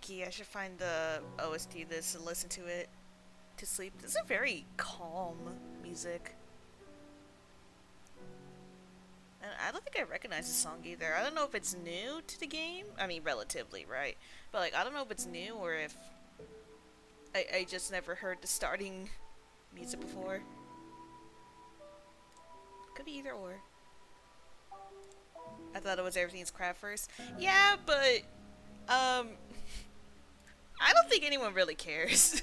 Key. I should find the OST this and listen to it to sleep. This is a very calm music. And I don't think I recognize the song either. I don't know if it's new to the game. I mean, relatively, right? But like, I don't know if it's new or if I just never heard the starting music before. Could be either or. I thought it was Everything's Crap first. Yeah, but um, I don't think anyone really cares.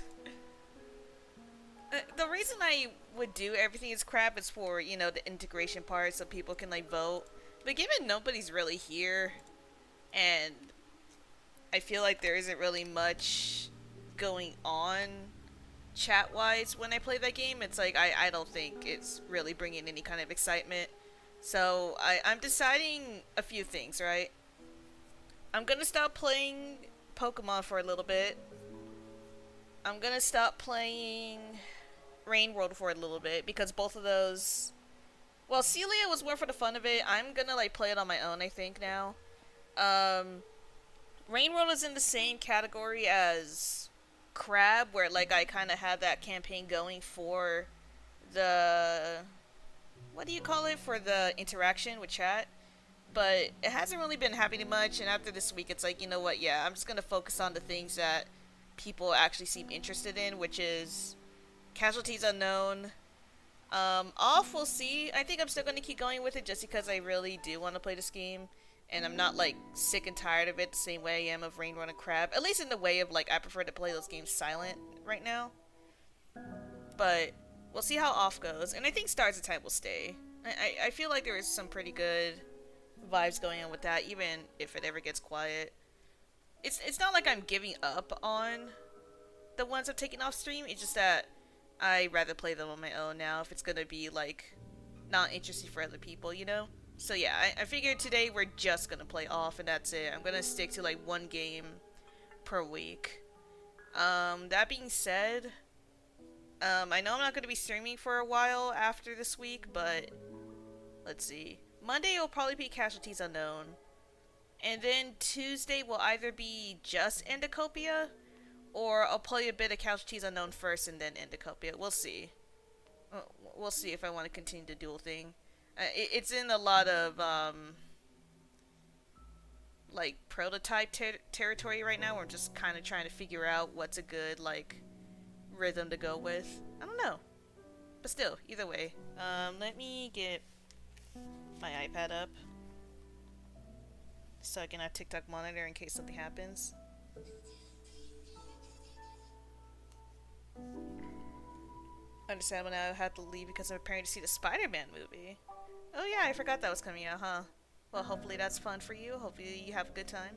The reason I would do Everything is Crap is for, you know, the integration part so people can like vote. But given nobody's really here and I feel like there isn't really much going on chat wise when I play that game, it's like I don't think it's really bringing any kind of excitement. So I'm deciding a few things, right? I'm gonna stop playing Pokemon for a little bit. I'm gonna stop playing Rain World for a little bit because both of those. Well, Celia was more for the fun of it. I'm gonna like play it on my own. I think now. Um, Rain World is in the same category as Crab, where like I kind of had that campaign going for the what do you call it for the interaction with chat. But it hasn't really been happening much, and after this week, it's like, you know what? Yeah, I'm just gonna focus on the things that people actually seem interested in, which is Casualties Unknown. Off, we'll see. I think I'm still gonna keep going with it just because I really do want to play this game, and I'm not like sick and tired of it the same way I am of Rain Run and Crab. At least in the way of like I prefer to play those games silent right now. But we'll see how Off goes, and I think Stars of Time will stay. I feel like there is some pretty good vibes going on with that, even if it ever gets quiet. It's not like I'm giving up on the ones I'm taking off stream. It's just that I rather play them on my own now if it's gonna be like not interesting for other people, you know. So yeah, I figured today we're just gonna play off and that's it. I'm gonna stick to like one game per week. That being said, I know I'm not gonna be streaming for a while after this week, but let's see. Monday will probably be Casualties Unknown. And then Tuesday will either be just Endocopia, or I'll play a bit of Casualties Unknown first and then Endocopia. We'll see. We'll see if I want to continue the dual thing. It's in a lot of like prototype territory right now. We're just kind of trying to figure out what's a good like rhythm to go with. I don't know, but still, either way. Let me get my iPad up so I can have TikTok monitor in case something happens. Understand when I have to leave because I'm preparing to see the Spider-Man movie. Oh yeah, I forgot that was coming out, huh? Well, hopefully that's fun for you. Hopefully you have a good time.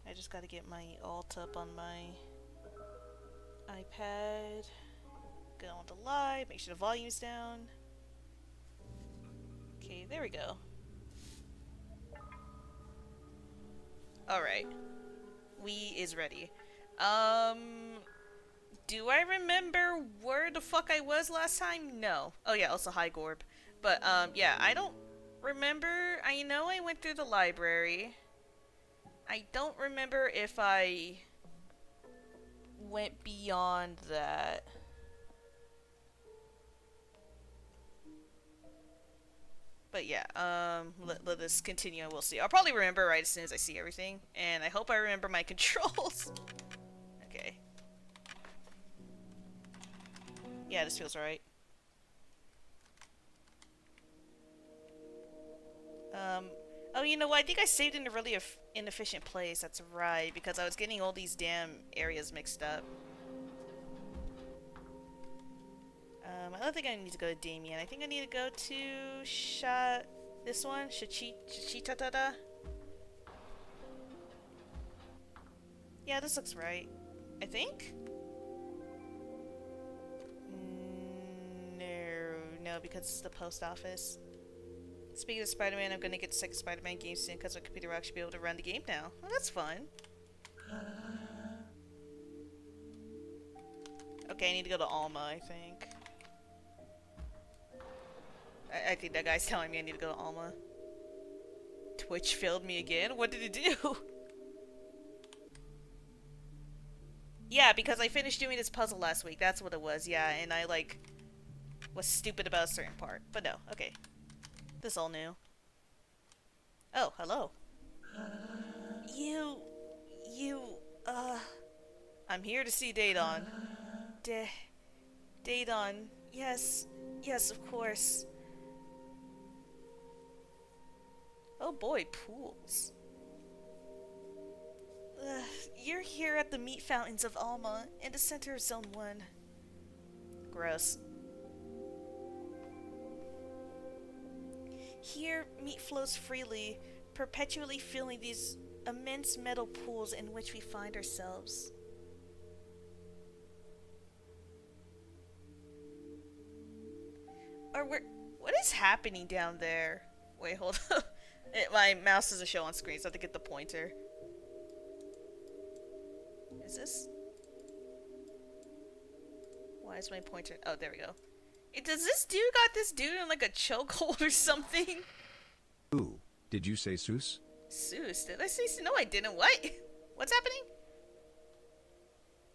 I just gotta get my alt up on my iPad. Go on to live, make sure the volume's down. Okay, there we go. Alright. We is ready. Do I remember where the fuck I was last time? No. Oh yeah, also hi Gorb. But yeah, I don't remember. I know I went through the library. I don't remember if I went beyond that. But yeah, let us continue and we'll see. I'll probably remember right as soon as I see everything. And I hope I remember my controls. Okay. Yeah, this feels right. Um, oh, you know what? I think I saved in a really inefficient place. That's right, because I was getting all these damn areas mixed up. I don't think I need to go to Damien. I think I need to go to this one, Shachitatada. Yeah, this looks right. I think. No, because it's the post office. Speaking of Spider-Man, I'm gonna get the second Spider-Man game soon because my computer will actually be able to run the game now. Well, that's fun. Okay, I need to go to Alma, I think. I think that guy's telling me I need to go to Alma. Twitch failed me again? What did it do? Yeah, because I finished doing this puzzle last week. That's what it was, yeah. And I, like, was stupid about a certain part. But no, okay. This all new. Oh, hello. I'm here to see Daedon. Daedon. Yes. Yes, of course. Oh boy, pools. You're here at the meat fountains of Alma, in the center of Zone 1. Gross. Here, meat flows freely, perpetually filling these immense metal pools in which we find ourselves. What is happening down there? Wait, hold on. My mouse doesn't show on screen, so I have to get the pointer. Is this? Why is my pointer? Oh, there we go. Does this dude got this dude in like a chokehold or something? Ooh, did you say Seuss? Seuss? Did I say Seuss? No, I didn't. What? What's happening?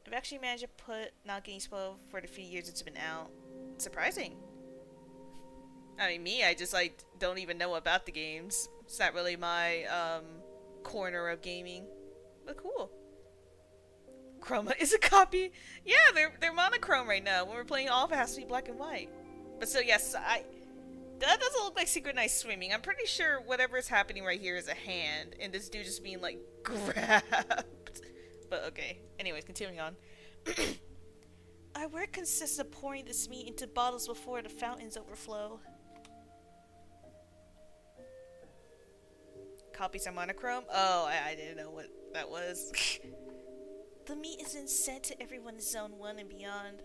I've actually managed to put Not Getting Spoiled for the few years it's been out. Surprising. I mean, me, I just, like, don't even know about the games. It's not really my, corner of gaming. But cool. Chroma is a copy? Yeah, they're monochrome right now. When we're playing all, it has to be black and white. But so, yes, that doesn't look like synchronized swimming. I'm pretty sure whatever is happening right here is a hand, and this dude just being, like, grabbed. But, okay. Anyways, continuing on. Our work consists of pouring this meat into bottles before the fountains overflow. Copies are monochrome? Oh, I didn't know what that was. The meat is then sent to everyone in Zone 1 and beyond.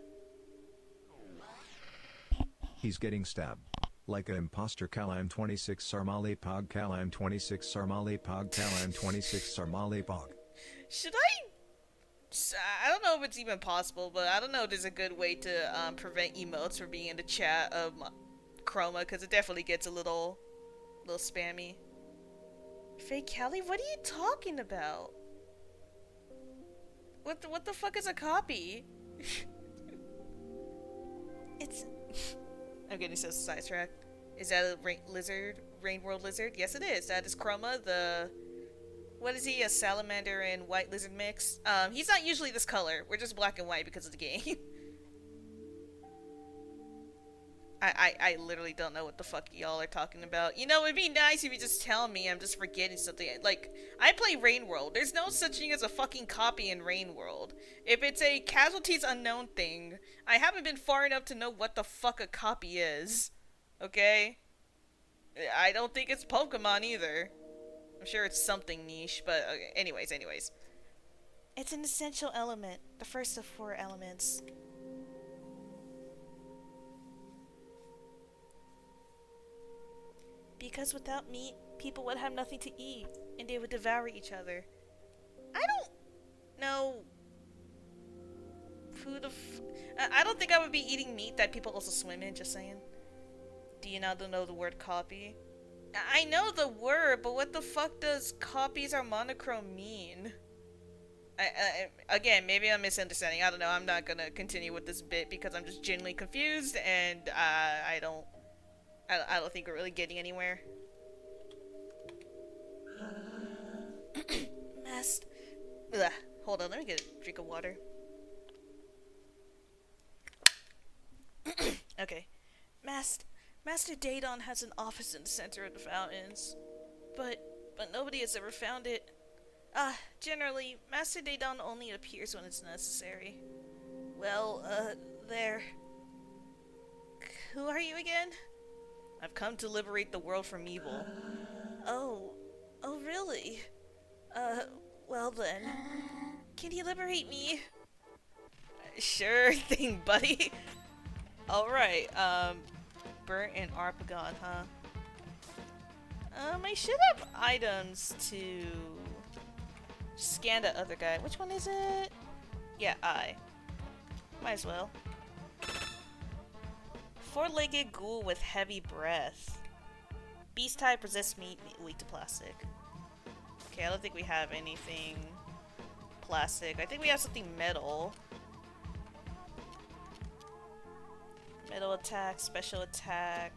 He's getting stabbed. Like an imposter. Kalam 26 Sarmale Pog. Kalam 26 Sarmale Pog. Kalam 26 Sarmale Pog. Should I don't know if it's even possible, but I don't know if there's a good way to prevent emotes from being in the chat of Chroma, because it definitely gets a little spammy. Fake Callie, what are you talking about? What the fuck is a copy? It's... I'm getting so sidetracked. Is that a rain world lizard? Yes, it is. That is Chroma, the... What is he? A salamander and white lizard mix? He's not usually this color. We're just black and white because of the game. I literally don't know what the fuck y'all are talking about. You know, it'd be nice if you just tell me. I'm just forgetting something. Like, I play Rain World. There's no such thing as a fucking copy in Rain World. If it's a Casualties Unknown thing, I haven't been far enough to know what the fuck a copy is. Okay? I don't think it's Pokemon either. I'm sure it's something niche, but okay. Anyways. It's an essential element. The first of 4 elements. Because without meat, people would have nothing to eat, and they would devour each other. I don't know who the I don't think I would be eating meat that people also swim in, just saying. Do you not know the word copy? I know the word, but what the fuck does copies are monochrome mean? Again, maybe I'm misunderstanding. I don't know. I'm not gonna continue with this bit because I'm just genuinely confused, and I don't think we're really getting anywhere. Hold on, let me get a drink of water. Okay. Master Daedon has an office in the center of the fountains. But nobody has ever found it. Generally, Master Daedon only appears when it's necessary. Well, there. Who are you again? I've come to liberate the world from evil. Oh really? Well then. Can you liberate me? Sure thing, buddy. Alright, Burnt and Arpagon, huh? I should have items to scan the other guy. Which one is it? Yeah, I. Might as well. Four-legged ghoul with heavy breath. Beast type, resists meat, weak to plastic. Okay, I don't think we have anything plastic. I think we have something metal. Metal attack, special attack.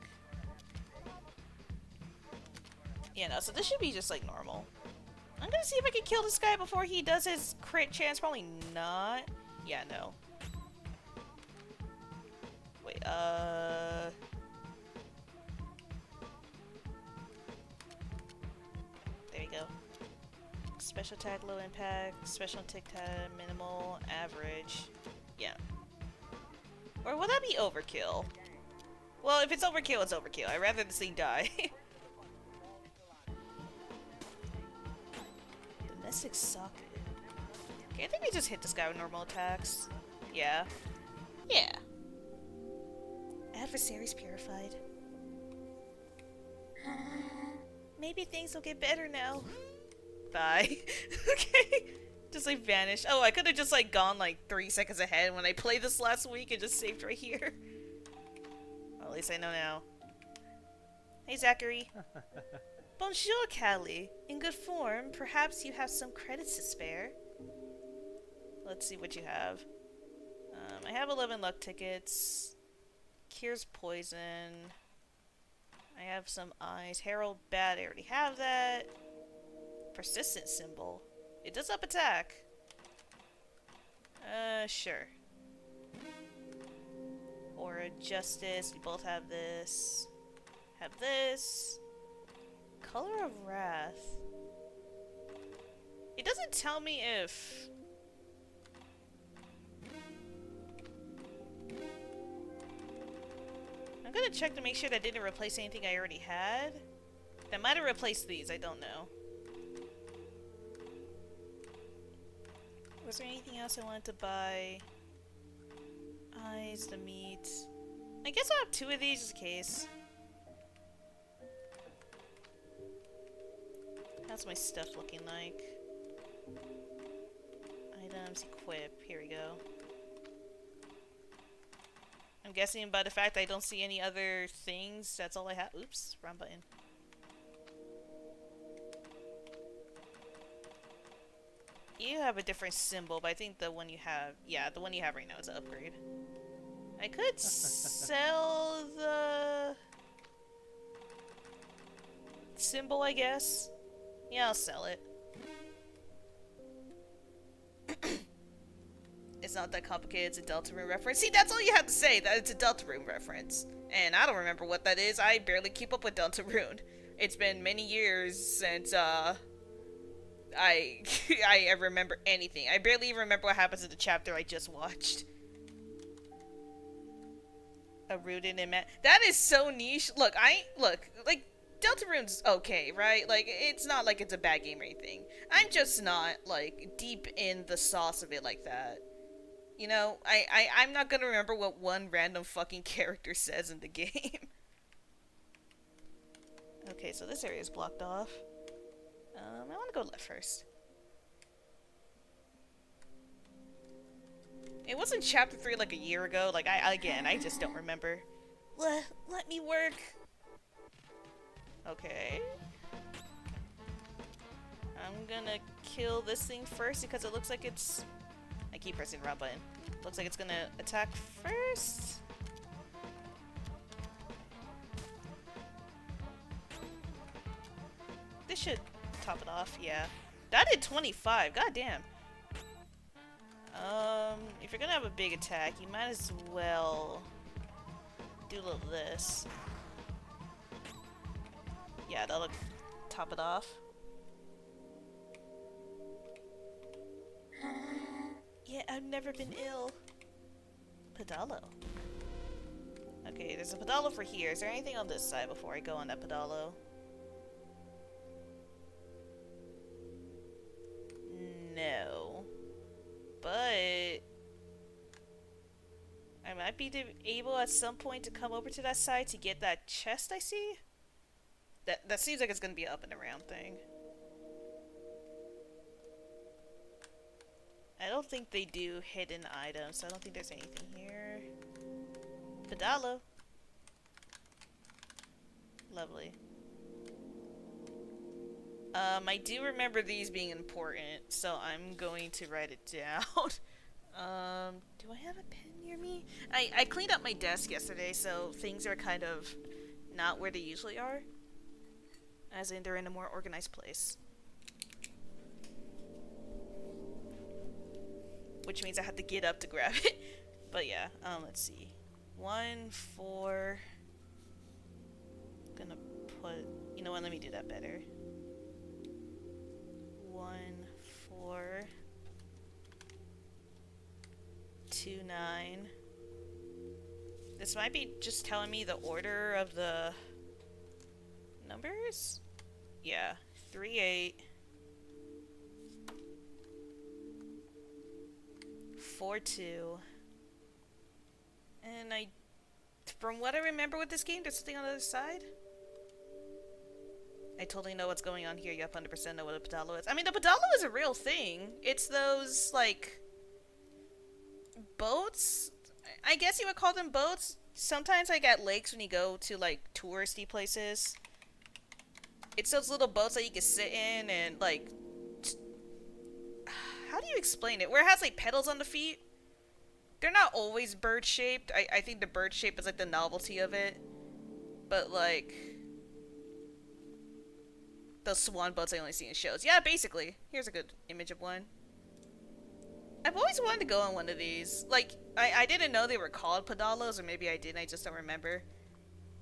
Yeah, no, so this should be just like normal. I'm gonna see if I can kill this guy before he does his crit chance. Probably not. Yeah, no. Wait, there we go. Special attack, low impact. Special attack, minimal, average. Yeah. Or will that be overkill? Well, if it's overkill, it's overkill. I'd rather this thing die. Domestic socket. Okay, I think we just hit this guy with normal attacks. Yeah. Yeah. Adversaries purified. Maybe things will get better now. Bye. Okay. Just like vanished. Oh, I could have just like gone like 3 seconds ahead when I played this last week and just saved right here. Well, at least I know now. Hey, Zachary. Bonjour, Callie. In good form, perhaps you have some credits to spare. Let's see what you have. I have 11 luck tickets. Cures poison. I have some eyes. Herald bad, I already have that. Persistent symbol. It does up attack. Sure. Aura Justice. We both have this. Have this. Color of Wrath. It doesn't tell me if... I'm gonna check to make sure that didn't replace anything I already had. That might have replaced these, I don't know. Was there anything else I wanted to buy? Eyes, the meat. I guess I'll have 2 of these just in case. How's my stuff looking like? Items, equip, here we go. I'm guessing by the fact I don't see any other things, that's all I have. Oops, wrong button. You have a different symbol, but I think the one you have, yeah, the one you have right now is an upgrade. I could sell the symbol, I guess. Yeah, I'll sell it. It's not that complicated, it's a Deltarune reference. See, that's all you have to say, that it's a Deltarune reference. And I don't remember what that is. I barely keep up with Deltarune. It's been many years since, I remember anything. I barely even remember what happens in the chapter I just watched. A rooted in man. That is so niche. Look, like, Deltarune's okay, right? Like, it's not like it's a bad game or anything. I'm just not, like, deep in the sauce of it like that. You know, I'm not gonna remember what one random fucking character says in the game. Okay, so this area is blocked off. I want to go left first. It wasn't chapter 3 like a year ago. Like, I just don't remember. Let me work. Okay. I'm gonna kill this thing first because it looks like it's... I keep pressing the wrong button. Looks like it's gonna attack first. This should top it off, yeah. That did 25, goddamn. If you're gonna have a big attack, you might as well do a little of this. Yeah, that'll top it off. Yeah, I've never been ill. Pedalo. Okay, there's a Pedalo for here. Is there anything on this side before I go on that Pedalo? No. But... I might be able at some point to come over to that side to get that chest I see. That seems like it's gonna be an up and around thing. I don't think they do hidden items, so I don't think there's anything here. Pedalo. Lovely. I do remember these being important, so I'm going to write it down. Do I have a pen near me? I cleaned up my desk yesterday, so things are kind of not where they usually are. As in, they're in a more organized place. Which means I have to get up to grab it. But yeah, let's see. 1, 4... Gonna put... You know what, let me do that better. 1, 4... 2, 9... This might be just telling me the order of the numbers? Yeah. 3, 8... 4, 2... And from what I remember with this game, there's something on the other side? I totally know what's going on here. You 100% know what a pedalo is. I mean, the pedalo is a real thing. It's those, like, boats? I guess you would call them boats. Sometimes, like, at lakes when you go to, like, touristy places. It's those little boats that you can sit in and, like... How do you explain it? Where it has, like, pedals on the feet? They're not always bird-shaped. I think the bird shape is, like, the novelty of it. But, like... Those swan boats I only see in shows. Yeah, basically. Here's a good image of one. I've always wanted to go on one of these. Like, I didn't know they were called pedalos, or maybe I didn't, I just don't remember.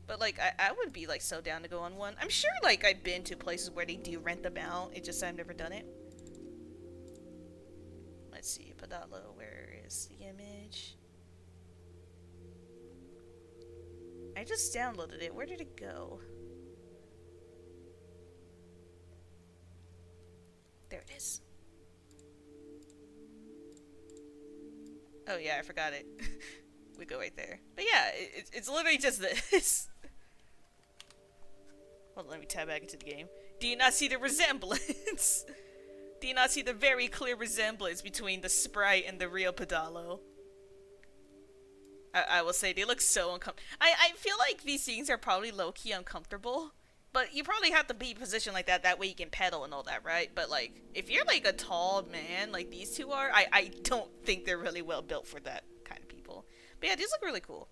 But, like, I would be, like, so down to go on one. I'm sure, like, I've been to places where they do rent them out. It's just I've never done it. Let's see, pedalo, where is the image? I just downloaded it. Where did it go? There it is. Oh yeah, I forgot it. We go right there. But yeah, it's literally just this. Hold on, let me tab back into the game. Do you not see the resemblance? Do you not see the very clear resemblance between the sprite and the real pedalo? I will say, they look so uncomfortable. I feel like these things are probably low-key uncomfortable. But you probably have to be positioned like that way you can pedal and all that, right? But, like, if you're, like, a tall man, like these two are, I don't think they're really well built for that kind of people. But yeah, these look really cool.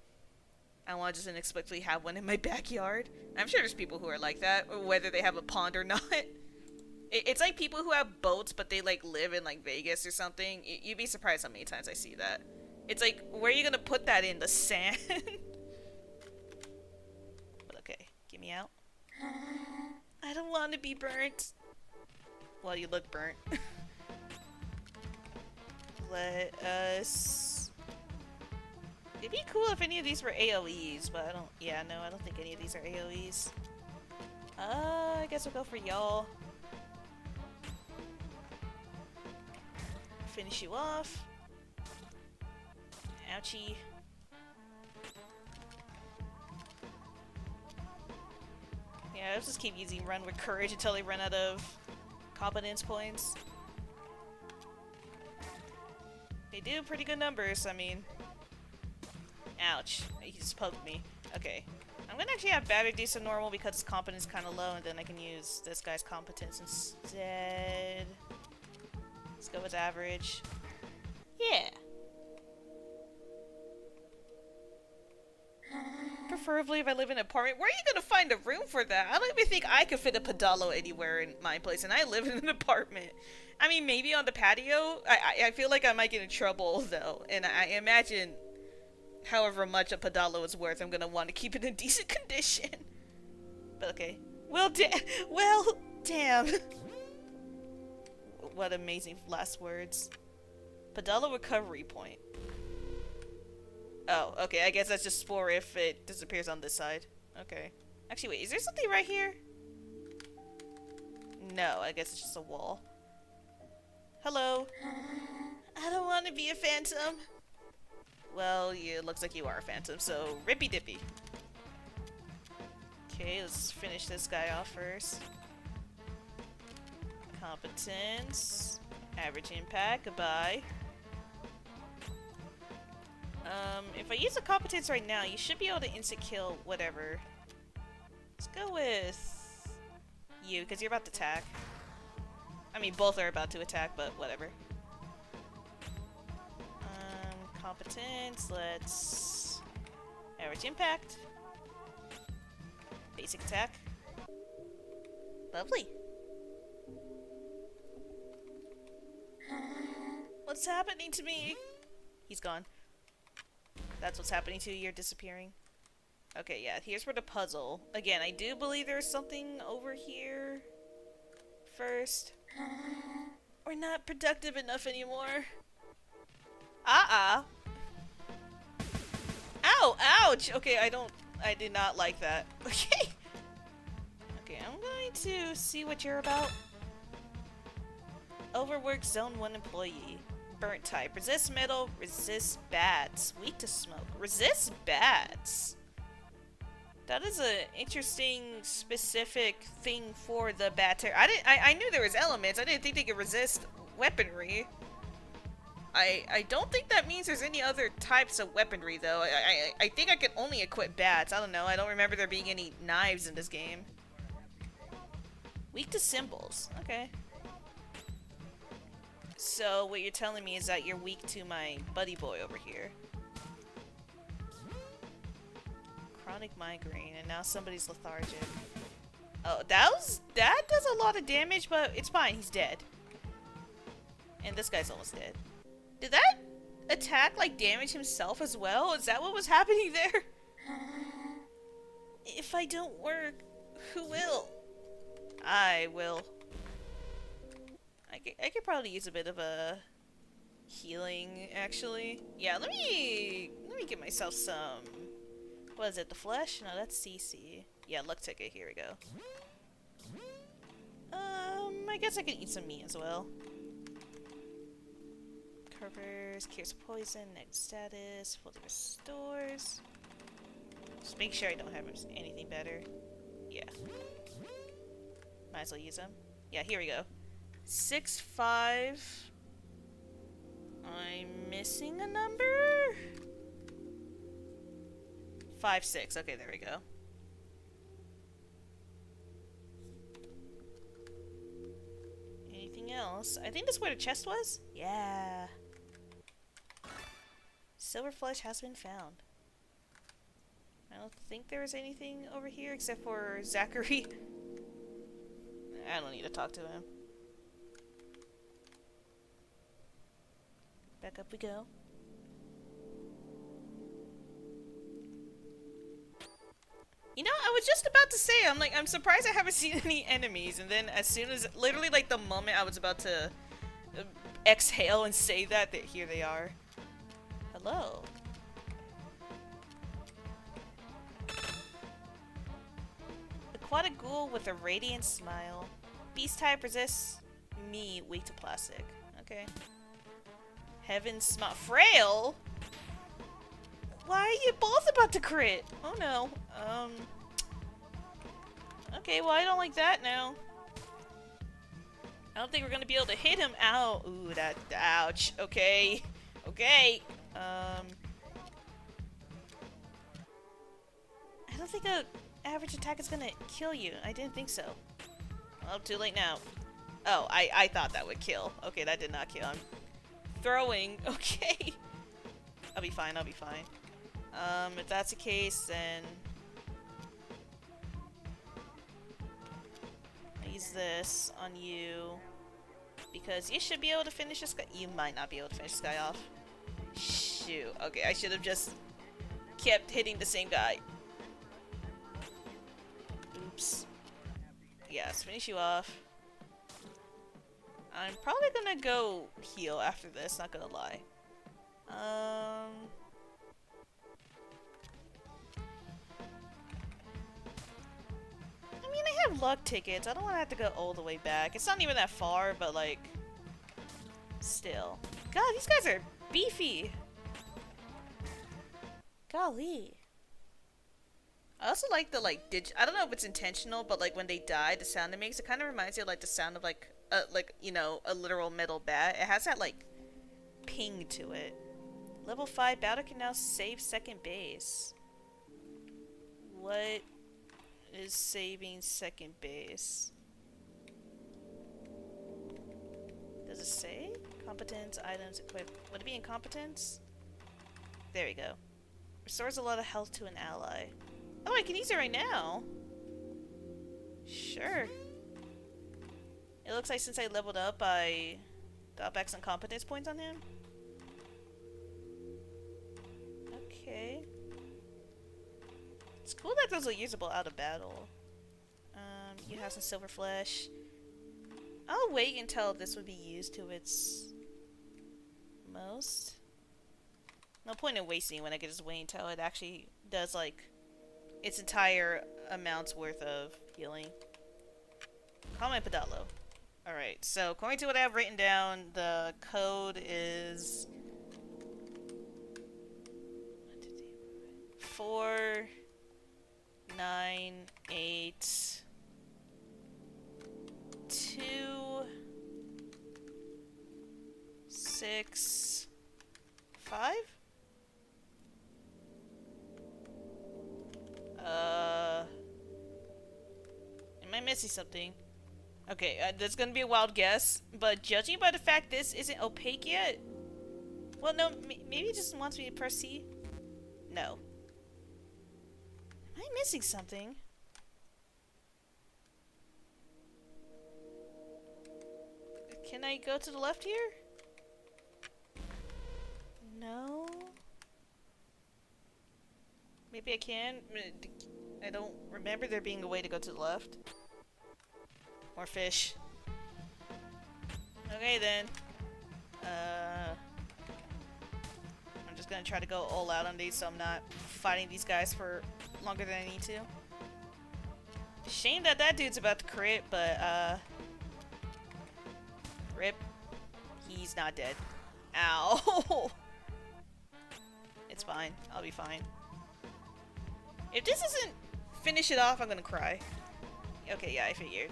I want to just inexplicably have one in my backyard. I'm sure there's people who are like that, whether they have a pond or not. It's like people who have boats, but they, like, live in, like, Vegas or something. You'd be surprised how many times I see that. It's like, where are you gonna put that in? The sand? But okay, get me out. I don't want to be burnt. Well, you look burnt. Let us... It'd be cool if any of these were AoEs, but I don't... Yeah, no, I don't think any of these are AoEs. I guess we'll go for y'all. Finish you off. Ouchie. Yeah, let's just keep using run with courage until they run out of competence points. They do pretty good numbers, I mean. Ouch. He just poked me. Okay. I'm gonna actually have battery decent normal because his competence is kind of low, and then I can use this guy's competence instead. Let's go with average. Yeah. Preferably if I live in an apartment. Where are you gonna find a room for that? I don't even think I could fit a pedalo anywhere in my place, and I live in an apartment. I mean, maybe on the patio. I feel like I might get in trouble, though. And I imagine however much a pedalo is worth, I'm gonna want to keep it in decent condition. But okay. Well, damn. What amazing last words. Pedalo recovery point. Oh, okay, I guess that's just for if it disappears on this side. Okay. Actually, wait, is there something right here? No, I guess it's just a wall. Hello? I don't want to be a phantom. Well, it looks like you are a phantom, so rippy dippy. Okay, let's finish this guy off first. Competence. Average impact, goodbye. If I use a competence right now, you should be able to insta-kill whatever. Let's go with you, because you're about to attack. I mean, both are about to attack, but whatever. Competence, let's... Average impact. Basic attack. Lovely. What's happening to me? He's gone. That's what's happening to you, you're disappearing. Okay, yeah, here's where the puzzle. Again, I do believe there's something over here. First. We're not productive enough anymore. Ow, ouch! Okay, I did not like that. Okay. Okay, I'm going to see what you're about. Overworked Zone 1 employee. Burnt type. Resist metal, resist bats. Weak to smoke. Resist bats. That is an interesting, specific thing for the bat terror. I knew there was elements. I didn't think they could resist weaponry. I don't think that means there's any other types of weaponry, though. I think I could only equip bats. I don't know. I don't remember there being any knives in this game. Weak to symbols. Okay. So, what you're telling me is that you're weak to my buddy boy over here. Chronic migraine, and now somebody's lethargic. Oh, that does a lot of damage, but it's fine. He's dead. And this guy's almost dead. Did that attack, like, damage himself as well? Is that what was happening there? If I don't work, who will? I will. I could probably use a bit of a healing, actually. Yeah, let me get myself some... What is it, the flesh? No, that's CC. Yeah, luck ticket, here we go. I guess I could eat some meat as well. Covers, cures poison, negative status, fully restores. Just make sure I don't have anything better. Yeah. Might as well use them. Yeah, here we go. 6-5. I'm missing a number? 5-6. Okay, there we go. Anything else? I think that's where the chest was? Yeah. Silver flesh has been found. I don't think there was anything over here except for Zachary. I don't need to talk to him. Back up we go. You know, I was just about to say, I'm surprised I haven't seen any enemies, and then as soon as, literally like the moment I was about to exhale and say that, here they are. Hello. Aquatic ghoul with a radiant smile. Beast type resists me, weak to plastic. Okay. Heaven smile. Frail? Why are you both about to crit? Oh no. Okay, well I don't like that now. I don't think we're gonna be able to hit him. Ow. Ooh, ouch. Okay. Okay. I don't think a average attack is gonna kill you. I didn't think so. Well, too late now. Oh, I thought that would kill. Okay, that did not kill. I'm throwing. Okay. I'll be fine, I'll be fine. If that's the case, then... I use this on you. Because you should be able to finish this guy. You might not be able to finish this guy off. Shoot. Okay, I should have just kept hitting the same guy. Oops. Yeah, let's finish you off. I'm probably gonna go heal after this, not gonna lie. I mean, I have luck tickets. I don't want to have to go all the way back. It's not even that far, but like... Still. God, these guys are beefy! Golly. I also like the, like, I don't know if it's intentional, but, like, when they die, the sound it makes, it kind of reminds you of, like, the sound of, like, you know, a literal metal bat. It has that, like, ping to it. Level 5, Bowder can now save second base. What? is saving second base. Does it say? Competence, items, equip. Would it be in competence? There we go. Restores a lot of health to an ally. Oh, I can use it right now. Sure. It looks like since I leveled up, I got back some competence points on him. Okay. It's cool that those are usable out of battle. You have some silver flesh. I'll wait until this would be used to its most. No point in wasting when I could just wait until it actually does like its entire amount's worth of healing. Call my Pedalo. Alright, so according to what I have written down, the code is 498 2 6 5. Am I missing something? Okay, that's gonna be a wild guess, but judging by the fact this isn't opaque yet, well, no, maybe it just wants me to press C. No. Am I missing something? Can I go to the left here? No. Maybe I can. I don't remember there being a way to go to the left. More fish. Okay then. I'm just gonna try to go all out on these so I'm not fighting these guys for longer than I need to. Shame that that dude's about to crit, but rip. He's not dead. Ow. It's fine. I'll be fine. If this doesn't finish it off, I'm gonna cry. Okay, yeah, I figured.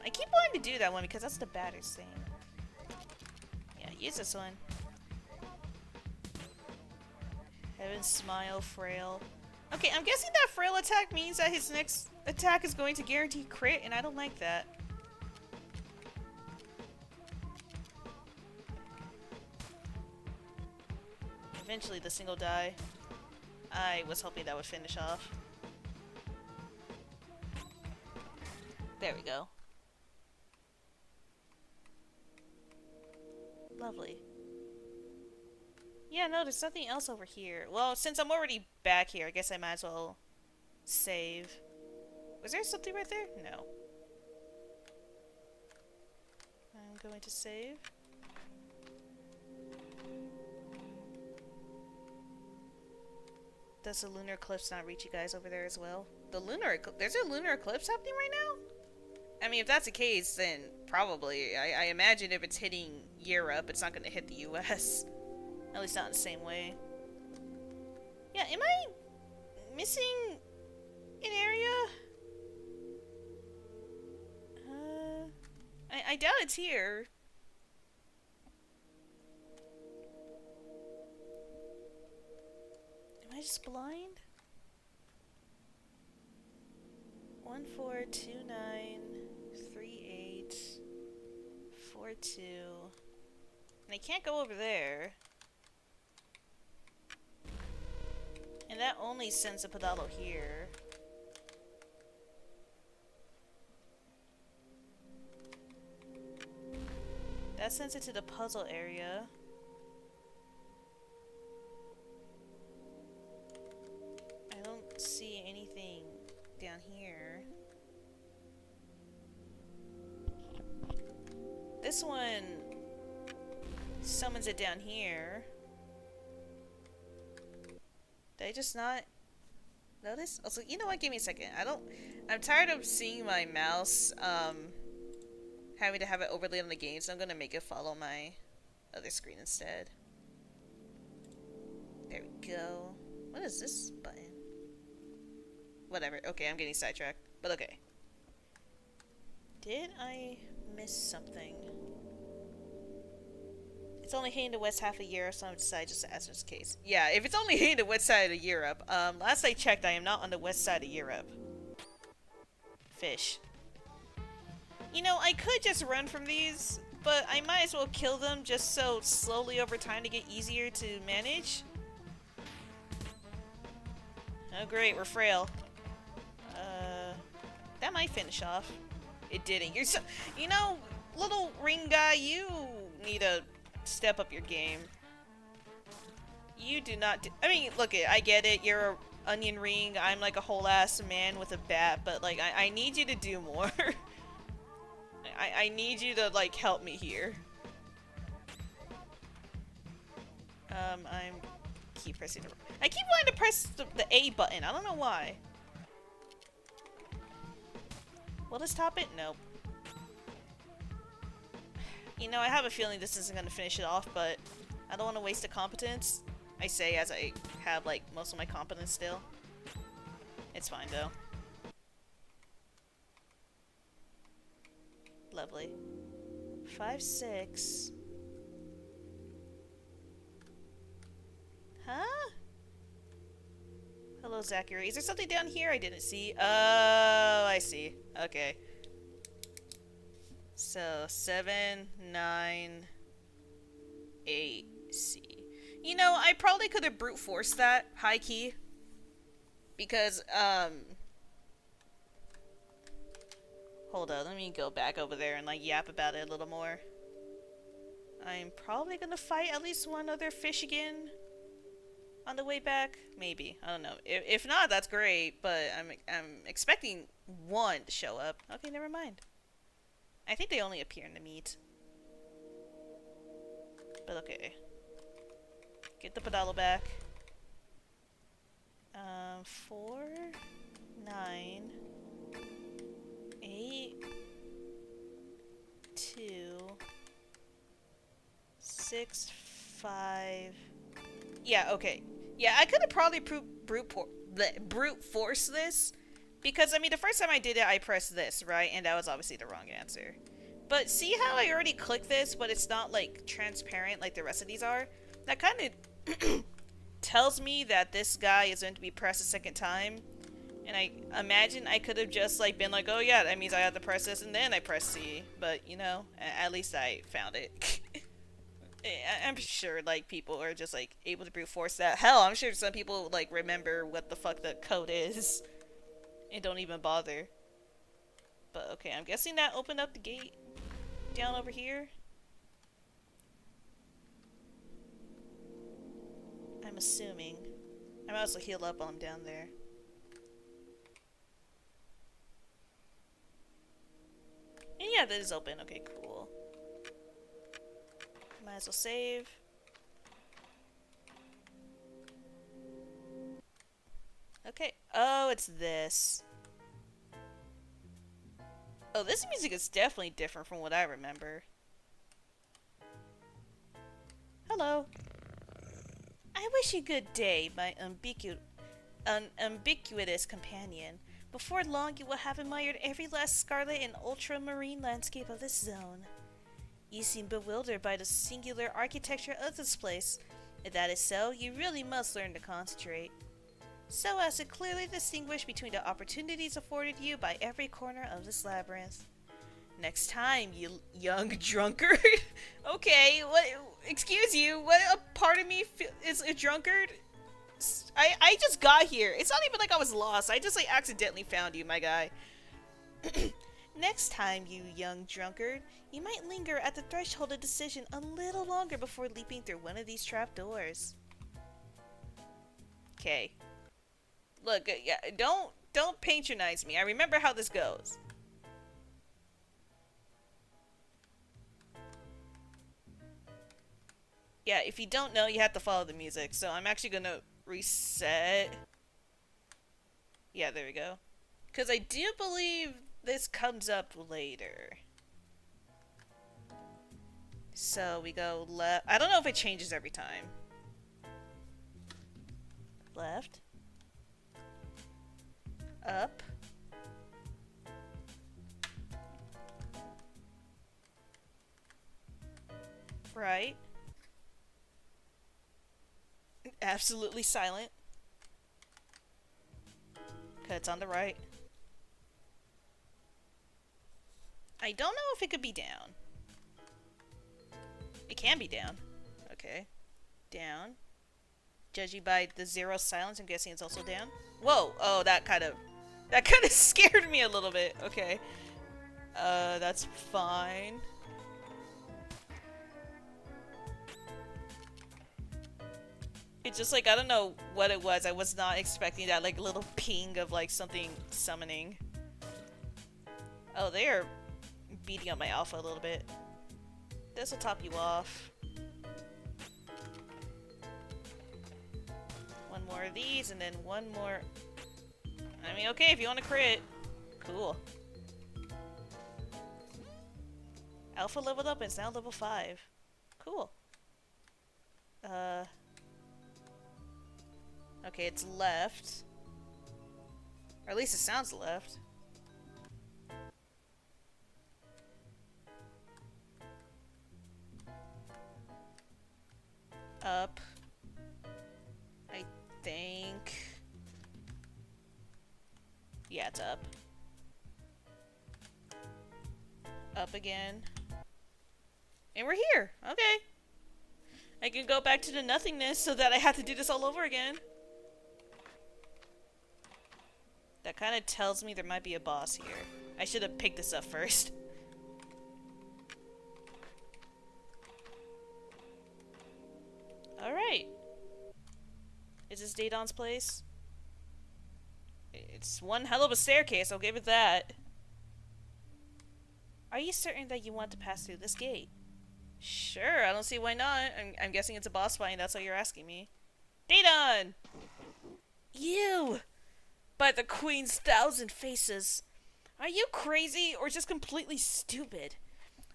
I keep wanting to do that one because that's the baddest thing. Yeah, use this one. Heaven Smile, Frail. Okay, I'm guessing that Frail attack means that his next attack is going to guarantee crit, and I don't like that. Eventually the single die. I was hoping that would finish off. There we go. Lovely. Yeah, no, there's something else over here. Well, since I'm already back here, I guess I might as well save. Was there something right there? No. I'm going to save. Does the lunar eclipse not reach you guys over there as well? There's a lunar eclipse happening right now? I mean, if that's the case, then probably. I imagine if it's hitting Europe, it's not going to hit the US. At least not in the same way. Yeah, am I missing an area? I doubt it's here. Am I just blind? 14293842. And I can't go over there. And that only sends a Pedalo here. That sends it to the puzzle area. I don't see anything down here. This one summons it down here. Did I just not notice? Also, you know what? Give me a second. I'm tired of seeing my mouse, having to have it overlaid on the game, so I'm gonna make it follow my other screen instead. There we go. What is this button? Whatever. Okay, I'm getting sidetracked. But okay. Did I miss something? It's only hitting the west half of Europe, so I'm decided just to ask this case. Yeah, if it's only hitting the west side of Europe, last I checked, I am not on the west side of Europe. Fish. You know, I could just run from these, but I might as well kill them just so slowly over time to get easier to manage. Oh great, we're frail. That might finish off. It didn't. You're so, you know, little ring guy, you need to step up your game. You do not I mean, look it, I get it, you're a onion ring, I'm like a whole ass man with a bat, but like, I need you to do more. I need you to like help me here. I'm keep pressing the, I keep wanting to press the A button, I don't know why. Will this top it? Nope. You know, I have a feeling this isn't gonna finish it off, but I don't want to waste a competence. I say as I have, like, most of my competence still. It's fine, though. Lovely. 5, 6. Huh? Hello, Zachary. Is there something down here I didn't see? Oh, I see. Okay. So, 7, 9, 8, C. You know, I probably could have brute forced that, high key. Because, hold on, let me go back over there and, like, yap about it a little more. I'm probably gonna fight at least one other fish again on the way back. Maybe. I don't know. If not, that's great, but I'm expecting one to show up. Okay, never mind. I think they only appear in the meat. But okay. Get the pedalo back. 4, 9, 8, 2, 6, 5. Yeah, okay. Yeah, I could have probably brute force this. Because, I mean, the first time I did it, I pressed this, right? And that was obviously the wrong answer. But see how I already clicked this, but it's not, like, transparent like the rest of these are? That kind of tells me that this guy is going to be pressed a second time. And I imagine I could have just, like, been like, oh yeah, that means I have to press this, and then I press C. But, you know, at least I found it. I'm sure, like, people are just, like, able to brute force that. Hell, I'm sure some people, like, remember what the fuck the code is. And don't even bother. But okay, I'm guessing that opened up the gate down over here. I'm assuming. I might also heal up while I'm down there. And yeah, that is open. Okay, cool. Might as well save. Okay. Oh, it's this. Oh, this music is definitely different from what I remember. Hello. I wish you good day, my ubiquitous companion. Before long, you will have admired every last scarlet and ultramarine landscape of this zone. You seem bewildered by the singular architecture of this place. If that is so, you really must learn to concentrate, so as to clearly distinguish between the opportunities afforded you by every corner of this labyrinth. Next time, you young drunkard. Okay, what? Excuse you. What a part of me is a drunkard? I just got here. It's not even like I was lost. I just like accidentally found you, my guy. Next time, you young drunkard, you might linger at the threshold of decision a little longer before leaping through one of these trapdoors. Okay. Look, yeah, don't patronize me. I remember how this goes. Yeah, if you don't know, you have to follow the music. So I'm actually gonna reset. Yeah, there we go. Because I do believe this comes up later. So we go left. I don't know if it changes every time. Left. Up. Right. absolutely silent. Cause it's on the right. I don't know if it could be down. It can be down. Okay. Down. Judging by the 0 silence, I'm guessing it's also down. Whoa! Oh, that kind of scared me a little bit. Okay. That's fine. It's just like, I don't know what it was. I was not expecting that, like, little ping of, like, something summoning. Oh, they are beating up my alpha a little bit. This will top you off. One more of these, and then one more. I mean, okay, if you want to crit. Cool. Alpha leveled up and it's now level 5. Cool. Okay, it's left. Or at least it sounds left. Up. I think. Yeah, it's up. Up again. And we're here! Okay. I can go back to the nothingness so that I have to do this all over again. That kind of tells me there might be a boss here. I should have picked this up first. Alright. Is this Daedon's place? It's one hell of a staircase, I'll give it that. Are you certain that you want to pass through this gate? Sure, I don't see why not. I'm guessing it's a boss fight and that's what you're asking me. Daedon! You! By the Queen's 1,000 faces. Are you crazy or just completely stupid?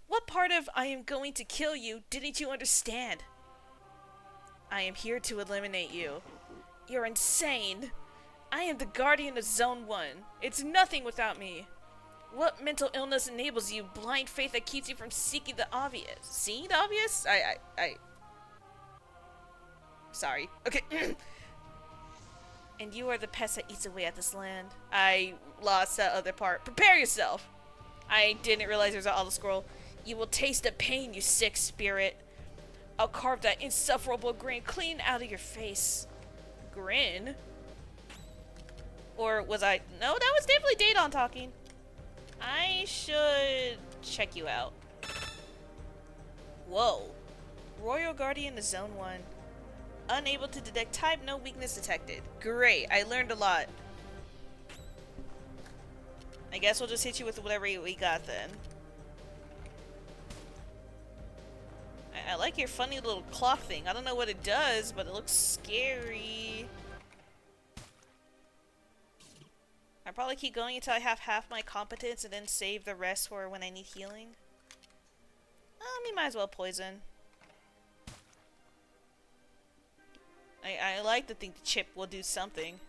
What part of I am going to kill you didn't you understand? I am here to eliminate you. You're insane. I am the guardian of Zone 1. It's nothing without me. What mental illness enables you blind faith that keeps you from seeking the obvious? Seeing the obvious? Sorry. Okay. And you are the pest that eats away at this land. I lost that other part. Prepare yourself! I didn't realize there's an auto scroll. You will taste the pain, you sick spirit. I'll carve that insufferable grin clean out of your face. Grin? Or was I... No, that was definitely Daedon talking. I should check you out. Whoa. Royal Guardian of Zone 1. Unable to detect type, no weakness detected. Great, I learned a lot. I guess we'll just hit you with whatever we got then. I like your funny little clock thing. I don't know what it does, but it looks scary. I'll probably keep going until I have half my competence and then save the rest for when I need healing. We might as well poison. I like to think the chip will do something.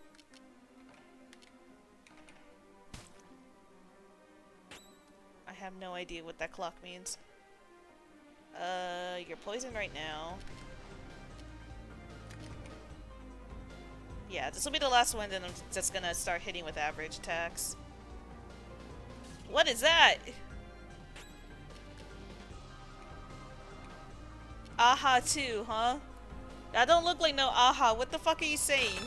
I have no idea what that clock means. You're poisoned right now. Yeah, this will be the last one, then I'm just gonna start hitting with average attacks. What is that? Aha 2, huh? That don't look like no aha. What the fuck are you saying?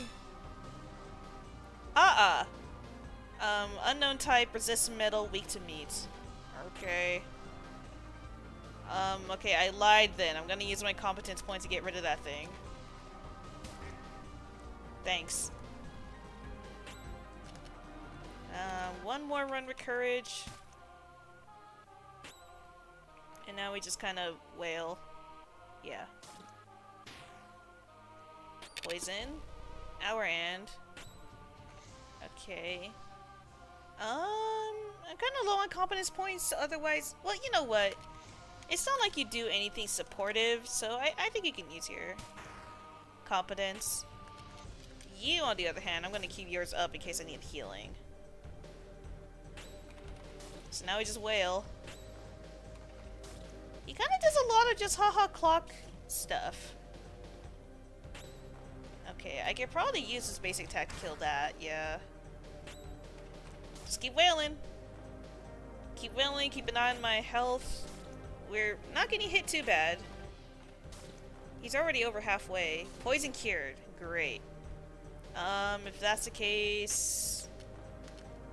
Unknown type, resists metal, weak to meat. Okay. Okay, I lied then. I'm gonna use my competence point to get rid of that thing. Thanks. One more run with courage. And now we just kind of wail. Yeah. Poison. Our end. Okay. I'm kind of low on competence points, otherwise... Well, you know what? It's not like you do anything supportive, so I think you can use your competence. You, on the other hand, I'm going to keep yours up in case I need healing. So now we just wail. He kind of does a lot of just haha clock stuff. Okay, I could probably use this basic attack to kill that, yeah. Just keep wailing. Keep wailing, keep an eye on my health. We're not getting hit too bad. He's already over halfway. Poison cured. Great. If that's the case...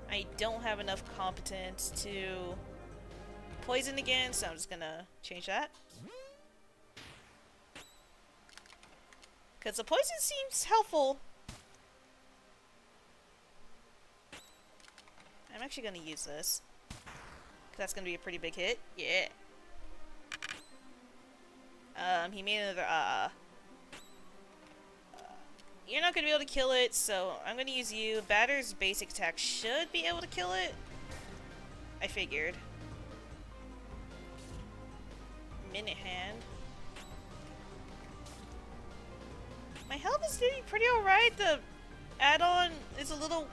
I don't have enough competence to poison again, so I'm just gonna change that. Because the poison seems helpful. I'm actually gonna use this. Because that's gonna be a pretty big hit. Yeah. He made another you're not gonna be able to kill it, so I'm gonna use you. Batter's basic attack should be able to kill it. I figured. Minute Hand. My health is doing pretty alright. The add-on is a little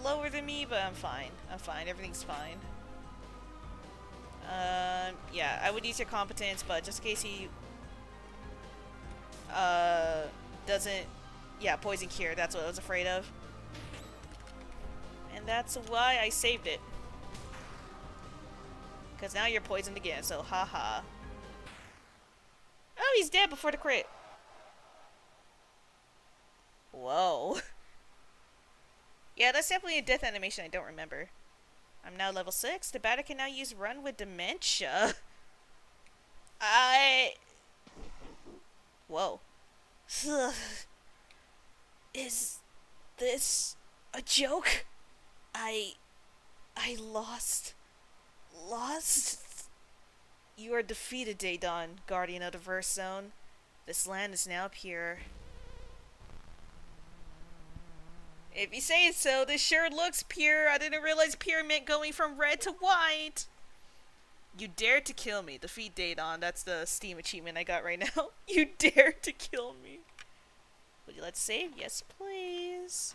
lower than me, but I'm fine. I'm fine. Everything's fine. Yeah, I would use your competence, but just in case he doesn't... Yeah, poison cure, that's what I was afraid of. And that's why I saved it. Because now you're poisoned again, so haha. Oh, he's dead before the crit. Whoa. Yeah, that's definitely a death animation I don't remember. I'm now level 6. The batter can now use Run with Dementia. Whoa. Is this a joke? I lost. You are defeated, Daedon, guardian of the Verse Zone. This land is now pure. If you say so, this sure looks pure. I didn't realize pure meant going from red to white. You dared to kill me. Defeat Daedon. That's the Steam achievement I got right now. You dared to kill me. Would you like to save? Yes, please.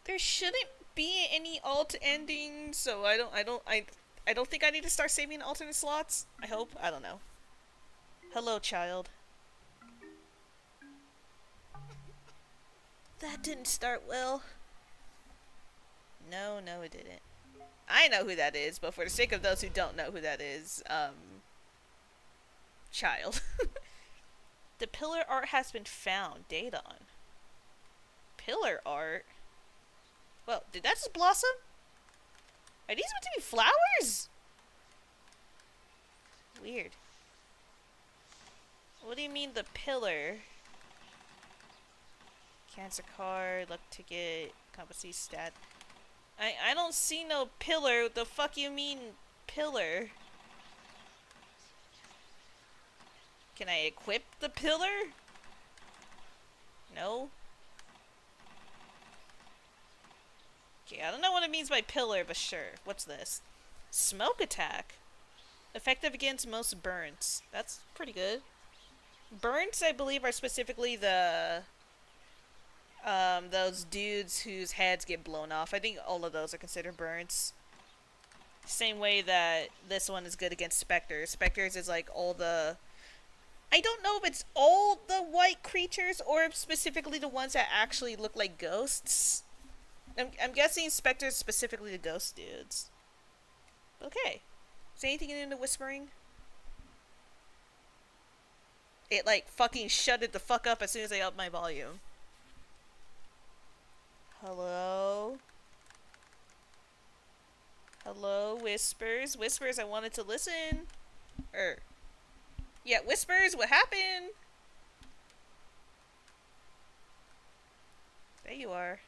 There shouldn't be any alt endings, so I don't think I need to start saving alternate slots. I hope. I don't know. Hello, child. That didn't start well. No, it didn't. I know who that is, but for the sake of those who don't know who that is, child. The pillar art has been found. Daedon. Pillar art? Well, did that just blossom? Are these meant to be flowers? Weird. What do you mean the pillar? Cancer card, luck ticket, competency stat. I don't see no pillar. What the fuck you mean pillar? Can I equip the pillar? No. Okay, I don't know what it means by pillar, but sure. What's this? Smoke attack. Effective against most burns. That's pretty good. Burns, I believe, are specifically the those dudes whose heads get blown off. I think all of those are considered burns. Same way that this one is good against specters. Specters is like all the... I don't know if it's all the white creatures or specifically the ones that actually look like ghosts. I'm guessing specters specifically the ghost dudes. Okay. Is anything in the whispering? It like fucking shutted the fuck up as soon as I upped my volume. Hello? Hello, Whispers? Whispers, I wanted to listen. Yeah, Whispers, what happened? There you are.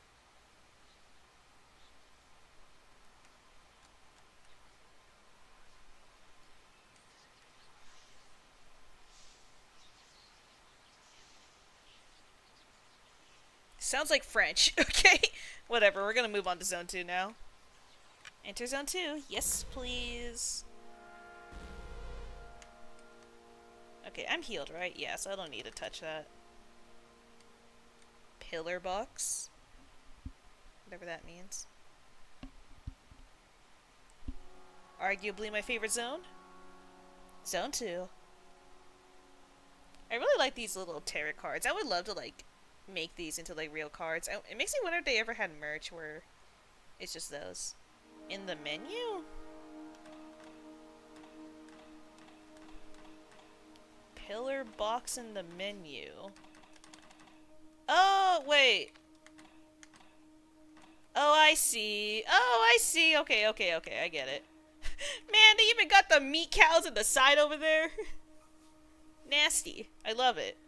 Sounds like French. Okay. Whatever, we're gonna move on to Zone 2 now. Enter Zone 2. Yes, please. Okay, I'm healed, right? Yeah, so I don't need to touch that. Pillar box. Whatever that means. Arguably my favorite zone. Zone 2. I really like like these little tarot cards. I would love to like make these into like real cards. It makes me wonder if they ever had merch where it's just those. In the menu? Pillar box in the menu. Oh, wait. Oh, I see. Oh, I see. Okay, okay, okay. I get it. Man, they even got the meat cows at the side over there. Nasty. I love it.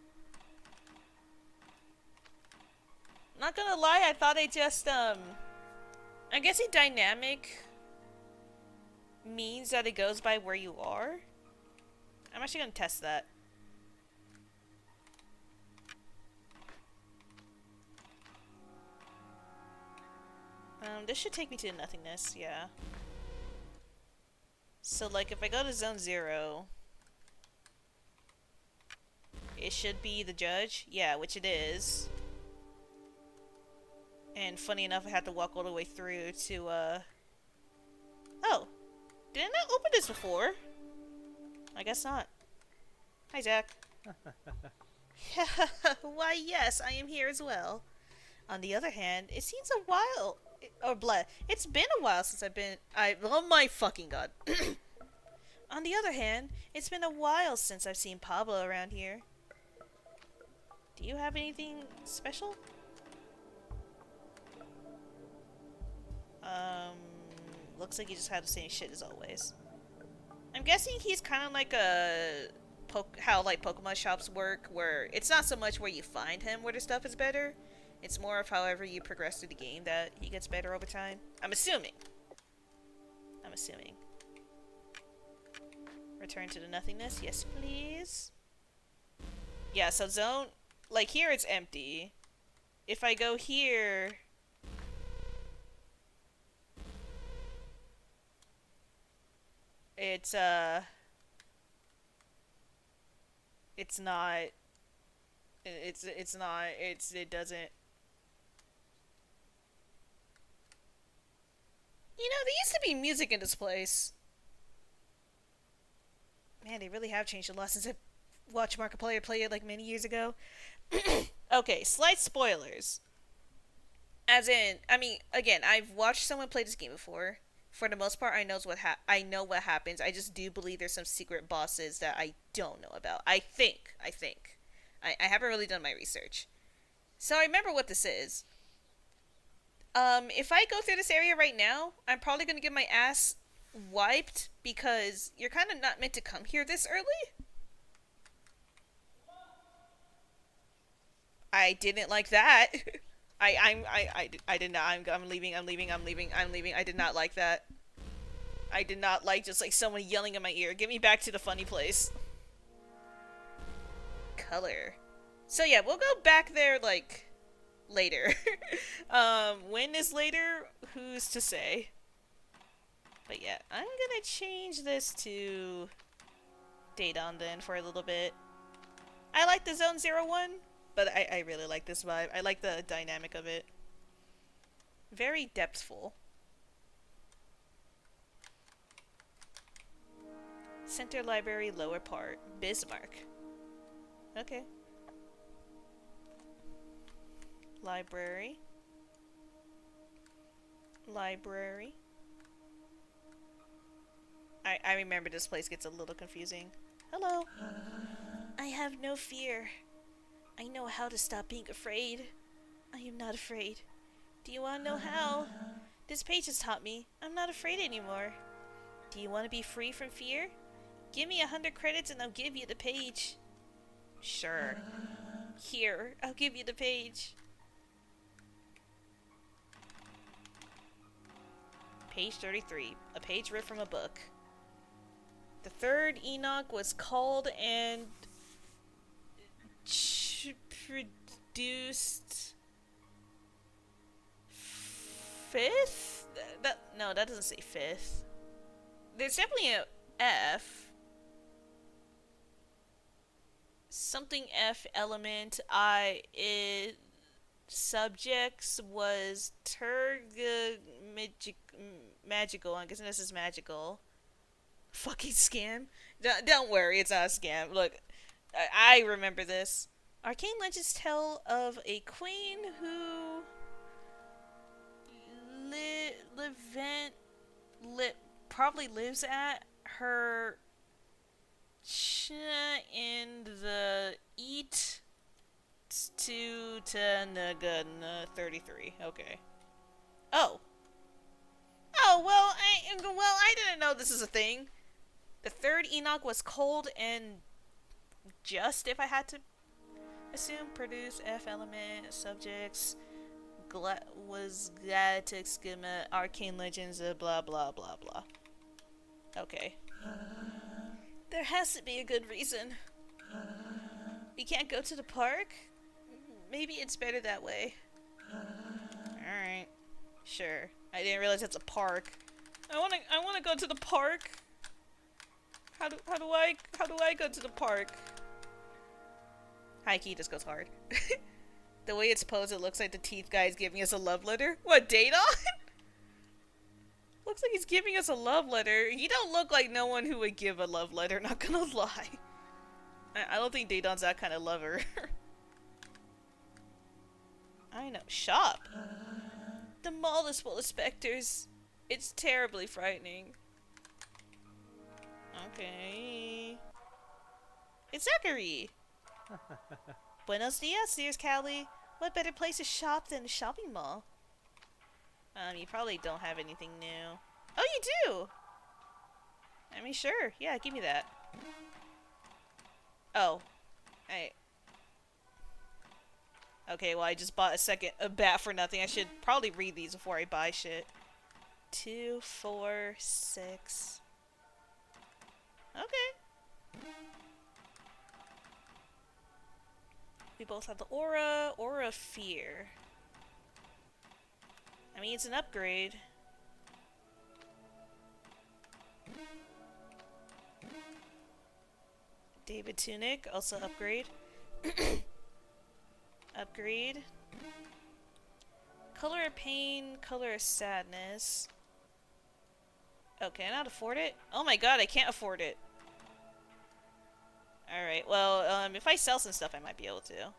Not gonna lie, I thought they just, I'm guessing dynamic means that it goes by where you are. I'm actually gonna test that. This should take me to nothingness, yeah. So, like, if I go to zone 0, it should be the judge. Yeah, which it is. And funny enough, I had to walk all the way through to, Oh! Didn't I open this before? I guess not. Hi, Zach. Why, yes, I am here as well. On the other hand, it seems a while... Or blood. It's been a while since oh my fucking god. On the other hand, it's been a while since I've seen Pablo around here. Do you have anything special? Looks like he just had the same shit as always. I'm guessing he's kind of like a... how like Pokemon shops work, where it's not so much where you find him where the stuff is better. It's more of however you progress through the game that he gets better over time. I'm assuming. I'm assuming. Return to the nothingness. Yes, please. Yeah, so zone... Like, here it's empty. If I go here... It's, It's not... It doesn't... You know, there used to be music in this place. Man, they really have changed a lot since I watched Markiplier play it like many years ago. Okay, slight spoilers. As in, I mean, again, I've watched someone play this game before. For the most part, I know what happens. I just do believe there's some secret bosses that I don't know about. I think. I haven't really done my research. So I remember what this is. If I go through this area right now, I'm probably gonna get my ass wiped because you're kind of not meant to come here this early. I didn't like that. I did not. I'm leaving. I did not like that. I did not like just like someone yelling in my ear. Get me back to the funny place. Color. So yeah, we'll go back there like later. When is later? Who's to say? But yeah, I'm gonna change this to Daedon then for a little bit. I like the Zone 01, but I really like this vibe. I like the dynamic of it. Very depthful. Center library, lower part. Bismarck. Okay. Library. Library. I remember this place gets a little confusing. Hello. I have no fear. I know how to stop being afraid. I am not afraid. Do you want to know how? This page has taught me I'm not afraid anymore. Do you want to be free from fear? Give me 100 credits and I'll give you the page. Sure. Here, I'll give you the page. Page 33. A page ripped from a book. The third Enoch was called and produced fifth? No, that doesn't say fifth. There's definitely a F. Something F element. Subjects was magical. I'm guessing this is magical. Fucking scam. Don't worry, it's not a scam. Look, I remember this. Arcane Legends tell of a queen who li- probably lives at her in the Eat to Tanagana 33. Okay. Oh. Oh, I didn't know this is a thing. The third Enoch was cold and just, if I had to assume, produce F element subjects was Galactic Schema, Arcane Legends, blah blah blah blah. Okay. There has to be a good reason. We can't go to the park? Maybe it's better that way. Alright. Sure. I didn't realize it's a park. I wanna go to the park. How do I go to the park? High key just goes hard. The way it's posed, it looks like the teeth guy is giving us a love letter. What, Daedon? Looks like he's giving us a love letter. He don't look like no one who would give a love letter, not gonna lie. I don't think Daedon's that kind of lover. I know. Shop. The mall is full of specters. It's terribly frightening. Okay. It's Zachary! Buenos dias, Sears Cowley. What better place to shop than a shopping mall? You probably don't have anything new. Oh, you do! I mean, sure. Yeah, give me that. Oh. Okay, well, I just bought a bat for nothing. I should probably read these before I buy shit. 2, 4, 6. Okay. We both have the Aura Fear. I mean, it's an upgrade. David Tunic, also upgrade. Upgrade. Color of Pain, Color of Sadness. Oh, can I not afford it? Oh my god, I can't afford it. Alright, well, if I sell some stuff, I might be able to.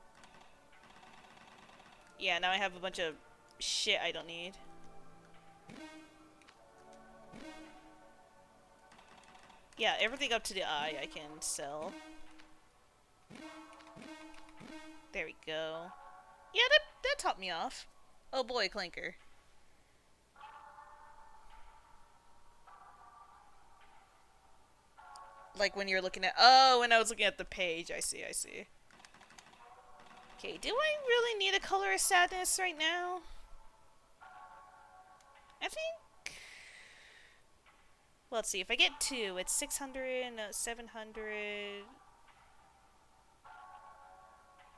Yeah, now I have a bunch of shit I don't need. Yeah, everything up to the eye I can sell. There we go. Yeah, that topped me off. Oh boy, Clanker. Like when you're looking at... Oh, when I was looking at the page. I see. Okay, do I really need a Color of Sadness right now? I think... Well, let's see. If I get 2, it's 600, 700...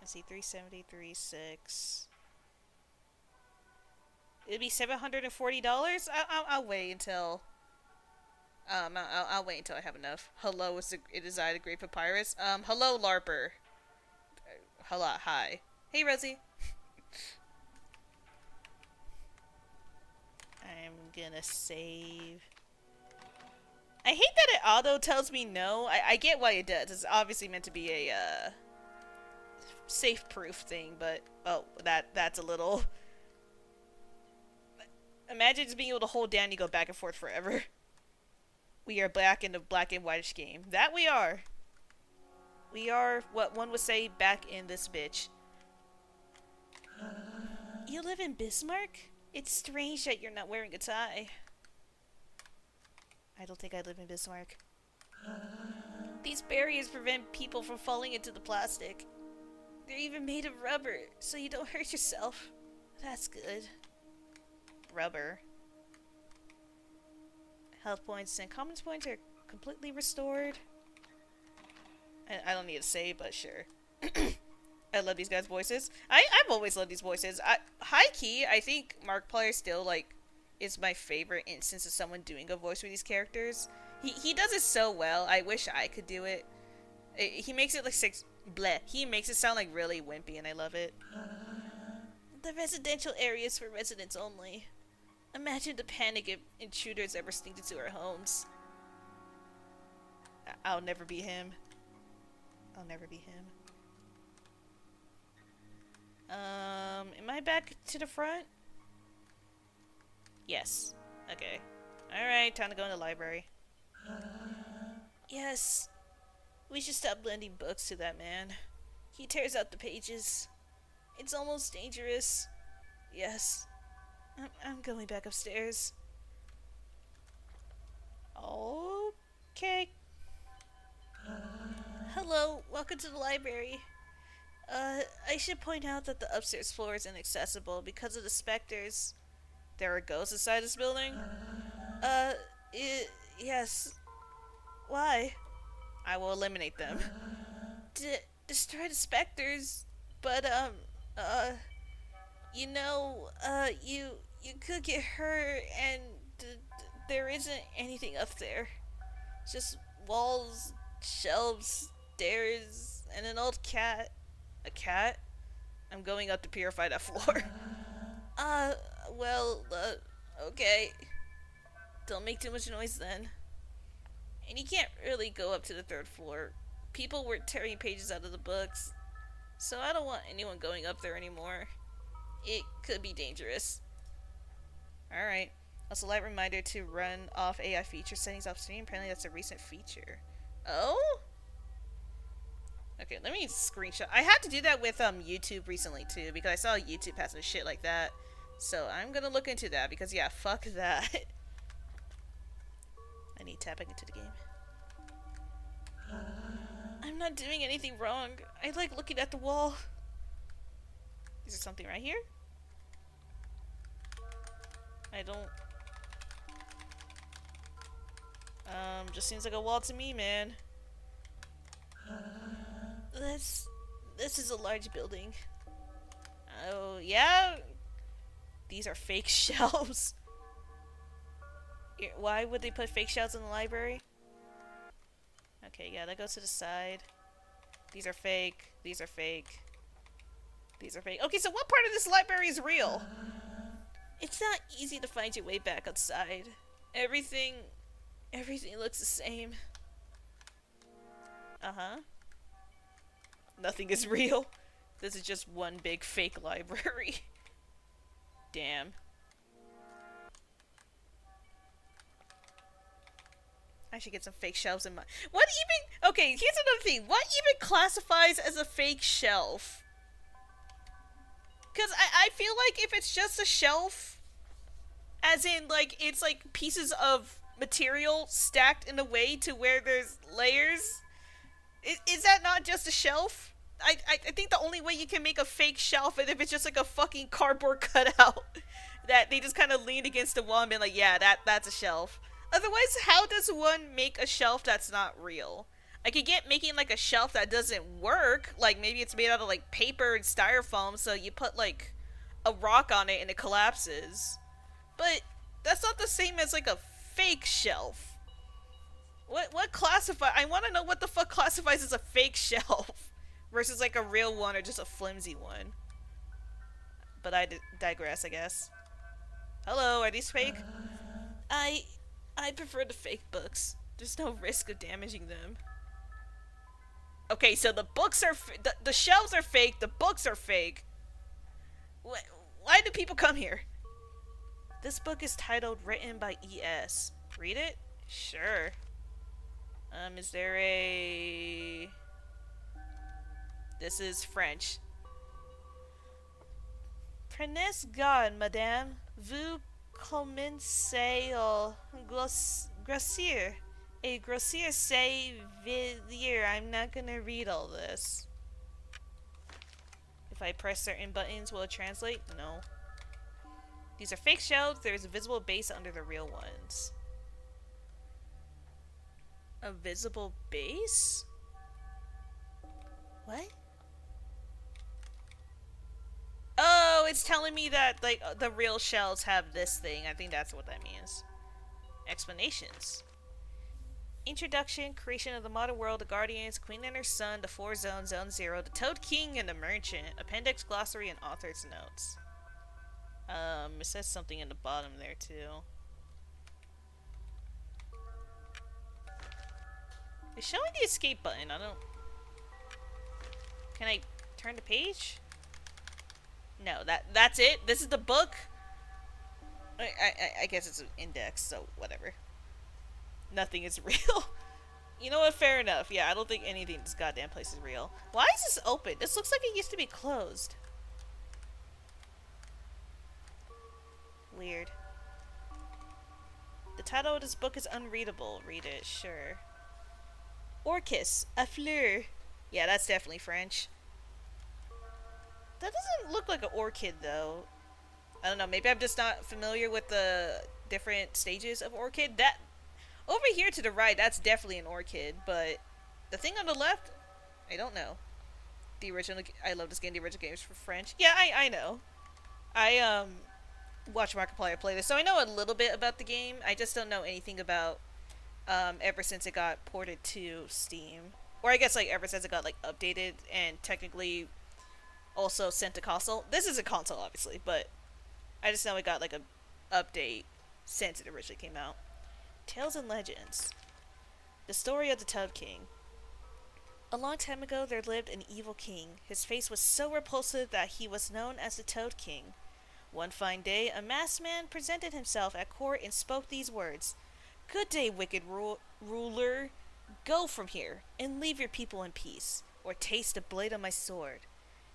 Let's see, 370, 6. It'd be $740? I'll wait until... I'll wait until I have enough. Hello, it is I, the Great Papyrus. Hello, LARPer. Hello, hi. Hey, Rosie. I'm gonna save. I hate that it auto tells me no. I get why it does. It's obviously meant to be a, safe-proof thing, but... Oh, that's a little... Imagine just being able to hold down and you go back and forth forever. We are back in the black and whitish game. That we are. We are what one would say back in this bitch. You live in Bismarck? It's strange that you're not wearing a tie. I don't think I live in Bismarck. These barriers prevent people from falling into the plastic. They're even made of rubber, so you don't hurt yourself. That's good. Rubber. Health points and commons points are completely restored. I don't need to say, but sure. I love these guys' voices. I've always loved these voices. High key, I think Markiplier still, like, is my favorite instance of someone doing a voice for these characters. He does it so well. I wish I could do it. He makes it like bleh. He makes it sound like really wimpy, and I love it. The residential areas for residents only. Imagine the panic if intruders ever sneaked into our homes. I'll never be him. I'll never be him. Am I back to the front? Yes. Okay. Alright, time to go in the library. Yes. We should stop lending books to that man. He tears out the pages. It's almost dangerous. Yes. I'm going back upstairs. Okay. Hello, welcome to the library. I should point out that the upstairs floor is inaccessible because of the specters. There are ghosts inside this building? Yes. Why? I will eliminate them. Destroy the specters, but, you could get hurt, and there isn't anything up there. Just walls, shelves, stairs, and an old cat. A cat? I'm going up to purify that floor. Okay. Don't make too much noise then. And you can't really go up to the 3rd floor. People were tearing pages out of the books, so I don't want anyone going up there anymore. It could be dangerous. Alright. Also, light reminder to run off AI feature settings off stream. Apparently that's a recent feature. Oh? Okay, let me screenshot. I had to do that with YouTube recently too, because I saw YouTube has some shit like that. So I'm gonna look into that, because yeah, fuck that. I need tapping into the game. I'm not doing anything wrong. I like looking at the wall. Is there something right here? I don't... just seems like a wall to me, man. This is a large building. Oh, yeah? These are fake shelves. Why would they put fake shelves in the library? Okay, yeah, that goes to the side. These are fake. These are fake. These are fake. Okay, so what part of this library is real? It's not easy to find your way back outside. Everything looks the same. Uh-huh. Nothing is real. This is just one big fake library. Damn. I should get some fake shelves in my... What even... Okay, here's another thing. What even classifies as a fake shelf? Because I feel like if it's just a shelf, as in, like, it's like pieces of material stacked in a way to where there's layers, is that not just a shelf? I think the only way you can make a fake shelf is if it's just like a fucking cardboard cutout that they just kind of leaned against the wall and been like, yeah, that's a shelf. Otherwise, how does one make a shelf that's not real? I could get making like a shelf that doesn't work, like maybe it's made out of like paper and styrofoam, so you put like a rock on it and it collapses. But that's not the same as like a fake shelf. What classify? I want to know what the fuck classifies as a fake shelf versus like a real one or just a flimsy one. But I digress, I guess. Hello, are these fake? I prefer the fake books. There's no risk of damaging them. Okay, so the books are the shelves are fake. The books are fake. Why do people come here? This book is titled "Written by E.S." Read it? Sure. Is there a... This is French. Prenez garde, madame. Vous commencez à grossir. A grossir c'est vieillir. I'm not gonna read all this. If I press certain buttons, will it translate? No. These are fake shelves. There's a visible base under the real ones. A visible base? What? Oh, it's telling me that like the real shelves have this thing. I think that's what that means. Explanations. Introduction, creation of the modern world, the Guardians, Queen and her son, the Four Zones, Zone Zero, the Toad King, and the Merchant. Appendix, glossary, and author's notes. It says something in the bottom there too. It's showing the escape button. I don't... Can I turn the page? No, that's it? This is the book? I guess it's an index, so whatever. Nothing is real. You know what? Fair enough. Yeah, I don't think anything in this goddamn place is real. Why is this open? This looks like it used to be closed. Weird. The title of this book is unreadable. Read it, sure. Orchis, a fleur. Yeah, that's definitely French. That doesn't look like an orchid, though. I don't know, maybe I'm just not familiar with the different stages of orchid. That over here to the right, that's definitely an orchid, but the thing on the left, I don't know. The original, I love this game. The original game is for French. Yeah, I know. I watch Markiplier play this, so I know a little bit about the game. I just don't know anything about ever since it got ported to Steam, or I guess like ever since it got like updated and technically also sent to console. This is a console, obviously, but I just know it got like a update since it originally came out. Tales and Legends. The story of the Toad King. A long time ago there lived an evil king. His face was so repulsive that he was known as the Toad King. One fine day, a masked man presented himself at court and spoke these words. Good day, wicked ruler. Go from here, and leave your people in peace, or taste the blade of my sword.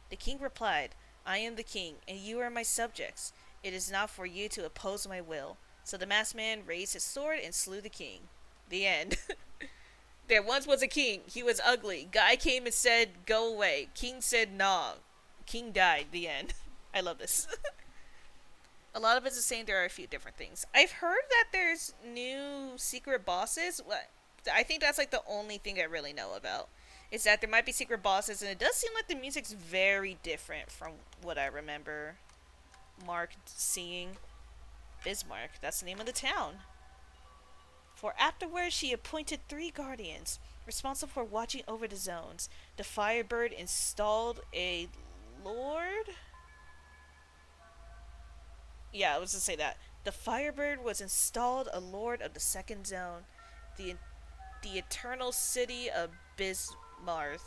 The king replied, I am the king, and you are my subjects. It is not for you to oppose my will. So the masked man raised his sword and slew the king. The end. There once was a king. He was ugly. Guy came and said, go away. King said, nah. King died. The end. I love this. A lot of it's the same. There are a few different things. I've heard that there's new secret bosses. I think that's like the only thing I really know about. Is that there might be secret bosses, and it does seem like the music's very different from what I remember Mark seeing. Bismarck, that's the name of the town. For afterwards she appointed 3 guardians, responsible for watching over the zones. The Firebird installed a lord? Yeah, I was gonna say that. The Firebird was installed a lord of the 2nd zone, the eternal city of Bismarck.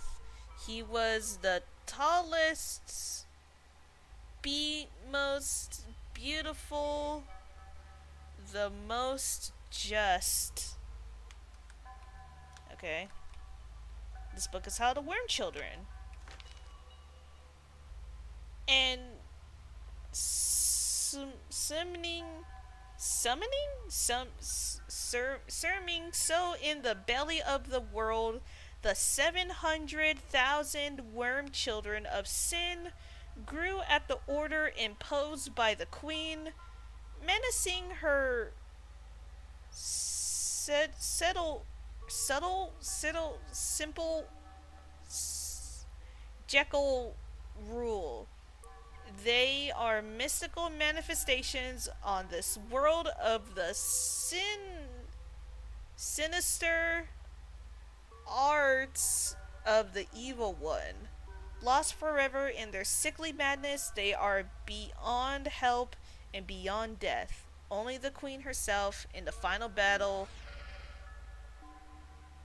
He was the tallest, most beautiful, the most just. Okay. This book is how to warn children. And summoning so in the belly of the world the 700,000 worm children of sin grew at the order imposed by the queen, menacing her simple Jekyll rule. They are mystical manifestations on this world of the sinister arts of the evil one. Lost forever in their sickly madness, they are beyond help and beyond death. Only the queen herself in the final battle.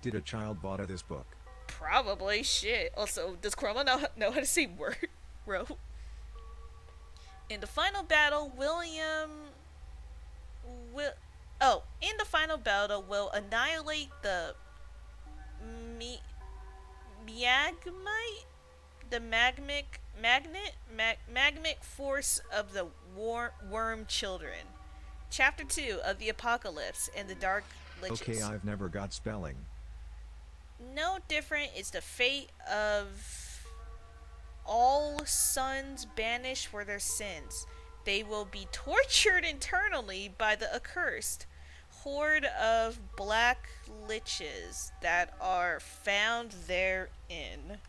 Did a child bought this book? Probably. Shit. Also, does Chroma know how to say word? Wrote. In the final battle, in the final battle will annihilate the magmic force of the worm children. Chapter 2 of the Apocalypse and the Dark Liches. Okay, I've never got spelling. No different is the fate of all sons banished for their sins. They will be tortured internally by the accursed horde of black liches that are found therein.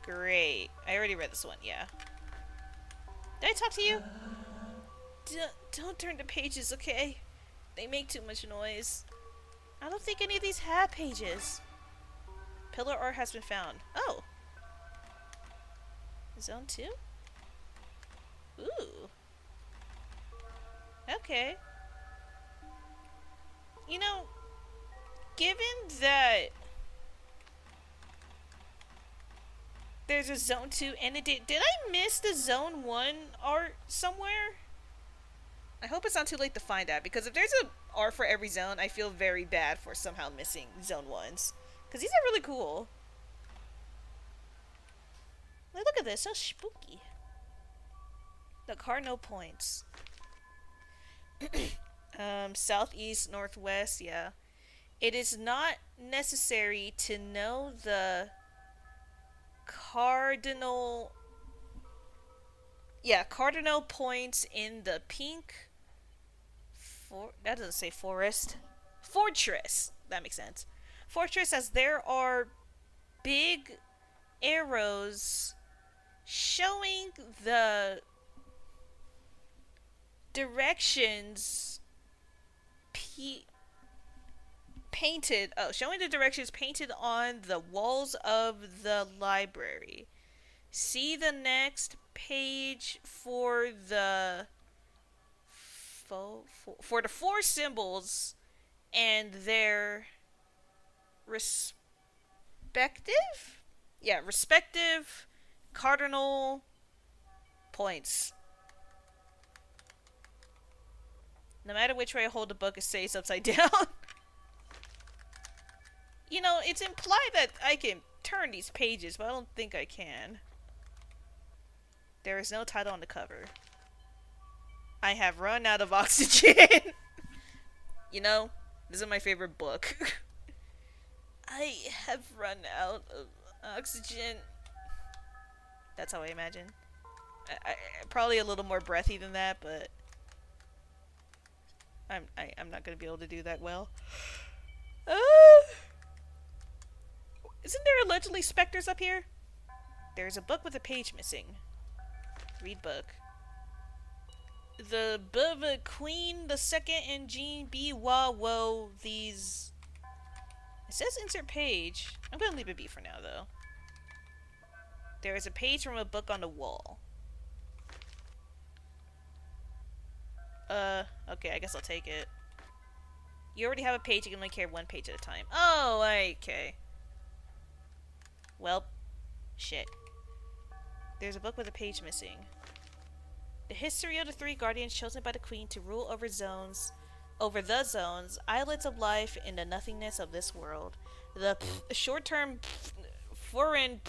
Great. I already read this one, yeah. Did I talk to you? Don't turn the pages, okay? They make too much noise. I don't think any of these have pages. Pillar art has been found. Oh. Zone 2? Ooh. Okay. You know, given that there's a Zone 2 and it did I miss the Zone 1 art somewhere? I hope it's not too late to find that, because if there's a art for every zone, I feel very bad for somehow missing Zone 1s. Because these are really cool. Like, look at this, so spooky. The cardinal points. Southeast, northwest, yeah. It is not necessary to know the cardinal... Yeah, cardinal points in the pink... that doesn't say forest. Fortress! That makes sense. Fortress, as there are big arrows showing the directions painted, showing the directions painted on the walls of the library. See the next page for the for the four symbols and their respective cardinal points. No matter which way I hold the book, it stays upside down. You know, it's implied that I can turn these pages, but I don't think I can. There is no title on the cover. I have run out of oxygen. You know, this is my favorite book. I have run out of oxygen. That's how I imagine. I probably a little more breathy than that, but I'm not gonna be able to do that well. Isn't there allegedly specters up here? There's a book with a page missing. Read book. The Bava Queen the Second and Jean B. Wa Wo. These. It says insert page. I'm gonna leave it be for now though. There is a page from a book on the wall. Okay, I guess I'll take it. You already have a page, you can only carry one page at a time. Oh, okay. Well, shit. There's a book with a page missing. The history of the three guardians chosen by the queen to rule over the zones, islets of life in the nothingness of this world. The short-term foreign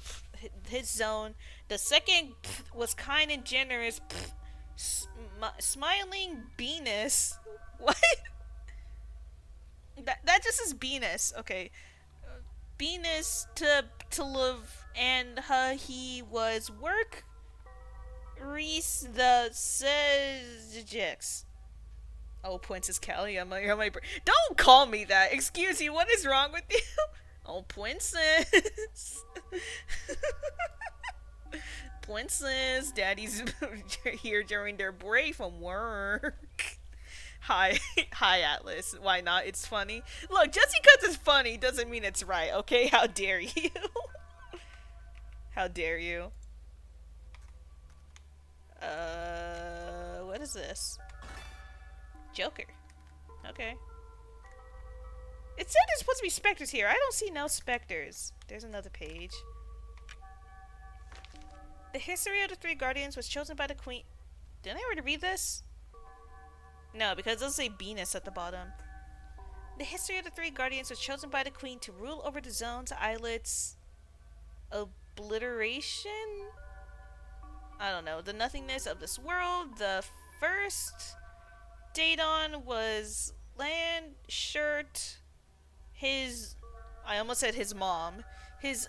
his zone. The second was kind and generous. Smiling Venus. What? That just is Venus. Okay. Venus to live and he was work. Reese the subjects. Oh, Princess Callie, I'm on my don't call me that. Excuse you. What is wrong with you? Oh, Princess. Princess, Daddy's here during their break from work. Hi, Atlas. Why not? It's funny. Look, just because it's funny doesn't mean it's right, okay? How dare you? How dare you? What is this? Joker. Okay. It said there's supposed to be specters here. I don't see no specters. There's another page. The history of the three guardians was chosen by the queen. Didn't I already read this? No, because it doesn't say Venus at the bottom. The history of the three guardians was chosen by the queen to rule over the zones, islets, obliteration? I don't know. The nothingness of this world. The first Daedon was Land Shirt. I almost said his mom. His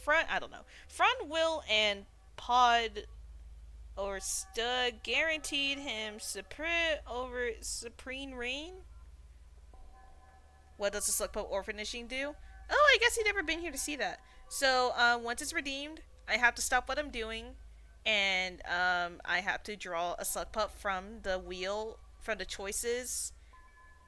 front, I don't know. Front will and pod or stud guaranteed him supreme reign. What does the Slug Pup orphanaging do? Oh, I guess he'd never been here to see that. So, once it's redeemed, I have to stop what I'm doing, and I have to draw a Slug Pup from the wheel, from the choices,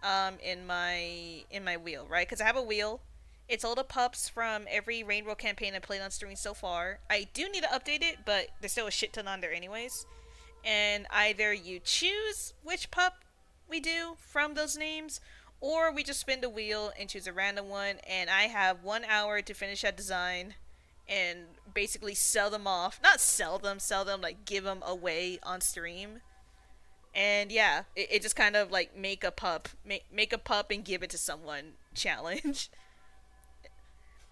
in my wheel, right? Because I have a wheel. It's all the pups from every Rainbow campaign I played on stream so far. I do need to update it, but there's still a shit ton on there anyways. And either you choose which pup we do from those names, Or we just spin the wheel and choose a random one, and I have 1 hour to finish that design and basically sell them off. Not sell them, like give them away on stream. And yeah, it just kind of like make a pup and give it to someone challenge.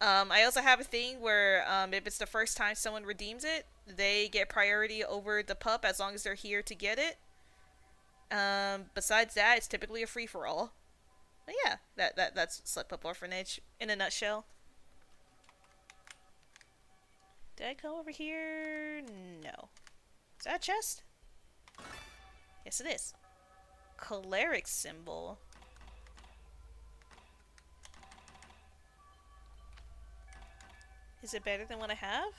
I also have a thing where if it's the first time someone redeems it, they get priority over the pup as long as they're here to get it. Besides that, it's typically a free for all. But yeah, that's Sled Pup Orphanage in a nutshell. Did I go over here? No. Is that a chest? Yes, it is. Cleric symbol. Is it better than what I have?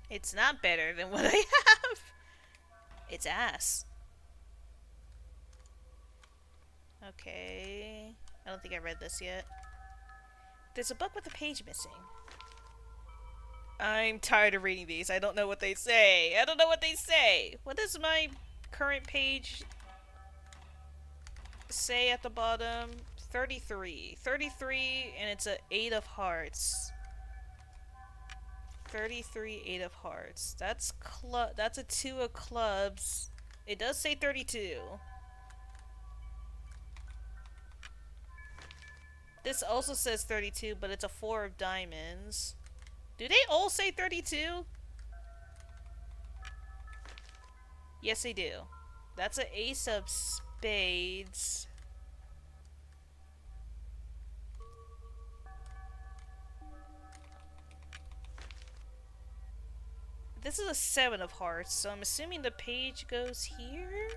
It's not better than what I have. It's ass. Okay. I don't think I read this yet. There's a book with a page missing. I'm tired of reading these. I don't know what they say. I don't know what they say. What does my current page say at the bottom? 33. 33, and it's a 8 of hearts. 33, 8 of hearts. That's a 2 of clubs. It does say 32. This also says 32, but it's a 4 of diamonds. Do they all say 32? Yes, they do. That's an ace of spades. This is a 7 of hearts, so I'm assuming the page goes here?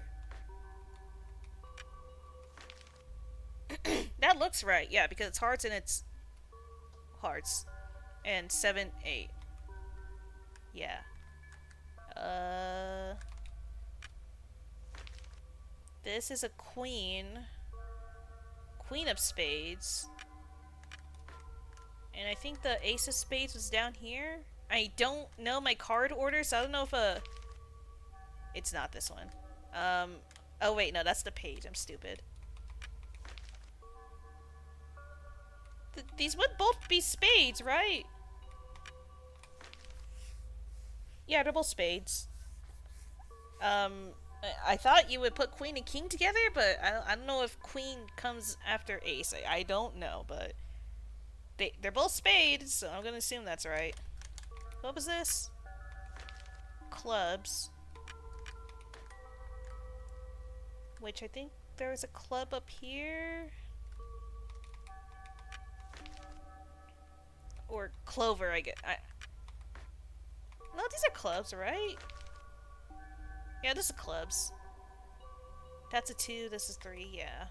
That looks right, yeah, because it's hearts and it's hearts. And 7, 8. Yeah. This is a queen. Queen of spades. And I think the ace of spades was down here. I don't know my card order, so I don't know if it's not this one. Oh wait, no, that's the page. I'm stupid. These would both be spades, right? Yeah, they're both spades. I thought you would put queen and king together, but I don't know if queen comes after ace. I don't know, but they're both spades, so I'm gonna assume that's right. What was this? Clubs. Which I think there was a club up here. Or clover, I get. No, these are clubs, right? Yeah, this is clubs. That's a 2, this is 3, yeah.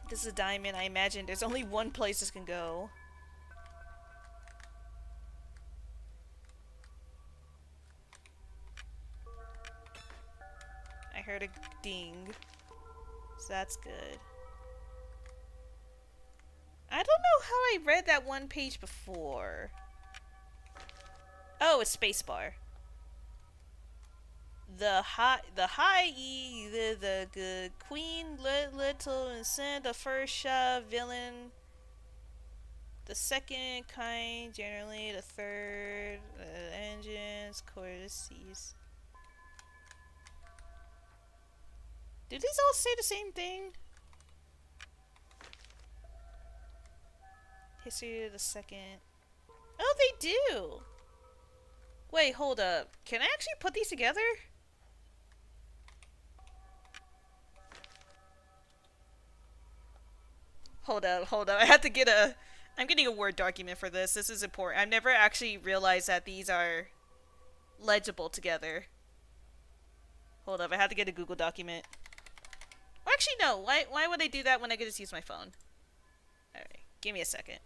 This is a diamond, I imagine there's only one place this can go. I heard a ding. So that's good. I don't know how I read that one page before. Oh, it's spacebar. The queen, little and send the first shot villain. The second kind, generally the third, engines, courtesies. Do these all say the same thing? History of the second. Oh, they do! Wait, hold up. Can I actually put these together? Hold up. I have to get I'm getting a Word document for this. This is important. I've never actually realized that these are legible together. Hold up, I have to get a Google document. Well, actually, no. Why would I do that when I could just use my phone? Alright, give me a second.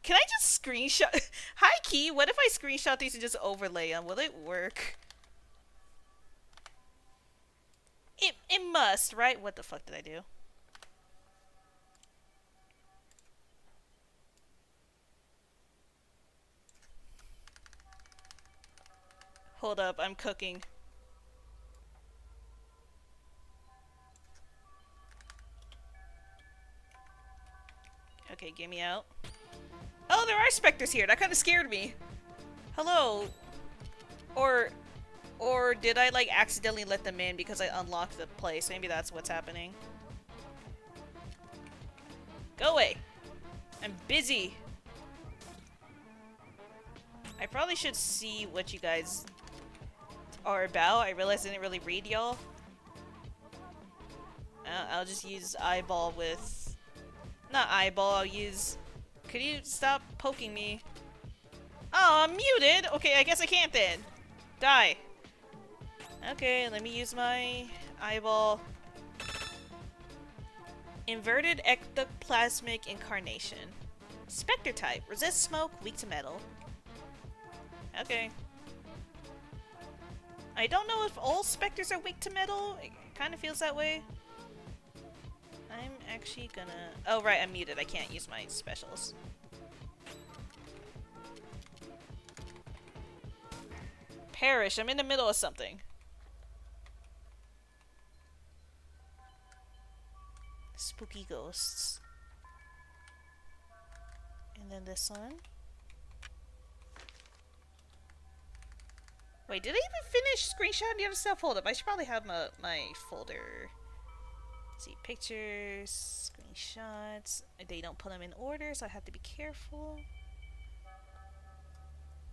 Can I just screenshot? Hi, Key. What if I screenshot these and just overlay them? Will it work? It must, right? What the fuck did I do? Hold up, I'm cooking. Okay, get me out. Oh, there are specters here. That kind of scared me. Hello. Or did I like accidentally let them in because I unlocked the place? Maybe that's what's happening. Go away. I'm busy. I probably should see what you guys are about. I realized I didn't really read y'all. I'll just use eyeball with... Not eyeball, I'll use... Could you stop poking me? Oh, I'm muted! Okay, I guess I can't then. Die. Okay, let me use my eyeball. Inverted ectoplasmic incarnation. Spectre type. Resist smoke, weak to metal. Okay. I don't know if all specters are weak to metal. It kind of feels that way. I'm actually gonna... Oh, right, I'm muted. I can't use my specials. Perish. I'm in the middle of something. Spooky ghosts. And then this one. Wait, did I even finish screenshotting the other stuff? Hold up, I should probably have my folder. Let's see, pictures, screenshots. They don't put them in order, so I have to be careful.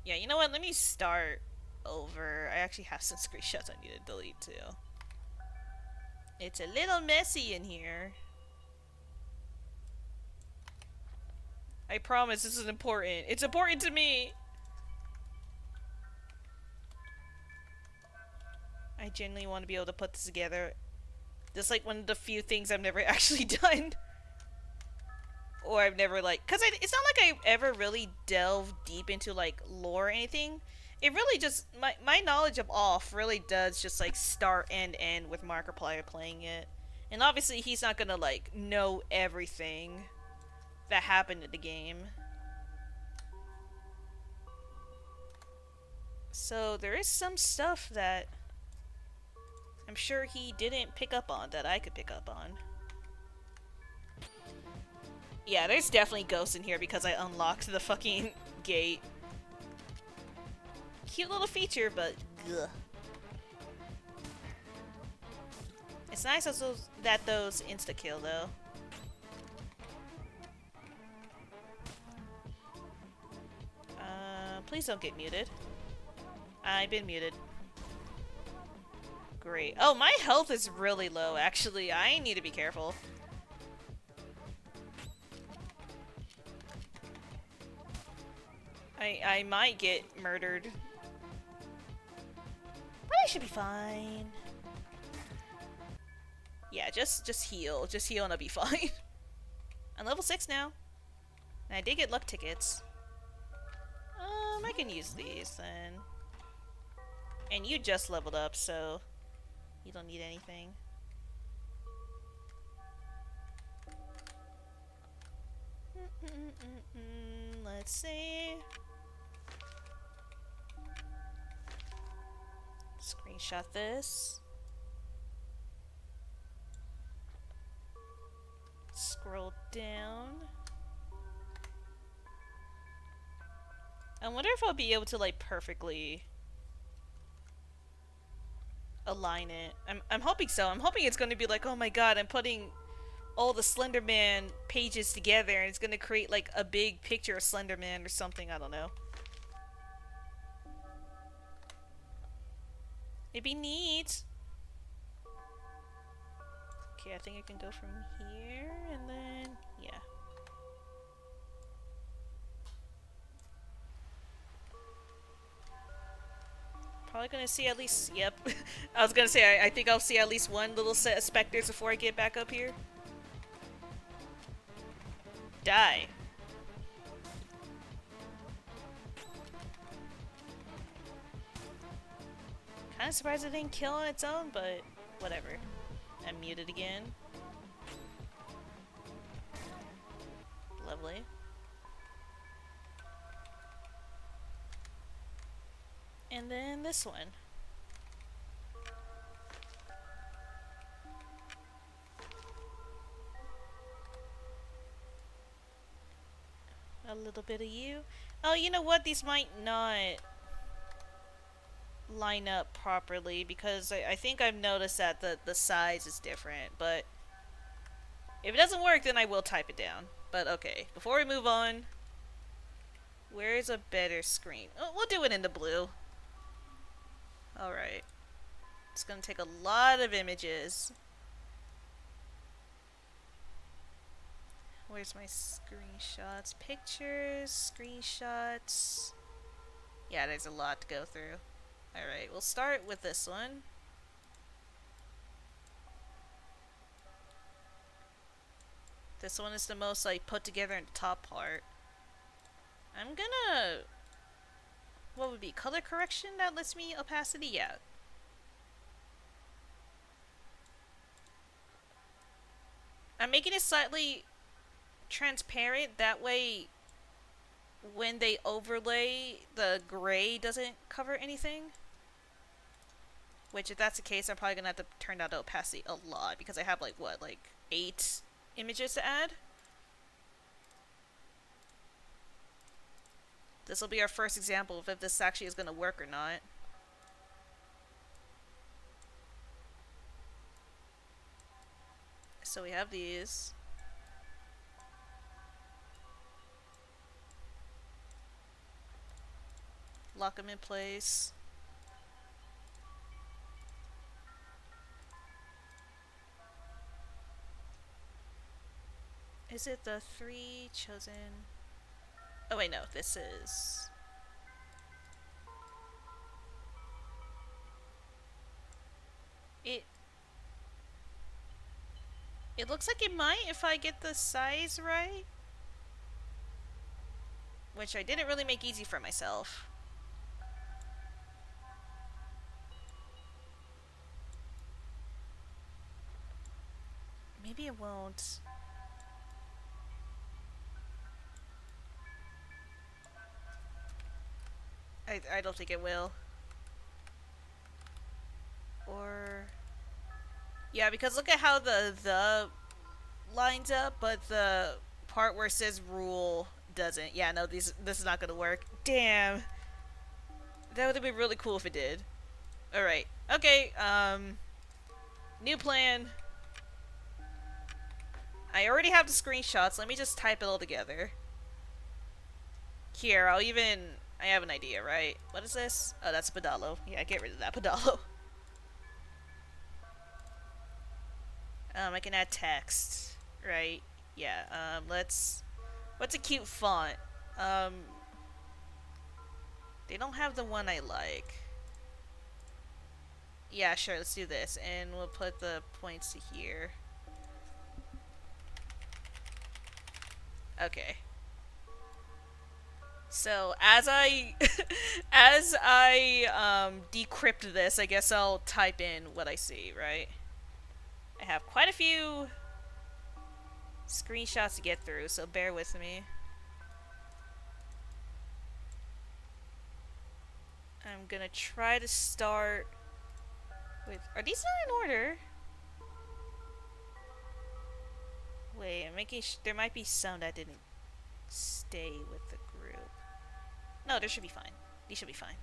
Yeah, you know what? Let me start over. I actually have some screenshots I need to delete too. It's a little messy in here. I promise this is important. It's important to me! I genuinely want to be able to put this together. Just like one of the few things I've never actually done. Or I've never like... Because it's not like I ever really delved deep into like lore or anything. It really just... My knowledge of Off really does just like start and end with Markiplier playing it. And obviously he's not gonna like know everything that happened in the game. So there is some stuff that I'm sure he didn't pick up on that I could pick up on. Yeah, there's definitely ghosts in here because I unlocked the fucking gate. Cute little feature, but ugh. It's nice that those insta-kill though. Please don't get muted. I've been muted. Great. Oh, my health is really low, actually. I need to be careful. I might get murdered. But I should be fine. Yeah, just heal. Just heal and I'll be fine. I'm level 6 now. And I did get luck tickets. I can use these then. And you just leveled up, so you don't need anything. Let's see. Screenshot this. Scroll down. I wonder if I'll be able to like perfectly align it. I'm hoping so. I'm hoping it's going to be like, oh my god, I'm putting all the Slenderman pages together and it's going to create like a big picture of Slenderman or something. I don't know. It'd be neat. Okay, I think I can go from here and then, yeah. Probably gonna see at least, yep. I was gonna say, I think I'll see at least one little set of specters before I get back up here. Die. Kinda surprised it didn't kill on its own, but whatever. I'm muted again. Lovely. And then this one. A little bit of you. Oh, you know what? These might not line up properly because I think I've noticed that the size is different. But if it doesn't work, then I will type it down. But okay, before we move on, where's a better screen? Oh, we'll do it in the blue. Alright. It's gonna take a lot of images. Where's my screenshots? Pictures, screenshots. Yeah, there's a lot to go through. Alright, we'll start with this one. This one is the most like put together in the top part. I'm gonna... What would be color correction that lets me opacity? Yeah. I'm making it slightly transparent, that way when they overlay, the gray doesn't cover anything. Which, if that's the case, I'm probably gonna have to turn down the opacity a lot because I have like what, like 8 images to add. This will be our first example of if this actually is gonna work or not. So we have these. Lock them in place. Is it the 3 chosen? Oh wait, no, this is... It looks like it might if I get the size right. Which I didn't really make easy for myself. Maybe it won't. I don't think it will. Or... Yeah, because look at how the lines up, but the part where it says rule doesn't. Yeah, no, this is not gonna work. Damn. That would have been really cool if it did. Alright. Okay, new plan. I already have the screenshots. Let me just type it all together. Here, I have an idea, right? What is this? Oh, that's Pedalo. Yeah, get rid of that Pedalo. I can add text, right? Yeah, what's a cute font? They don't have the one I like. Yeah, sure, let's do this. And we'll put the points to here. Okay. So, as I decrypt this, I guess I'll type in what I see, right? I have quite a few screenshots to get through, so bear with me. I'm gonna try to start with... Are these not in order? Wait, I'm making there might be some that didn't stay with the group. No, there should be fine. These should be fine.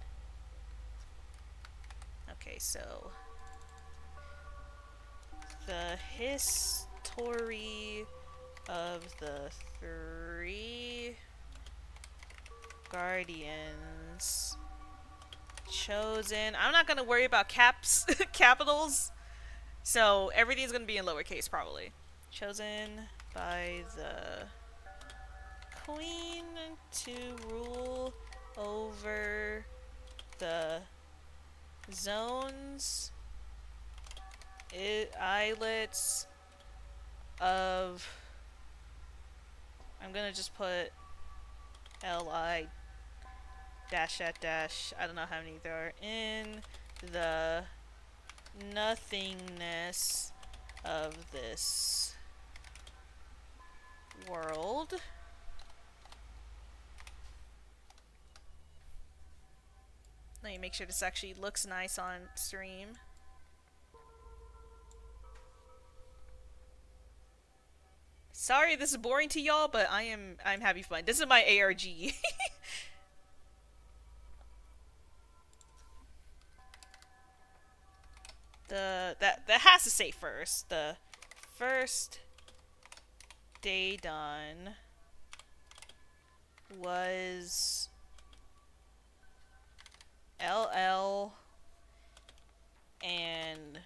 Okay, so... The history of the 3 guardians chosen. I'm not gonna worry about caps, capitals. So everything's gonna be in lowercase probably. Chosen by the queen to rule over the zones, islets of... I'm gonna just put li dash at dash, I don't know how many there are, in the nothingness of this world. Let me make sure this actually looks nice on stream. Sorry this is boring to y'all, but I'm having fun. This is my ARG. that has to say first. The first day done was LL and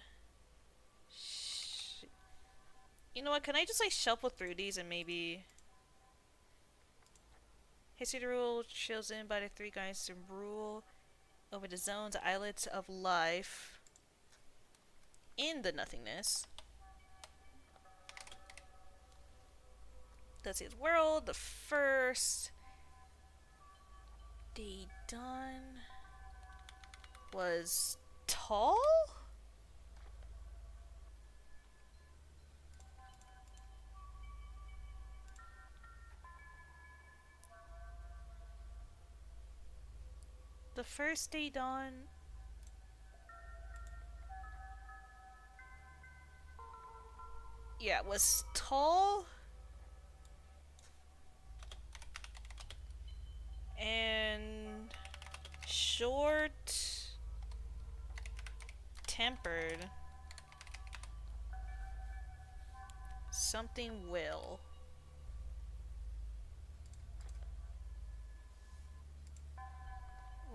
you know what, can I just like shuffle through these and maybe history rule chosen by the three guys to rule over the zones, islets of life in the nothingness. Let's see his world. The first day done was tall? The first day dawn. Yeah, it was tall. And short tempered. Something will.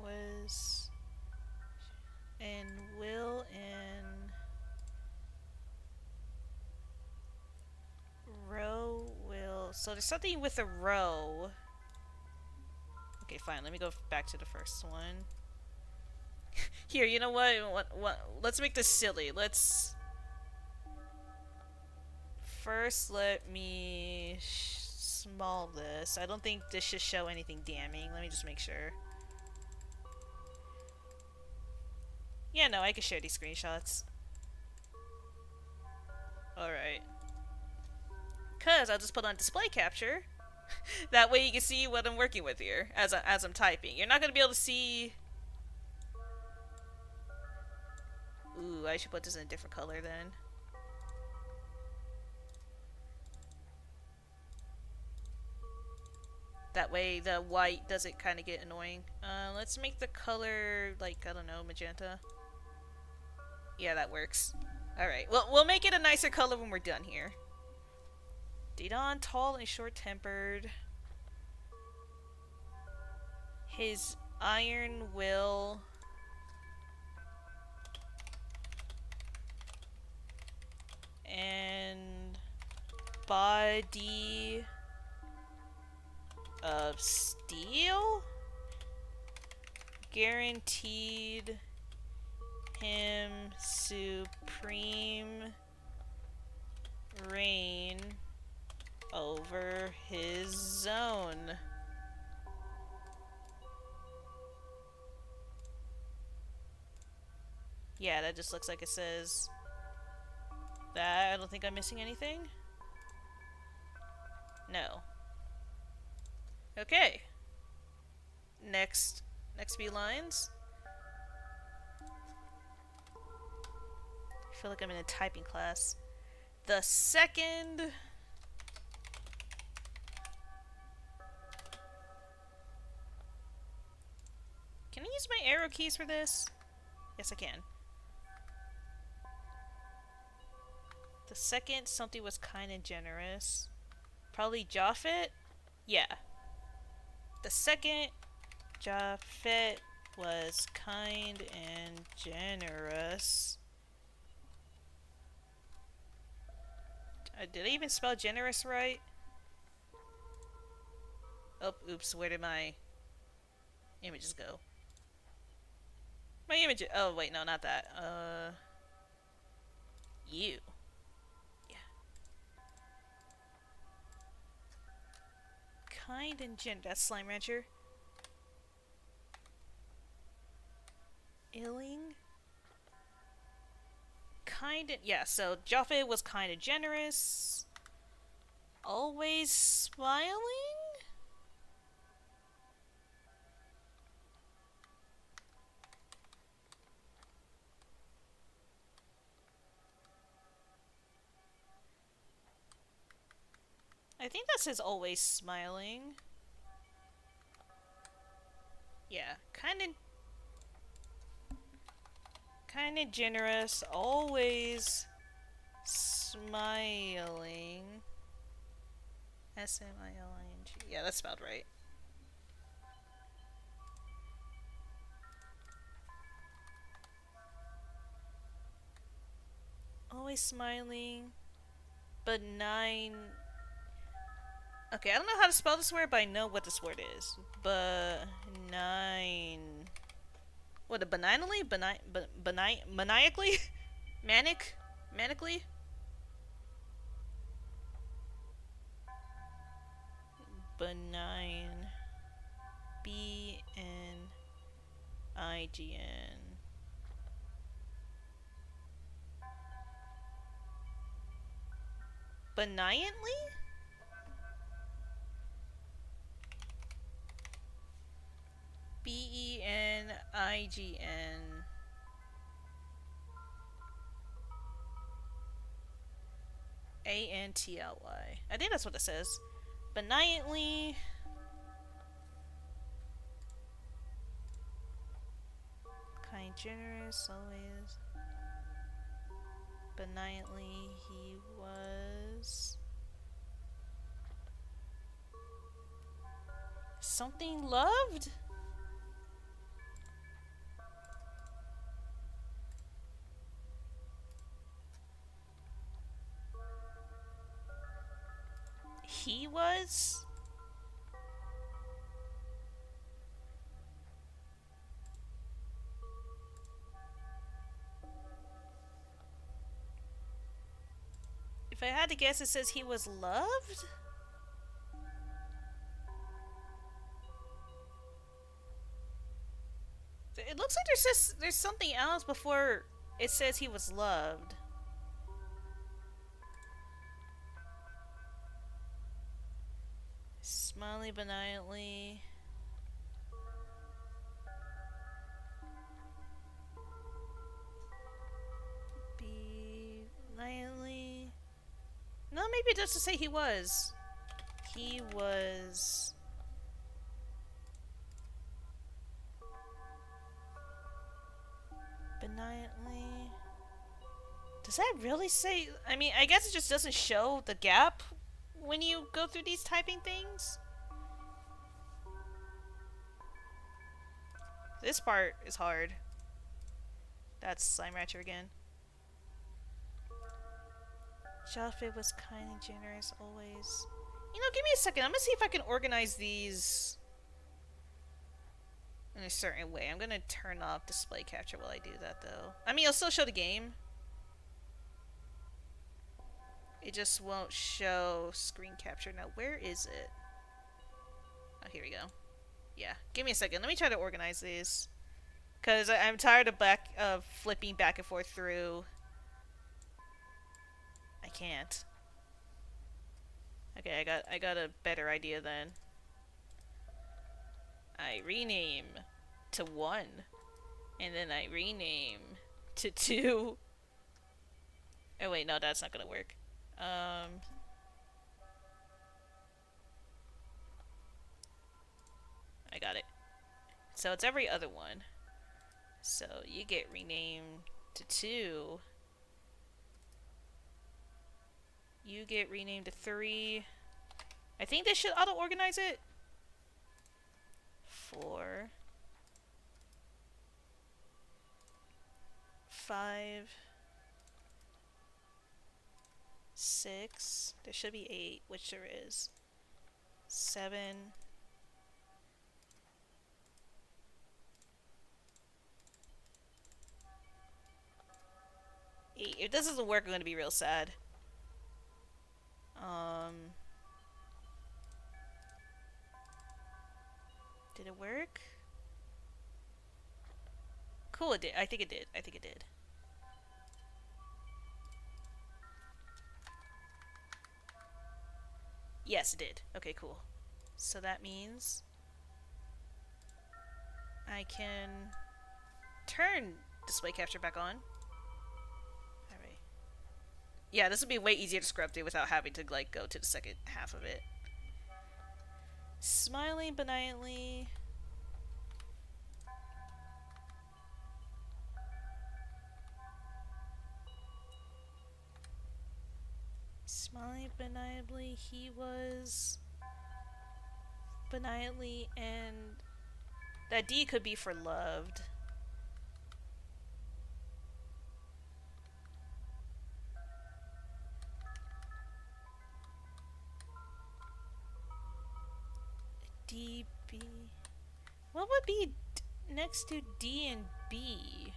Was and will and row will. So there's something with a row. Okay, fine. Let me go back to the first one. Here, you know what? Let's make this silly. Let's first let me small this. I don't think this should show anything damning. Let me just make sure. Yeah, no, I can share these screenshots. Alright. Cause I'll just put on display capture. That way you can see what I'm working with here as I'm typing. You're not gonna be able to see. Ooh, I should put this in a different color then. That way the white doesn't kind of get annoying. Let's make the color like, I don't know, magenta. Yeah, that works. Alright, well, we'll make it a nicer color when we're done here. Didon, tall and short-tempered. His iron will. And body of steel? Guaranteed him supreme reign over his zone. Yeah, that just looks like it says that. I don't think I'm missing anything. No. Okay. Next few lines. I feel like I'm in a typing class. The second. Can I use my arrow keys for this? Yes, I can. The second, something was kind and generous. Probably Japhet? Yeah. The second, Japhet was kind and generous. Did I even spell generous right? Oh, oops, where did my images go? My image. Oh, wait, no, not that. You. Yeah. Kind and generous. That's Slime Rancher. Illing. Kind and. Yeah, so Japhet was kind and generous. Always smiling? I think that says always smiling. Yeah, kinda generous, always smiling. S-M-I-L-I-N-G. Yeah, that's spelled right. Always smiling. Benign. Okay, I don't know how to spell this word, but I know what this word is. Benign. What, a benignly? Maniacally? Manic? Manically? Benign. B-N-I-G-N. Benignly? B-E-N-I-G-N. A-N-T-L-Y. I think that's what it says. Benignly. Kind, generous, always. Benignly, he was. Something loved? He was? If I had to guess, it says he was loved? It looks like there's something else before it says he was loved. Smiley benignly. Benignly. No, maybe just to say he was. He was. Benignly. Does that really say? I mean, I guess it just doesn't show the gap when you go through these typing things. This part is hard. That's Slime Rancher again. Jalfid was kind and generous always. You know, give me a second. I'm gonna see if I can organize these in a certain way. I'm gonna turn off display capture while I do that, though. I mean, it'll still show the game. It just won't show screen capture. Now, where is it? Oh, here we go. Yeah, give me a second. Let me try to organize these. Because I'm tired of flipping back and forth through. I can't. Okay, I got a better idea then. I rename to 1. And then I rename to 2. Oh wait, no, that's not gonna work. I got it. So it's every other one. So you get renamed to 2. You get renamed to 3. I think this should auto-organize it. 4. 5. 6. There should be 8, which there is. 7. 8. If this doesn't work, I'm gonna be real sad. Did it work? Cool, it did. I think it did. I think it did. Yes, it did. Okay, cool. So that means I can turn display capture back on. Alright. Yeah, this would be way easier to scrub through without having to like go to the second half of it. Smiling benignly. Smiling benignly, he was benignly, and that D could be for loved. D, B. What would be next to D and B?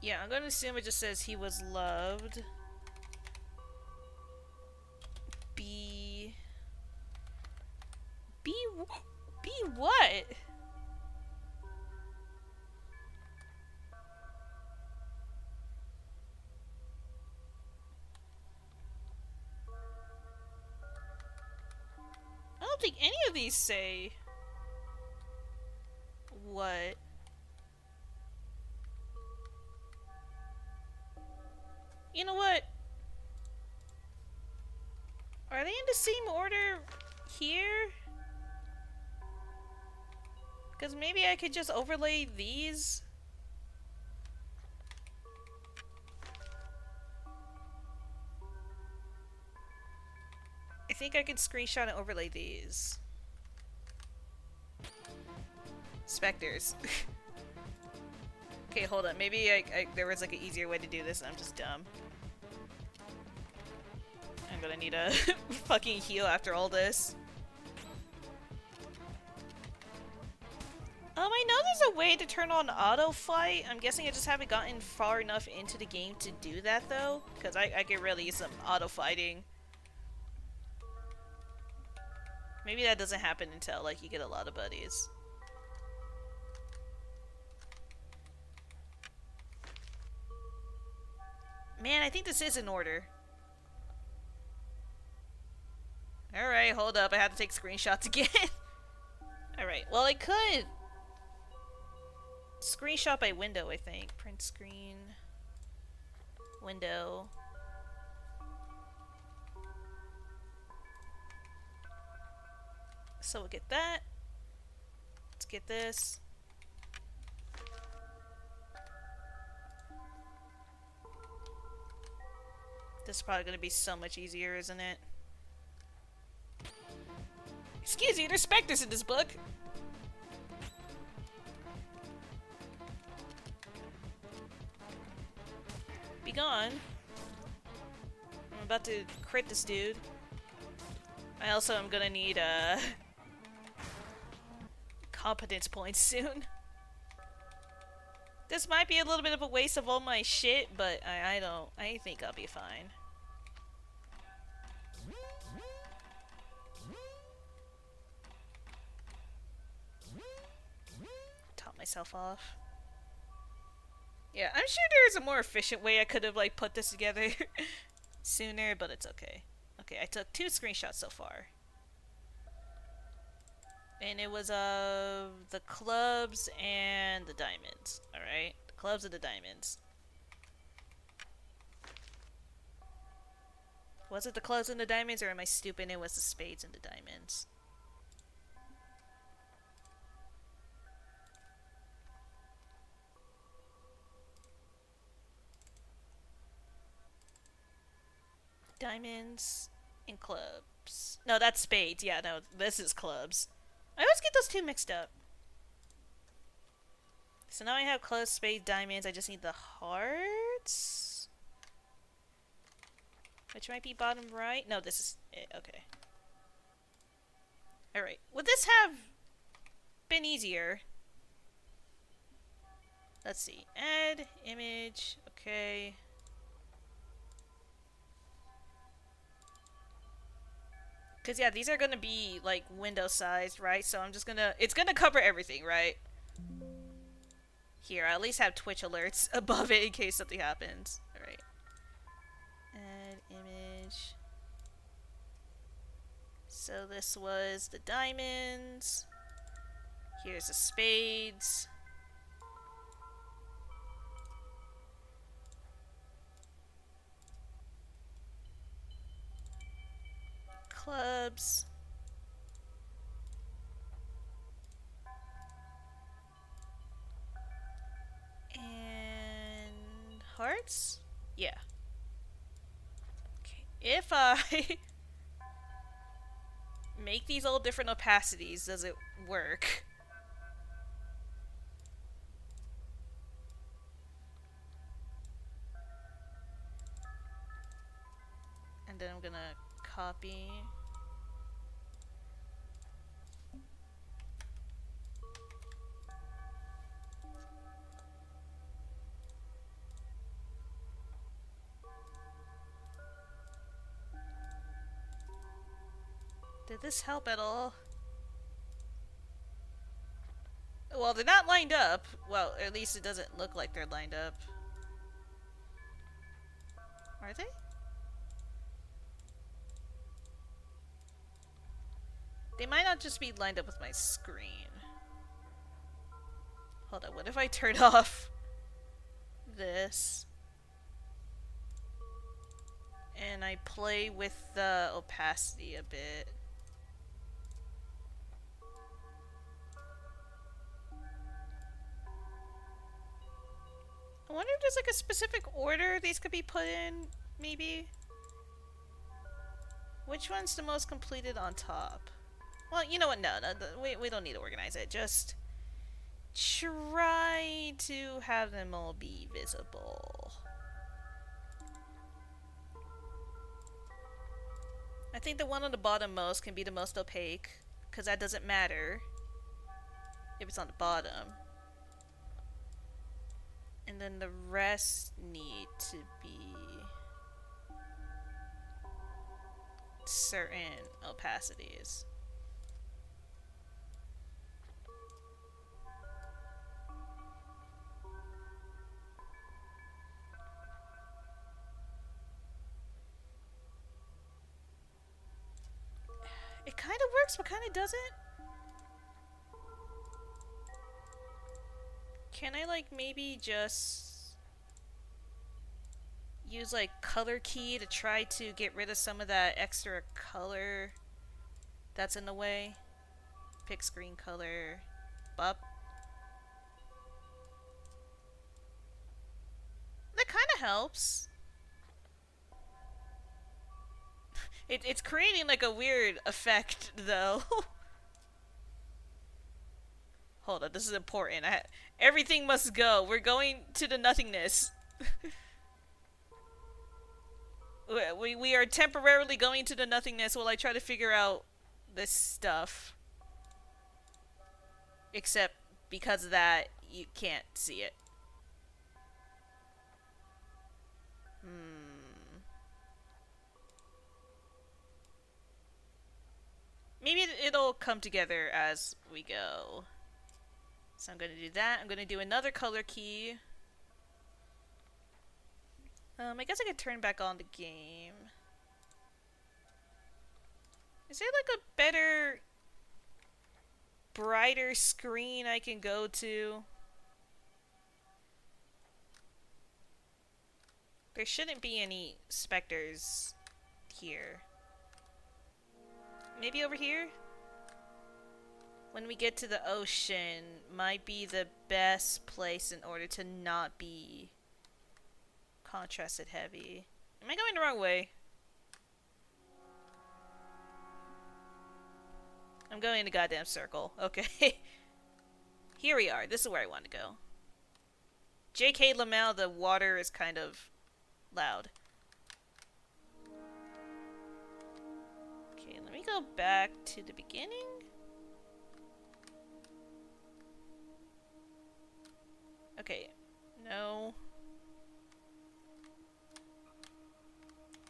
Yeah, I'm gonna assume it just says he was loved. B. B. B what? I don't think any of these say what. You know what? Are they in the same order here? Because maybe I could just overlay these. I think I could screenshot and overlay these. Spectres. Okay, hold on. Maybe there was like an easier way to do this and I'm just dumb. I'm gonna need a fucking heal after all this. I know there's a way to turn on auto fight. I'm guessing I just haven't gotten far enough into the game to do that though. Because I could really use some auto fighting. Maybe that doesn't happen until like you get a lot of buddies. Man, I think this is in order. Alright, hold up. I have to take screenshots again. Alright, well I could screenshot by window, I think. Print screen. Window. So we'll get that. Let's get this. This is probably gonna be so much easier, isn't it? Excuse you, there's specters in this book! Be gone. I'm about to crit this dude. I also am gonna need, competence points soon. This might be a little bit of a waste of all my shit, but I think I'll be fine. Top myself off. Yeah, I'm sure there's a more efficient way I could have, like, put this together sooner, but it's okay. Okay, I took 2 screenshots so far. And it was of the clubs and the diamonds. Alright? The clubs and the diamonds. Was it the clubs and the diamonds, or am I stupid? It was the spades and the diamonds. Diamonds and clubs. No, that's spades. Yeah, no, this is clubs. I always get those two mixed up. So now I have clubs, spades, diamonds. I just need the hearts. Which might be bottom right. No, this is it. Okay. Alright. Would this have been easier? Let's see. Add image. Okay. Because, yeah, these are going to be, like, window sized, right? So I'm just going to... It's going to cover everything, right? Here, I at least have Twitch alerts above it in case something happens. Alright. Add image. So this was the diamonds. Here's the spades. clubs. And hearts? Yeah. Okay. If I make these all different opacities, does it work? And then I'm gonna copy. Did this help at all? Well, they're not lined up. Well, at least it doesn't look like they're lined up. Are they? They might not just be lined up with my screen. Hold on, what if I turn off this? And I play with the opacity a bit. I wonder if there's like a specific order these could be put in, maybe? Which one's the most completed on top? Well, you know what? No, we don't need to organize it. Just try to have them all be visible. I think the one on the bottom most can be the most opaque, because that doesn't matter if it's on the bottom. And then the rest need to be certain opacities. It kind of works, but kind of doesn't. Can I, like, maybe just use, like, color key to try to get rid of some of that extra color that's in the way? Pick screen color. Bup. That kind of helps. It's creating, like, a weird effect, though. Hold on, this is important. Everything must go. We're going to the nothingness. we are temporarily going to the nothingness while I try to figure out this stuff. Except because of that, you can't see it. Maybe it'll come together as we go. So I'm going to do that. I'm going to do another color key. I guess I could turn back on the game. Is there like a better, brighter screen I can go to? There shouldn't be any specters here. Maybe over here? When we get to the ocean, might be the best place in order to not be contrasted heavy. Am I going the wrong way? I'm going in a goddamn circle. Okay. Here we are. This is where I want to go. J.K. Lamel, the water is kind of loud. Okay, let me go back to the beginning. Okay, no.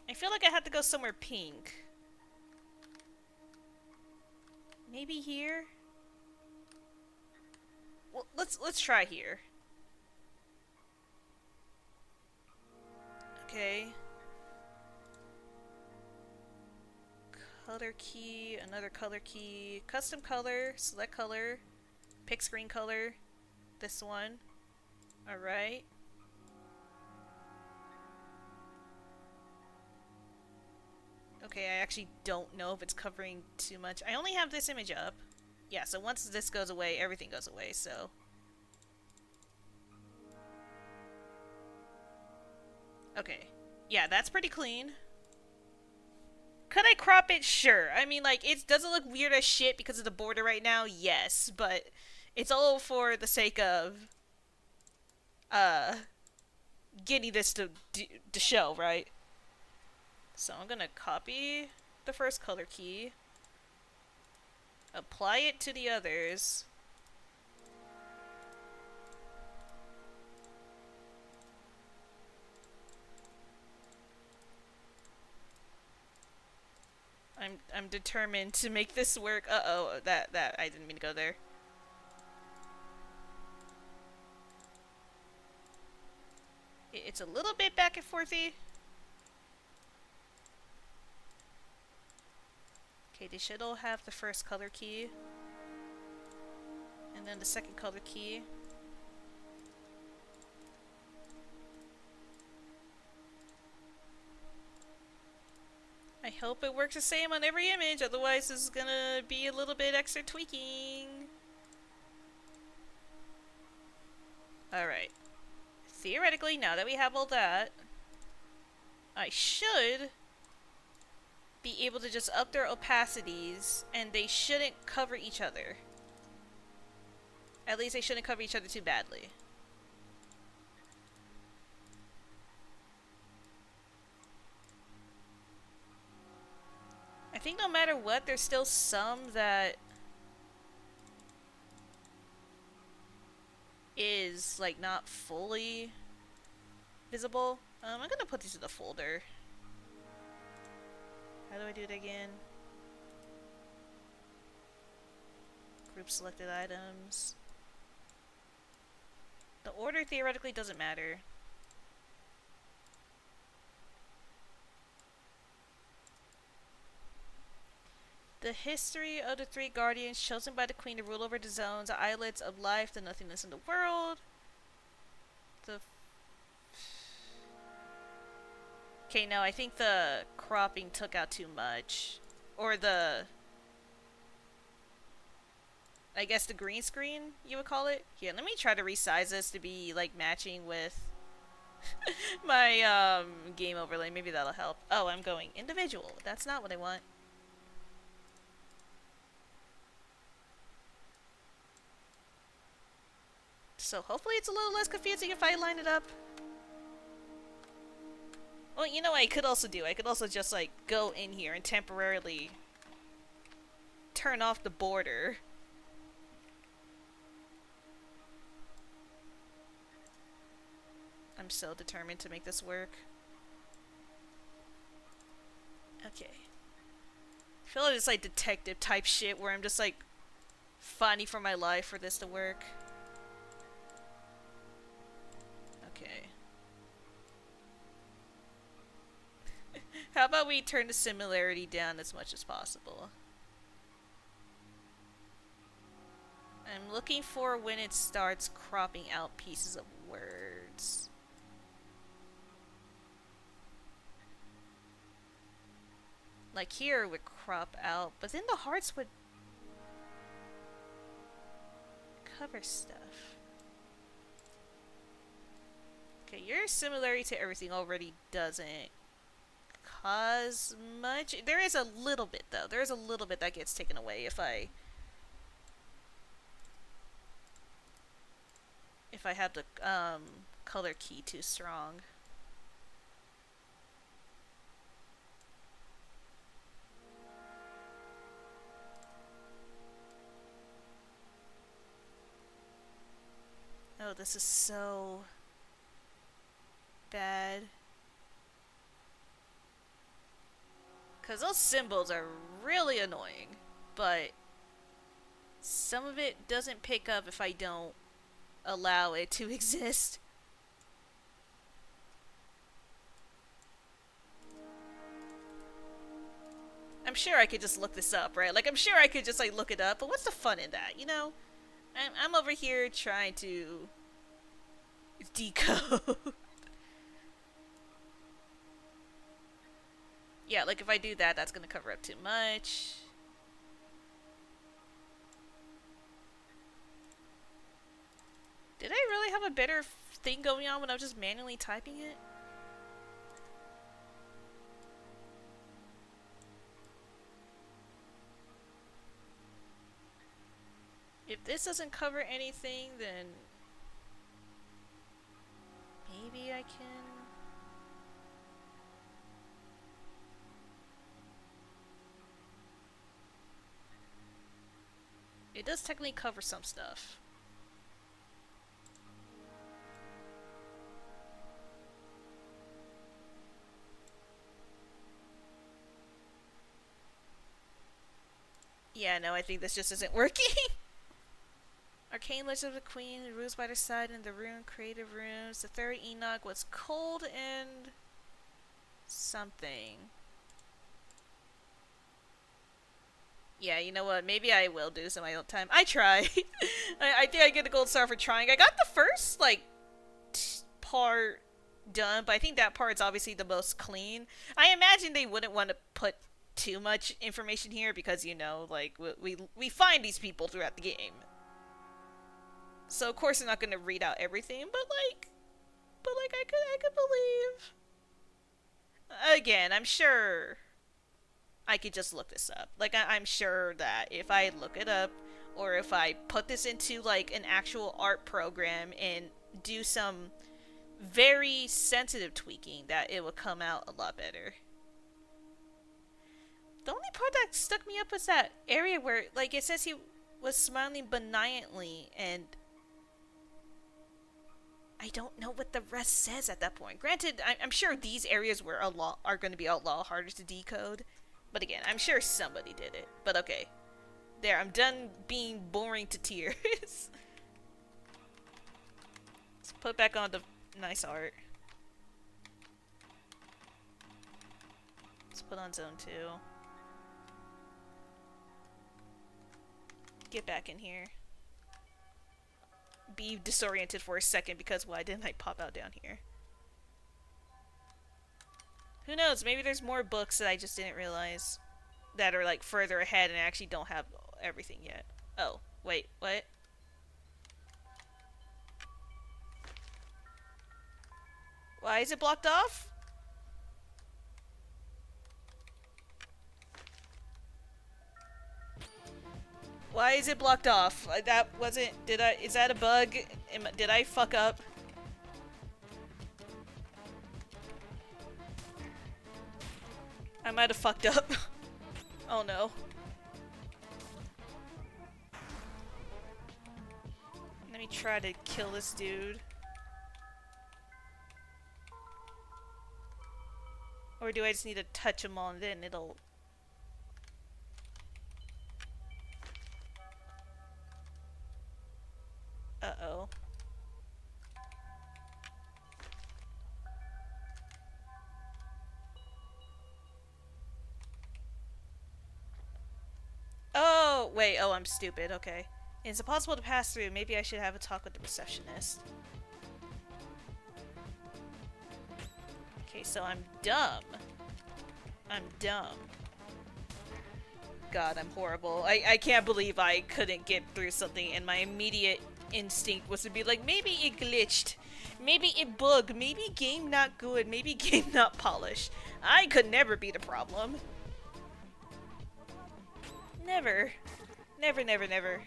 I feel like I have to go somewhere pink. Maybe here? Well, let's try here. Okay. Color key, another color key, custom color, select color, pick screen color, this one. Alright. Okay, I actually don't know if it's covering too much. I only have this image up. Yeah, so once this goes away, everything goes away, so... Okay. Yeah, that's pretty clean. Could I crop it? Sure. I mean, like, it doesn't look weird as shit because of the border right now, yes, but it's all for the sake of, uh, getting this to show, right? So I'm gonna copy the first color key, apply it to the others. I'm determined to make this work. Uh-oh, that I didn't mean to go there. It's a little bit back and forthy. Okay, they should all have the first color key. And then the second color key. I hope it works the same on every image, otherwise this is gonna be a little bit extra tweaking. Alright. Theoretically, now that we have all that, I should be able to just up their opacities, and they shouldn't cover each other. At least they shouldn't cover each other too badly. I think no matter what, there's still some that is, like, not fully visible. I'm gonna put these in the folder. How do I do it again? Group selected items. The order theoretically doesn't matter. The history of the three guardians chosen by the queen to rule over the zones, the islets of life, the nothingness in the world. Okay, no, I think the cropping took out too much. Or I guess the green screen, you would call it? Yeah, let me try to resize this to be, like, matching with my, game overlay. Maybe that'll help. Oh, I'm going individual. That's not what I want. So hopefully it's a little less confusing if I line it up. Well, you know what I could also do? I could also just, like, go in here and temporarily turn off the border. I'm so determined to make this work. Okay. I feel like it's like detective type shit where I'm just like fighting for my life for this to work. Okay. How about we turn the similarity down as much as possible? I'm looking for when it starts cropping out pieces of words. Like here it would crop out, but then the hearts would cover stuff. Okay, your similarity to everything already doesn't cause much. There is a little bit though. There is a little bit that gets taken away if I have the color key too strong. Oh, this is so bad. Because those symbols are really annoying, but some of it doesn't pick up if I don't allow it to exist. I'm sure I could just look this up, right? Like, I'm sure I could just, like, look it up, but what's the fun in that, you know? I'm over here trying to decode. Yeah, like if I do that, that's gonna cover up too much. Did I really have a better thing going on when I was just manually typing it? If this doesn't cover anything, then maybe I can... It does technically cover some stuff. Yeah, no, I think this just isn't working. Arcane Legend of the Queen, the rules by their side in the rune creative rooms. The third Enoch was cold and something. Yeah, you know what? Maybe I will do this in my own time. I try. I think I get a gold star for trying. I got the first, like, part done, but I think that part's obviously the most clean. I imagine they wouldn't want to put too much information here because, you know, like, we find these people throughout the game. So, of course, they're not going to read out everything, but, I could believe. Again, I'm sure I could just look this up. Like, I'm sure that if I look it up, or if I put this into, like, an actual art program and do some very sensitive tweaking, that it would come out a lot better. The only part that stuck me up was that area where, like, it says he was smiling benignantly, and I don't know what the rest says at that point. Granted, I'm sure these areas are going to be a lot harder to decode. But again, I'm sure somebody did it. But okay. There, I'm done being boring to tears. Let's put back on the nice art. Let's put on zone 2. Get back in here. Be disoriented for a second because why didn't I pop out down here? Who knows? Maybe there's more books that I just didn't realize that are like further ahead and I actually don't have everything yet. Oh, wait, what? Why is it blocked off? Why is it blocked off? That wasn't... Is that a bug? Did I fuck up? I might have fucked up. Oh no. Let me try to kill this dude. Or do I just need to touch him all and then it'll... Uh-oh. Oh, wait. Oh, I'm stupid. Okay. Is it possible to pass through? Maybe I should have a talk with the receptionist. Okay, so I'm dumb. I'm dumb. God, I'm horrible. I can't believe I couldn't get through something and my immediate instinct was to be like, maybe it glitched. Maybe it bugged. Maybe game not good. Maybe game not polished. I could never be the problem. Never. Never, never, never.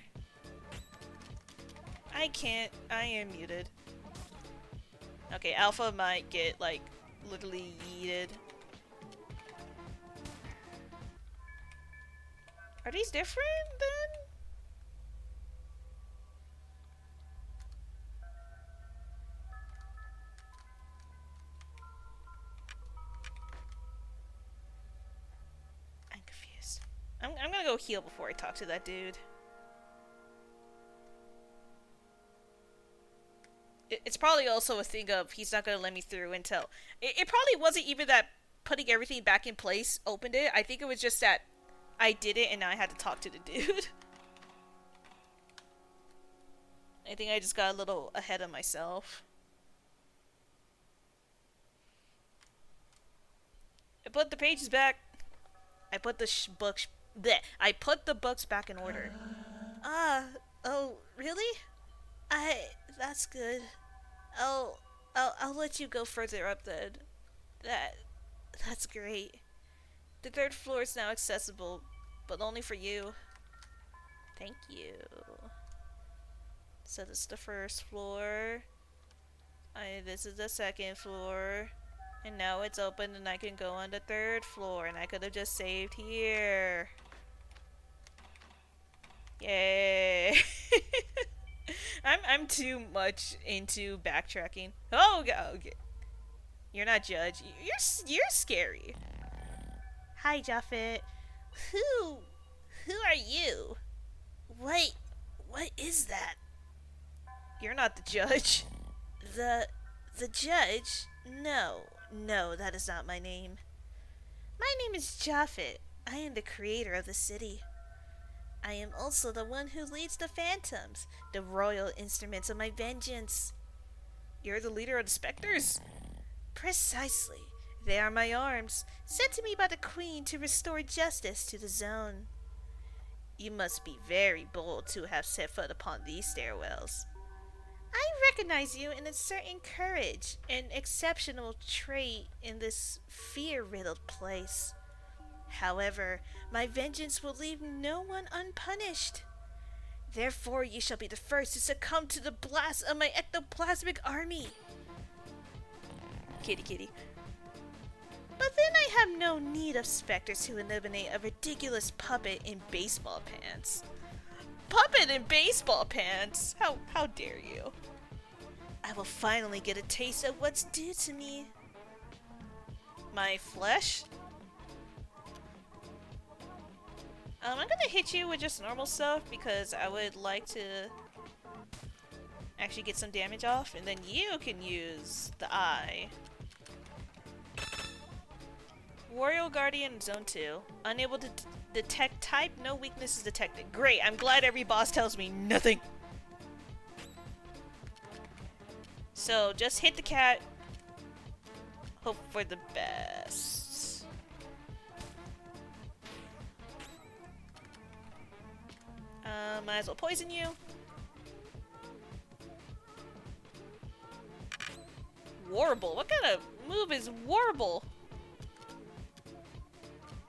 I can't. I am muted. Okay, Alpha might get, like, literally yeeted. Are these different, then? I'm confused. I'm gonna go heal before I talk to that dude. It's probably also a thing of he's not gonna let me through until... It probably wasn't even that putting everything back in place opened it. I think it was just that I did it and now I had to talk to the dude. I think I just got a little ahead of myself. put the pages back. I put the books. Bleh. I put the books back in order. Oh, really? That's good. I'll, I'll let you go further up then. That, that's great. The third floor is now accessible, but only for you. Thank you. So this is the first floor. This is the second floor. And now it's open and I can go on the third floor and I could have just saved here. Yay. I'm too much into backtracking. Oh, okay. You're not Judge. You're scary. Hi, Japhet. Who are you? What is that? You're not the judge. The judge? No, that is not my name. My name is Japhet. I am the creator of the city. I am also the one who leads the phantoms, the royal instruments of my vengeance. You're the leader of the specters? Precisely. They are my arms, sent to me by the queen to restore justice to the zone. You must be very bold to have set foot upon these stairwells. I recognize you in a certain courage, an exceptional trait in this fear-riddled place. However, my vengeance will leave no one unpunished. Therefore, you shall be the first to succumb to the blast of my ectoplasmic army. Kitty kitty. But then I have no need of specters to eliminate a ridiculous puppet in baseball pants. Puppet in baseball pants? How dare you? I will finally get a taste of what's due to me. My flesh? I'm gonna hit you with just normal stuff because I would like to actually get some damage off, and then you can use the eye. Warrior Guardian Zone 2. Unable to detect type, no weakness is detected. Great, I'm glad every boss tells me nothing. So, just hit the cat. Hope for the best. Might as well poison you. Warble. What kind of move is Warble?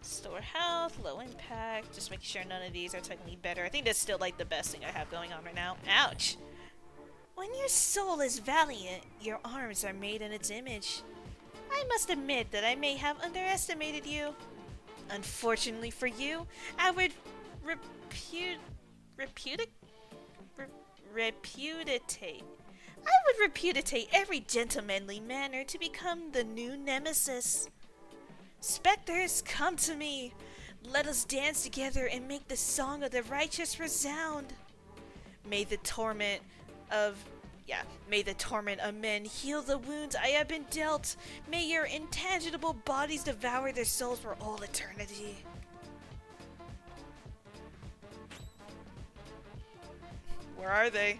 Store health, low impact. Just making sure none of these are technically better. I think that's still like the best thing I have going on right now. Ouch. When your soul is valiant, your arms are made in its image. I must admit that I may have underestimated you. Unfortunately for you, I would repudiate every gentlemanly manner to become the new nemesis. Specters, come to me. Let us dance together and make the song of the righteous resound. May the torment of men heal the wounds I have been dealt. May your intangible bodies devour their souls for all eternity. Where are they?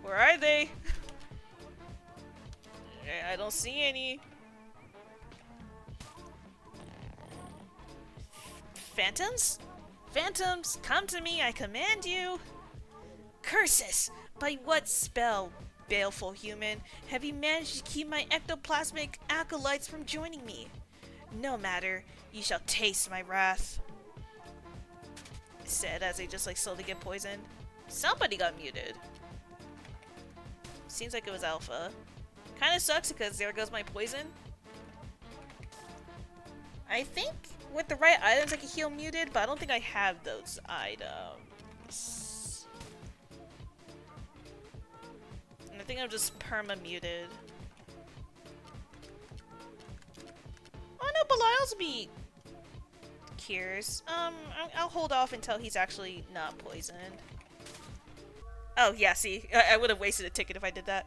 Where are they? I don't see any. Phantoms? Phantoms, come to me, I command you! Curses! By what spell, baleful human, have you managed to keep my ectoplasmic acolytes from joining me? No matter, you shall taste my wrath. Said as they just like slowly get poisoned. Somebody got muted. Seems like it was Alpha. Kinda sucks because there goes my poison. I think with the right items I can heal muted, but I don't think I have those items. And I think I'm just perma muted. Oh no, Belial's be cures. I'll hold off until he's actually not poisoned. Oh yeah, see, I would have wasted a ticket if I did that.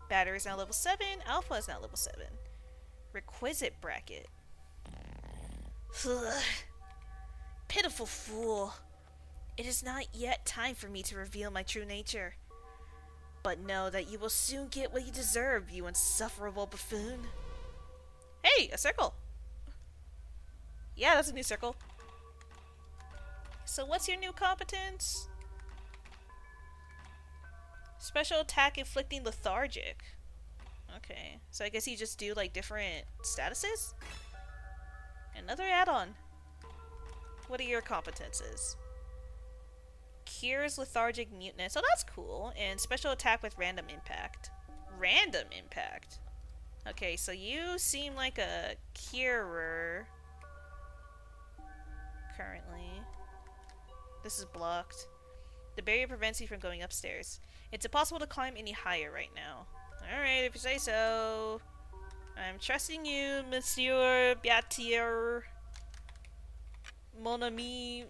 Batter is now level 7. Alpha is now level 7. Requisite bracket. Pitiful fool. It is not yet time for me to reveal my true nature. But know that you will soon get what you deserve, you insufferable buffoon. Hey, a circle! Yeah, that's a new circle. So what's your new competence? Special attack inflicting lethargic. Okay, so I guess you just do like different statuses? Another add-on. What are your competences? Cures lethargic muteness. Oh, that's cool. And special attack with random impact. Random impact. Okay, so you seem like a curer currently. This is blocked. The barrier prevents you from going upstairs. It's impossible to climb any higher right now. Alright, if you say so. I'm trusting you, Monsieur Biatier. Mon ami.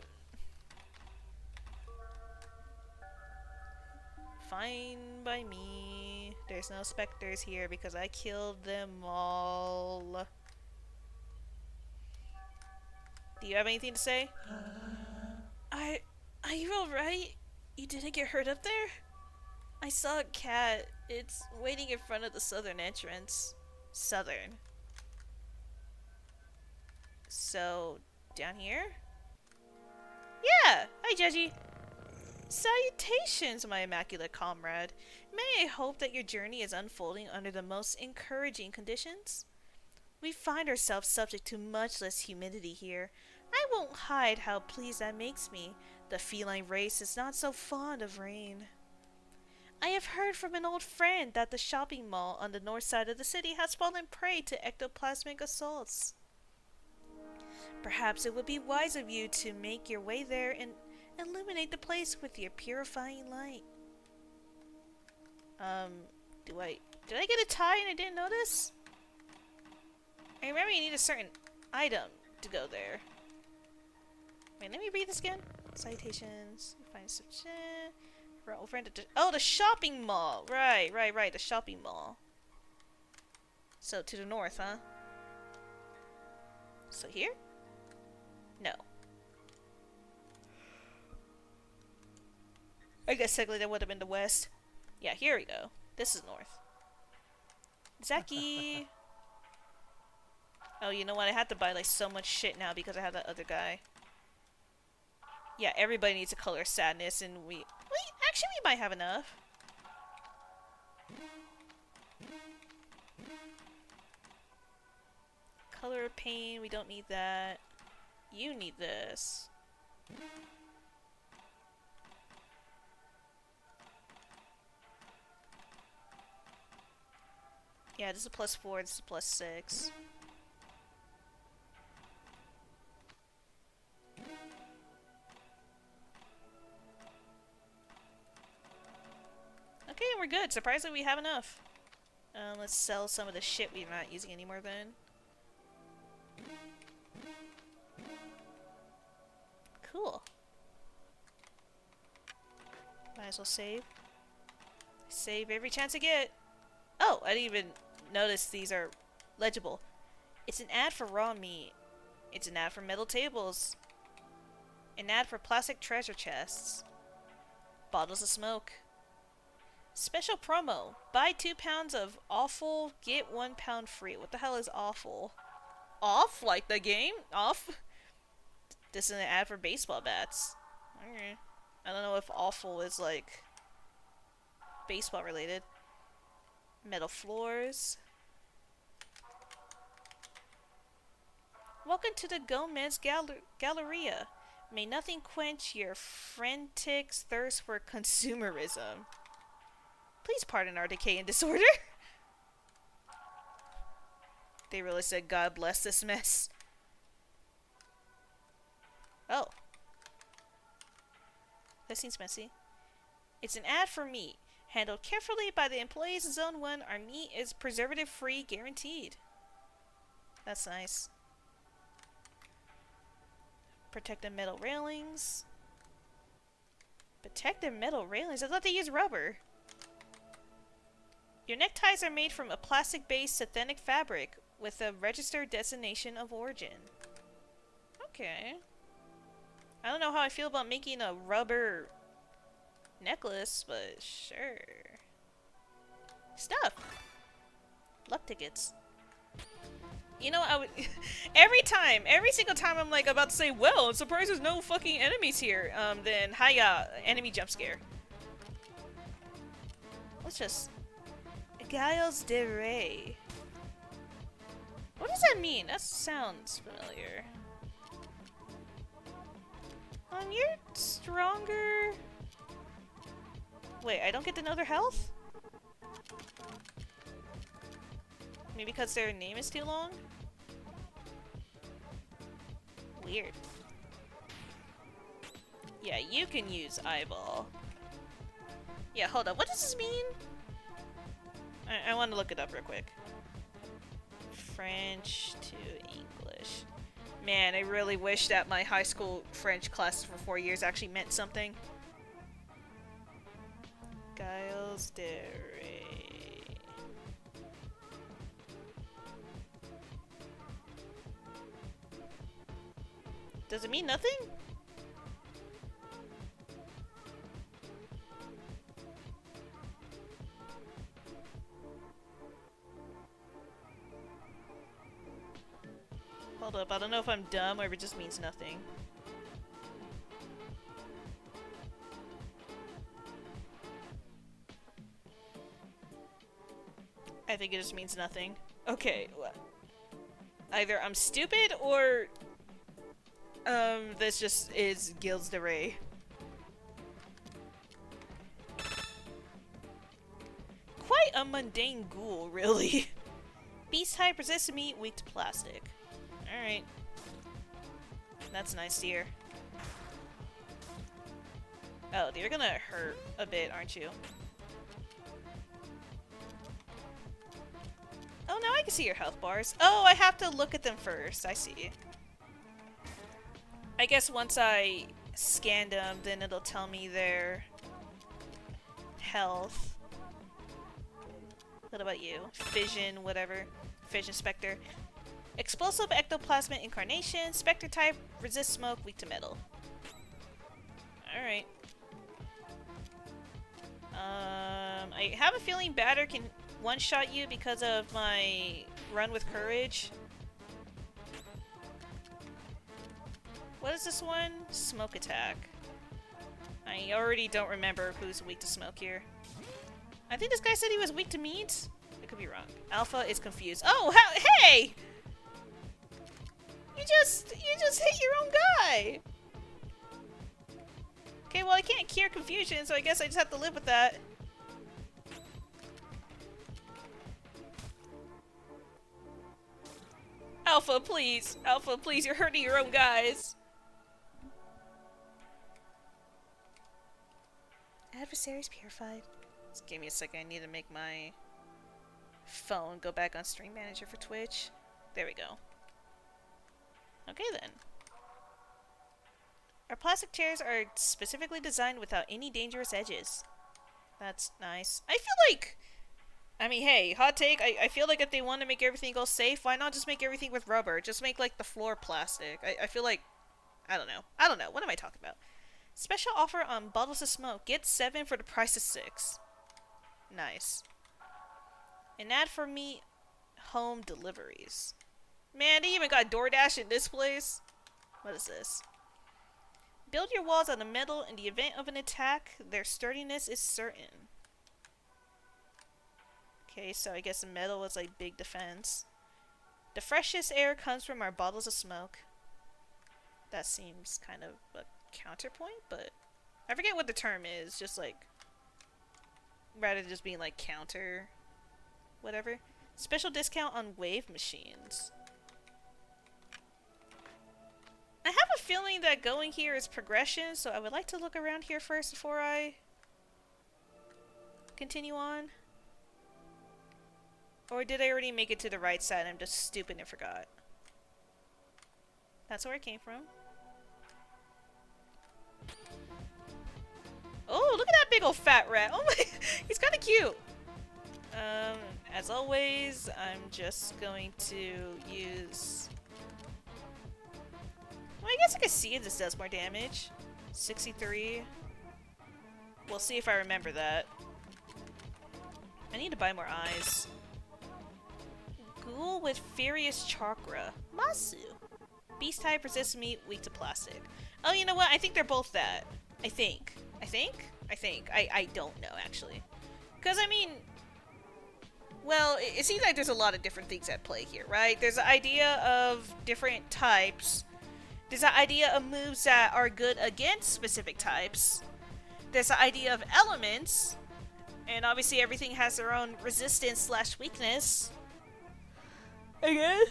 Fine by me. There's no specters here because I killed them all. Do you have anything to say? Are you alright? You didn't get hurt up there? I saw a cat. It's waiting in front of the southern entrance. Southern. So, down here? Yeah! Hi, Judgy! Salutations, my immaculate comrade. May I hope that your journey is unfolding under the most encouraging conditions? We find ourselves subject to much less humidity here. I won't hide how pleased that makes me. The feline race is not so fond of rain. I have heard from an old friend that the shopping mall on the north side of the city has fallen prey to ectoplasmic assaults. Perhaps it would be wise of you to make your way there and illuminate the place with your purifying light. Did I get a tie and I didn't notice? I remember you need a certain item to go there. Wait, let me read this again. Citations. Find some shit. Oh, the shopping mall! Right, the shopping mall. So, to the north, huh? So here? No. I guess technically that would have been the west. Yeah, here we go. This is north. Zaki! Oh, you know what? I had to buy like so much shit now because I have that other guy. Yeah, everybody needs a color sadness and actually we might have enough. Color of pain, we don't need that. You need this. Yeah, this is a +4, this is a +6. Okay, we're good. Surprisingly, we have enough. Let's sell some of the shit we're not using anymore then. Cool. Might as well save. Save every chance I get. Oh, I didn't even notice these are legible. It's an ad for raw meat. It's an ad for metal tables. An ad for plastic treasure chests. Bottles of smoke. Special promo. Buy 2 pounds of awful, get 1 pound free. What the hell is awful? Off? Like the game? Off? This is an ad for baseball bats. Okay. I don't know if awful is like baseball related. Metal floors. Welcome to the Gomez Galleria. May nothing quench your frantic thirst for consumerism. Please pardon our decay and disorder. They really said, God bless this mess. Oh. That seems messy. It's an ad for meat. Handled carefully by the employees of Zone 1, our meat is preservative-free guaranteed. That's nice. Protective metal railings. Protective metal railings? I thought they used rubber. Your neckties are made from a plastic-based synthetic fabric with a registered destination of origin. Okay. I don't know how I feel about making a rubber necklace, but sure. Stuff. Luck tickets. You know, I would every single time I'm like about to say, well, I'm surprised there's no fucking enemies here. Then hiya, enemy jump scare. Let's just Giles de Rey. What does that mean? That sounds familiar. You're stronger. Wait, I don't get to know their health? Maybe because their name is too long? Weird. Yeah, you can use eyeball. Yeah, hold up. What does this mean? I want to look it up real quick. French to English. Man, I really wish that my high school French classes for 4 years actually meant something. Giles de Rey. Does it mean nothing? Hold up, I don't know if I'm dumb or if it just means nothing. I think it just means nothing. Okay, either I'm stupid or this just is Gilles de Rey. Quite a mundane ghoul, really. Beast type, resistant meat, weak to plastic. Alright. That's nice to hear. Oh, you're gonna hurt a bit, aren't you? Oh, now I can see your health bars. Oh, I have to look at them first. I see. I guess once I scan them, then it'll tell me their health. What about you? Fission, whatever. Fission Spectre. Explosive ectoplasmic incarnation. Spectre type. Resist smoke. Weak to metal. Alright. I have a feeling Batter can one-shot you because of my run with courage. What is this one? Smoke attack. I already don't remember who's weak to smoke here. I think this guy said he was weak to meat. I could be wrong. Alpha is confused. Oh, hey! You just hit your own guy. Okay, well I can't cure confusion, so I guess I just have to live with that. Alpha, please. Alpha, please. You're hurting your own guys. Adversaries purified. Just give me a second. I need to make my phone go back on Stream Manager for Twitch. There we go. Okay then. Our plastic chairs are specifically designed without any dangerous edges. That's nice. I feel like... I mean, hey, hot take. I feel like if they want to make everything go safe, why not just make everything with rubber? Just make, like, the floor plastic. I feel like... I don't know. I don't know. What am I talking about? Special offer on bottles of smoke. Get 7 for the price of 6. Nice. An ad for me home deliveries. Man, they even got DoorDash in this place. What is this? Build your walls out of metal. In the event of an attack, their sturdiness is certain. Okay, so I guess metal was like big defense. The freshest air comes from our bottles of smoke. That seems kind of a counterpoint, but I forget what the term is. Just like, rather than just being like counter, whatever. Special discount on wave machines. I have a feeling that going here is progression, so I would like to look around here first before I continue on. Or did I already make it to the right side and I'm just stupid and forgot? That's where I came from. Oh, look at that big old fat rat. Oh my, he's kind of cute. As always, I'm just going to use... Well, I guess I can see if this does more damage. 63. We'll see if I remember that. I need to buy more eyes. Ghoul with Furious Chakra. Masu. Beast type, resists meat, weak to plastic. Oh, you know what? I think they're both that. I think. I don't know, actually. Because, I mean... Well, it seems like there's a lot of different things at play here, right? There's the idea of different types. There's the idea of moves that are good against specific types. There's the idea of elements. And obviously everything has their own resistance slash weakness. Again?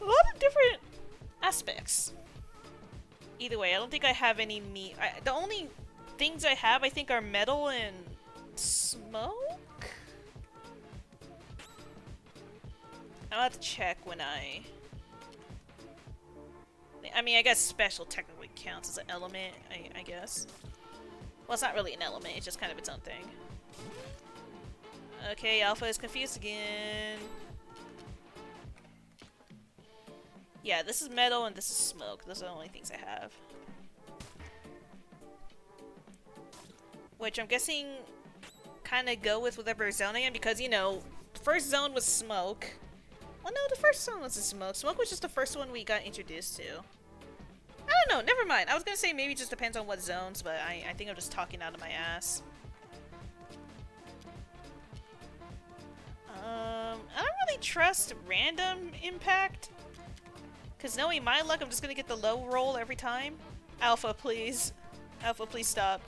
A lot of different aspects. Either way, I don't think I have any meat. The only things I have, I think, are metal and smoke? I'll have to check when I mean, I guess special technically counts as an element, I guess. Well, it's not really an element, it's just kind of its own thing. Okay, Alpha is confused again. Yeah, this is metal and this is smoke. Those are the only things I have. Which I'm guessing kind of go with whatever zone I am because, you know, first zone was smoke. Well, no, the first zone wasn't smoke. Smoke was just the first one we got introduced to. I don't know, never mind. I was gonna say maybe it just depends on what zones, but I think I'm just talking out of my ass. I don't really trust random impact. Because knowing my luck, I'm just gonna get the low roll every time. Alpha, please. Alpha, please stop.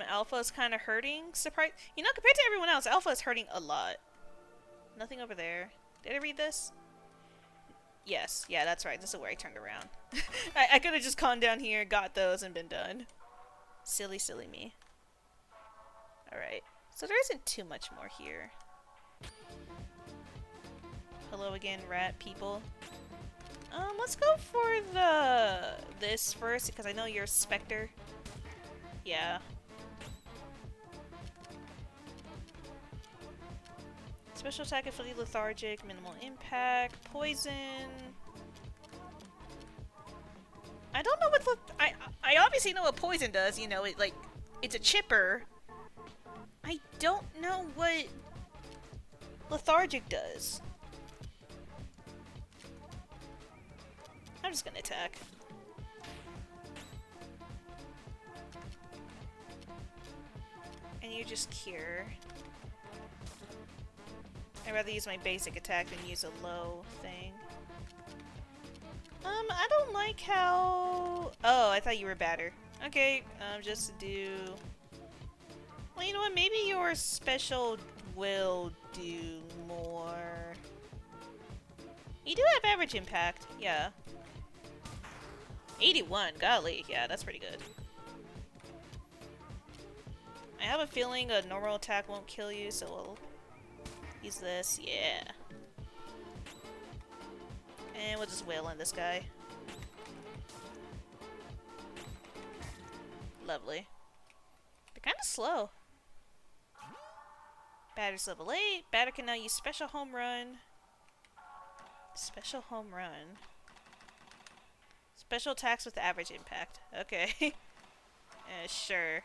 Alpha is kind of hurting. Surprise. You know, compared to everyone else, Alpha is hurting a lot. Nothing over there. Did I read this? Yes. Yeah, that's right. This is where I turned around. I could have just gone down here, got those, and been done. Silly, silly me. Alright. So there isn't too much more here. Hello again, rat people. Let's go for this first, because I know you're a Spectre. Yeah. Special attack is fully lethargic, minimal impact, poison. I don't know what I obviously know what poison does, you know, it's a chipper. I don't know what lethargic does. I'm just gonna attack. And you just cure. I'd rather use my basic attack than use a low thing. I don't like how... Oh, I thought you were batter. Okay, just to do... Well, you know what? Maybe your special will do more. You do have average impact, yeah. 81, golly, yeah, that's pretty good. I have a feeling a normal attack won't kill you, so we'll use this, yeah. And we'll just wail on this guy. Lovely. They're kind of slow. Batter's level 8. Batter can now use special home run. Special home run. Special attacks with average impact. Okay. Sure.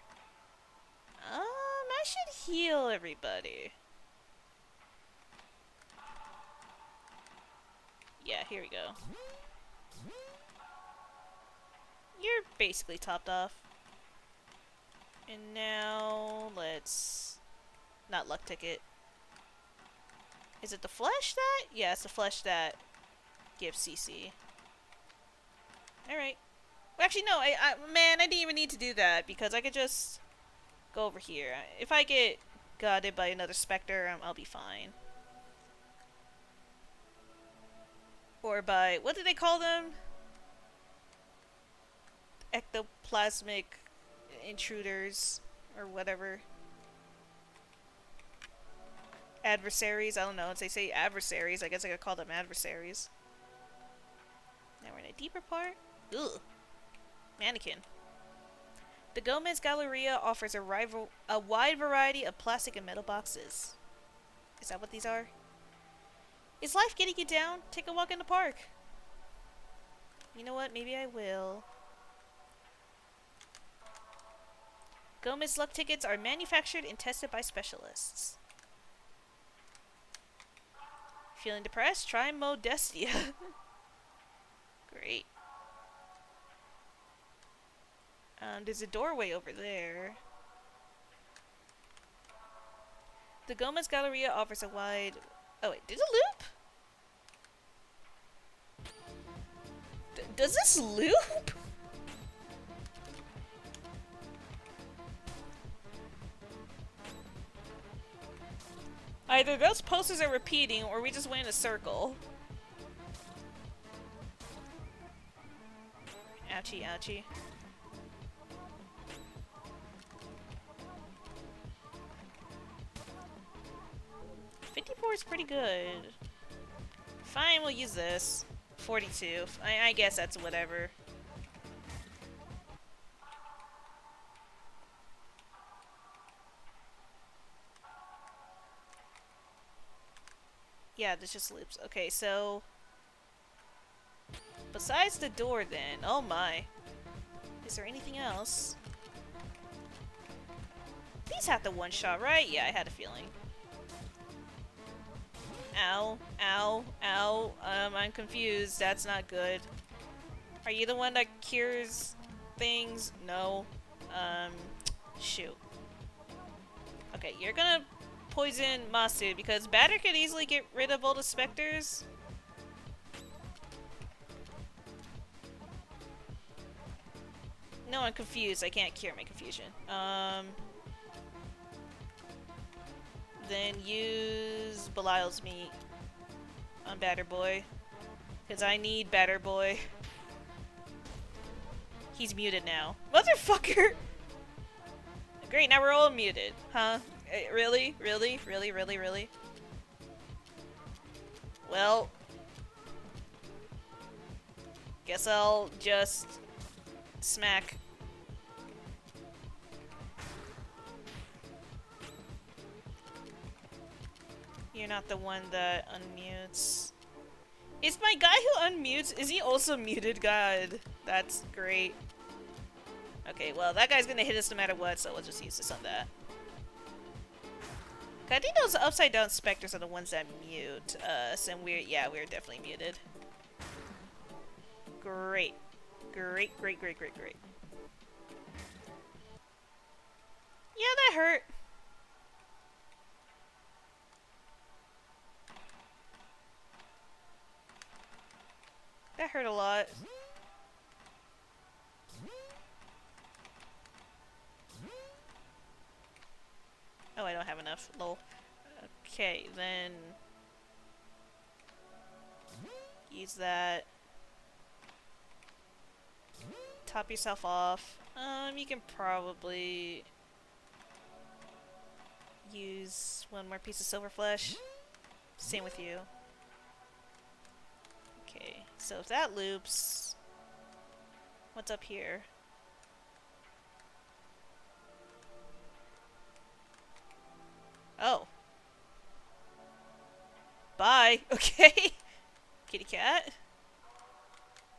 I should heal everybody. Yeah, here we go. You're basically topped off. And now, let's... Not luck ticket. Is it the flesh that? Yeah, it's the flesh that gives CC. Alright. Well, actually, no, man, I didn't even need to do that, because I could just go over here. If I get godded by another Spectre, I'll be fine. Or by, what do they call them? Ectoplasmic intruders, or whatever. Adversaries, I don't know, if they say adversaries, I guess I could call them adversaries. Now we're in a deeper part. Ugh. Mannequin. The Gomez Galleria offers a wide variety of plastic and metal boxes. Is that what these are? Is life getting you down? Take a walk in the park. You know what? Maybe I will. Gomez luck tickets are manufactured and tested by specialists. Feeling depressed? Try Modestia. Great. There's a doorway over there. The Gomez Galleria offers a wide... Oh wait, did it loop? Does this loop? Either those posters are repeating or we just went in a circle. Ouchie, ouchie. $54 is pretty good. Fine, we'll use this. 42. I guess that's whatever. Yeah, this just loops. Okay, so... Besides the door then, oh my. Is there anything else? These have the one shot, right? Yeah, I had a feeling. Ow, ow, ow. I'm confused. That's not good. Are you the one that cures things? No. Shoot. Okay, you're gonna poison Masu because Batter could easily get rid of all the specters. No, I'm confused. I can't cure my confusion. Then use Belial's meat on Batter Boy. Because I need Batter Boy. He's muted now. Motherfucker! Great, now we're all muted. Huh? Really? Really? Really? Really? Really? Well... Guess I'll just... smack. You're not the one that unmutes. Is my guy who unmutes, is he also muted? God, that's great. Okay, well, that guy's gonna hit us no matter what, so we'll just use this on that. I think those upside down specters are the ones that mute us, and we're definitely muted. Great. Great, great, great, great, great. Yeah, that hurt. That hurt a lot. Oh, I don't have enough. Lol. Okay, then... use that. Top yourself off. You can probably... use one more piece of silver flesh. Same with you. Okay, so if that loops... what's up here? Oh. Bye. Okay. Kitty cat.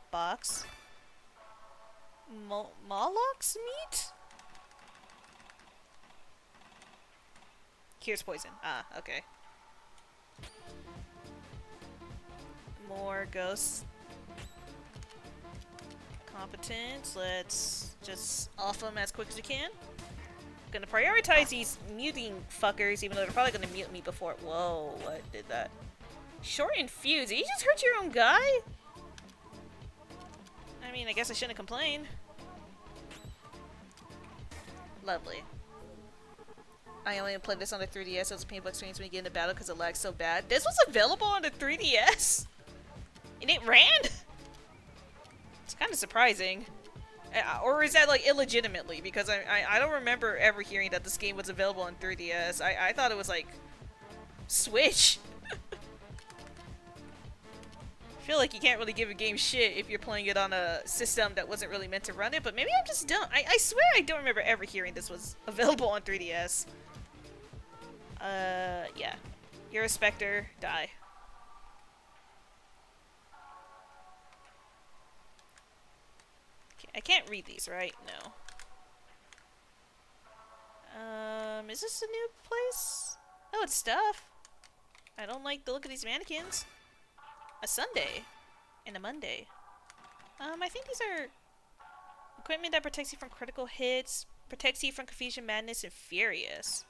Box. Moloch's meat? Here's poison. Ah, okay. More ghosts. Competent. Let's just off them as quick as we can. Gonna prioritize these muting fuckers, even though they're probably gonna mute me before. Whoa, what did that? Short and fuse. Did you just hurt your own guy? I mean, I guess I shouldn't complain. Lovely. I only played this on the 3DS, so it's a painful experience when you get into battle because it lags so bad. This was available on the 3DS? And it ran? It's kind of surprising. Or is that like illegitimately? Because I don't remember ever hearing that this game was available on 3DS. I thought it was like Switch. I feel like you can't really give a game shit if you're playing it on a system that wasn't really meant to run it, but maybe I'm just dumb. I swear I don't remember ever hearing this was available on 3DS. Yeah. You're a Spectre. Die. I can't read these, right? No. Is this a new place? Oh, it's stuff. I don't like the look of these mannequins. A Sunday. And a Monday. I think these are equipment that protects you from critical hits, protects you from confusion, madness, and furious.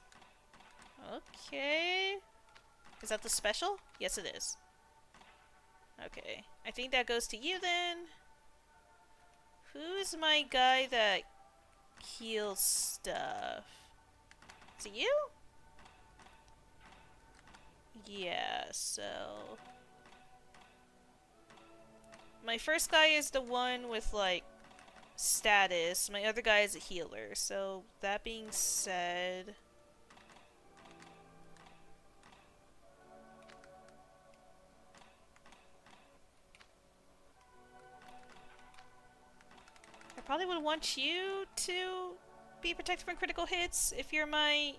Okay. Is that the special? Yes, it is. Okay. I think that goes to you then. Who's my guy that heals stuff? Is it you? Yeah, so... my first guy is the one with, like, status. My other guy is a healer. So, that being said... I probably would want you to be protected from critical hits if you're my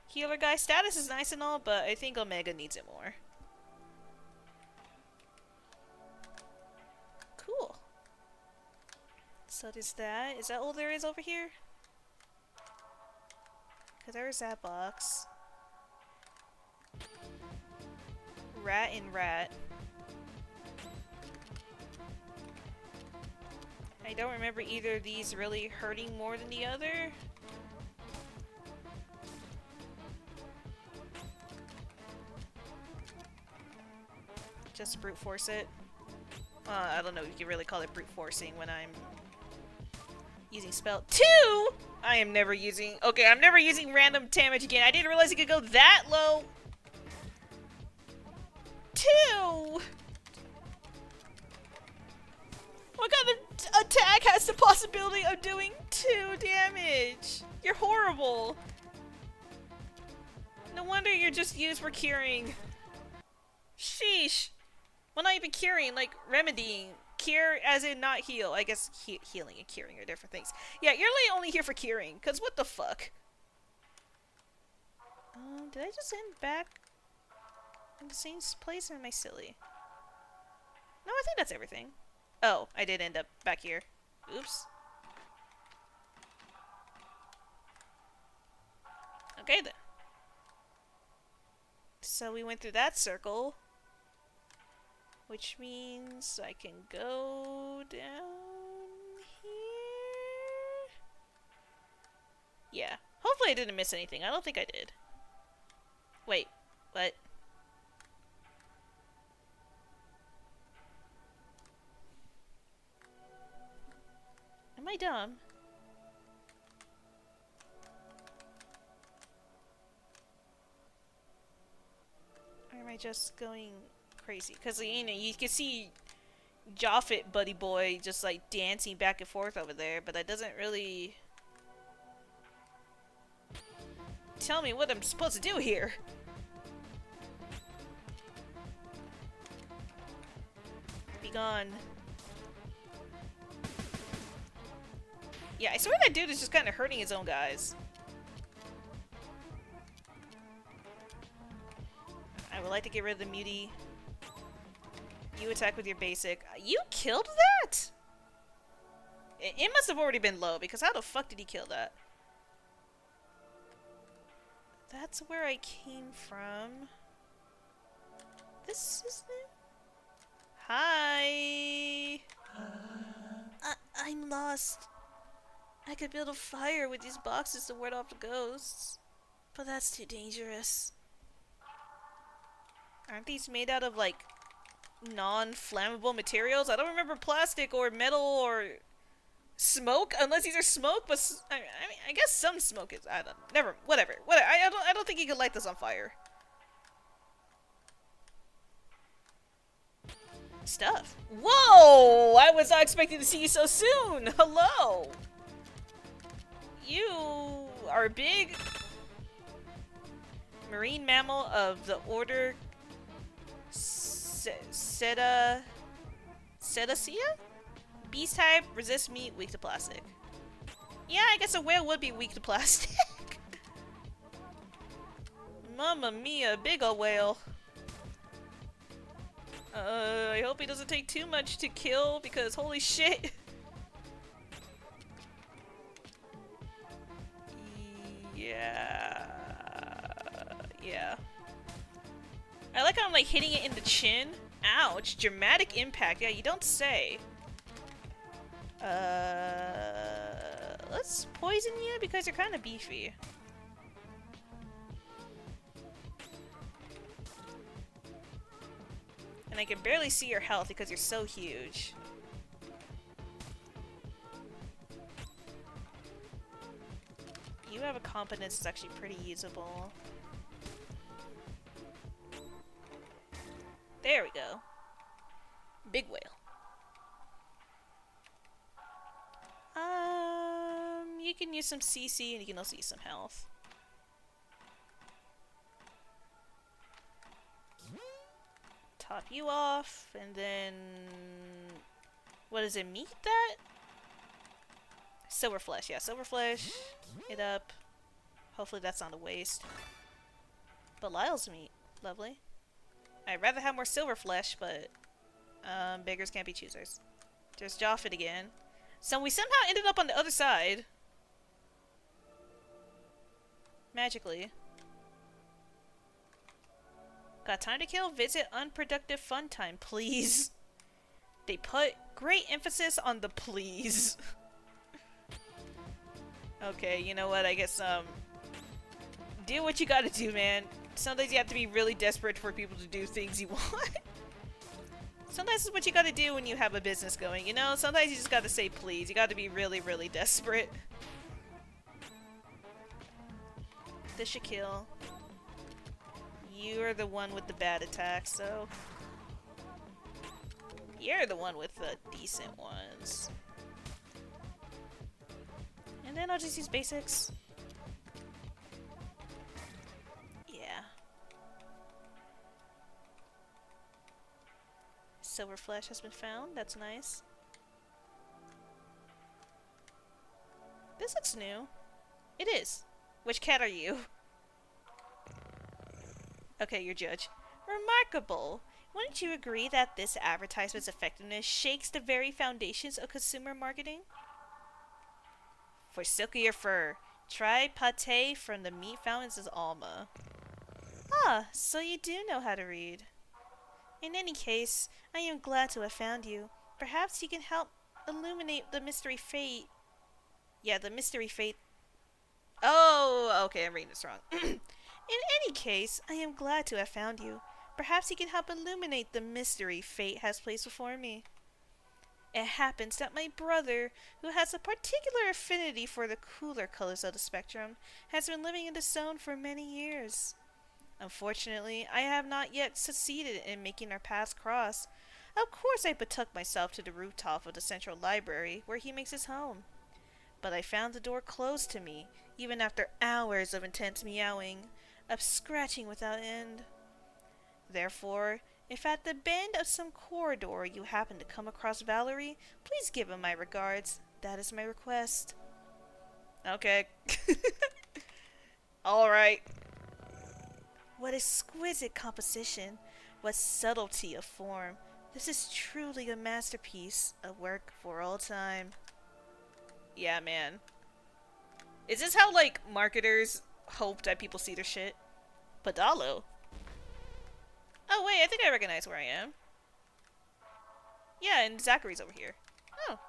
healer guy. Status is nice and all, but I think Omega needs it more. Cool. So there's that. Is that all there is over here? Because there was that box. Rat and rat. I don't remember either of these really hurting more than the other. Just brute force it. I don't know if you can really call it brute forcing when I'm using spell 2! I am never using... okay, I'm never using random damage again. I didn't realize it could go that low. 2! What kind of attack has the possibility of doing 2 damage? You're horrible. No wonder you're just used for curing. Sheesh. Well, not even curing, like remedying. Cure as in not heal. I guess healing and curing are different things. Yeah, you're really only here for curing, because what the fuck? Did I just end back in the same place, or am I silly? No, I think that's everything. Oh, I did end up back here. Oops. Okay then. So we went through that circle. Which means I can go down here? Yeah. Hopefully I didn't miss anything. I don't think I did. Wait. What? Am I dumb? Or am I just going crazy? Because, you know, you can see Joffit Buddy Boy just, like, dancing back and forth over there, but that doesn't really tell me what I'm supposed to do here. Be gone. Yeah, I swear that dude is just kind of hurting his own guys. I would like to get rid of the mutie. You attack with your basic. You killed that? It must have already been low, because how the fuck did he kill that? That's where I came from. This is new? Hi! I'm lost. I could build a fire with these boxes to ward off the ghosts. But that's too dangerous. Aren't these made out of, like, non-flammable materials? I don't remember plastic or metal or smoke, unless these are smoke, but I mean, I guess some smoke is, I don't know. Whatever. I don't think you can light this on fire. Stuff. Whoa! I was not expecting to see you so soon! Hello! You are a big marine mammal of the order Cetacea? Beast type, resist meat, weak to plastic. Yeah, I guess a whale would be weak to plastic. Mamma mia, big ol' whale. I hope he doesn't take too much to kill, because holy shit. Yeah. Yeah. I like how I'm like hitting it in the chin. Ouch. Dramatic impact. Yeah, you don't say. Let's poison you because you're kind of beefy. And I can barely see your health because you're so huge. You have a competence that's actually pretty usable. There we go. Big whale. You can use some CC and you can also use some health. Top you off, and then... What does it meet that? Silver Flesh, yeah, Silver Flesh. It up. Hopefully that's not a waste. Belial's meat. Lovely. I'd rather have more Silver Flesh, but... beggars can't be choosers. There's Joffit again. So we somehow ended up on the other side. Magically. Got time to kill? Visit unproductive fun time, please. They put great emphasis on the please. Okay, you know what? I guess, do what you gotta do, man. Sometimes you have to be really desperate for people to do things you want. Sometimes it's what you gotta do when you have a business going, you know? Sometimes you just gotta say please. You gotta be really, really desperate. This should kill. You're the one with the bad attacks, so... You're the one with the decent ones. And then I'll just use basics. Yeah. Silver Flesh has been found. That's nice. This looks new. It is. Which cat are you? Okay, you're judge. Remarkable. Wouldn't you agree that this advertisement's effectiveness shakes the very foundations of consumer marketing? For silkier fur, try pate from the meat fountains of Alma. Ah, so you do know how to read. In any case, I am glad to have found you. Perhaps you can help illuminate the mystery fate. Yeah, the mystery fate. Oh, okay, I'm reading this wrong. In any case, I am glad to have found you. Perhaps you can help illuminate the mystery fate has placed before me. It happens that my brother, who has a particular affinity for the cooler colors of the spectrum, has been living in the zone for many years. Unfortunately, I have not yet succeeded in making our paths cross. Of course I betook myself to the rooftop of the central library, where he makes his home. But I found the door closed to me, even after hours of intense meowing, of scratching without end. Therefore, if at the bend of some corridor you happen to come across Valerie, please give him my regards. That is my request. Okay. Alright. What exquisite composition. What subtlety of form. This is truly a masterpiece, a work for all time. Yeah, man. Is this how, like, marketers hope that people see their shit? Padalo. Oh, wait, I think I recognize where I am. Yeah, and Zachary's over here. Oh.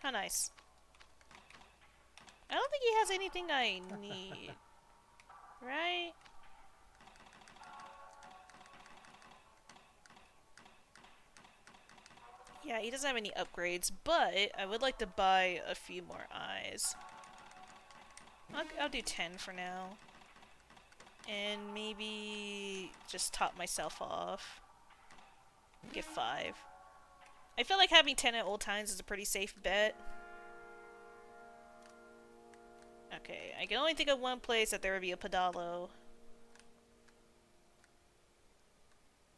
How nice. I don't think he has anything I need. Right? Yeah, he doesn't have any upgrades, but I would like to buy a few more eyes. I'll do 10 for now. And maybe just top myself off. Get 5. I feel like having 10 at all times is a pretty safe bet. Okay, I can only think of one place that there would be a Padalo.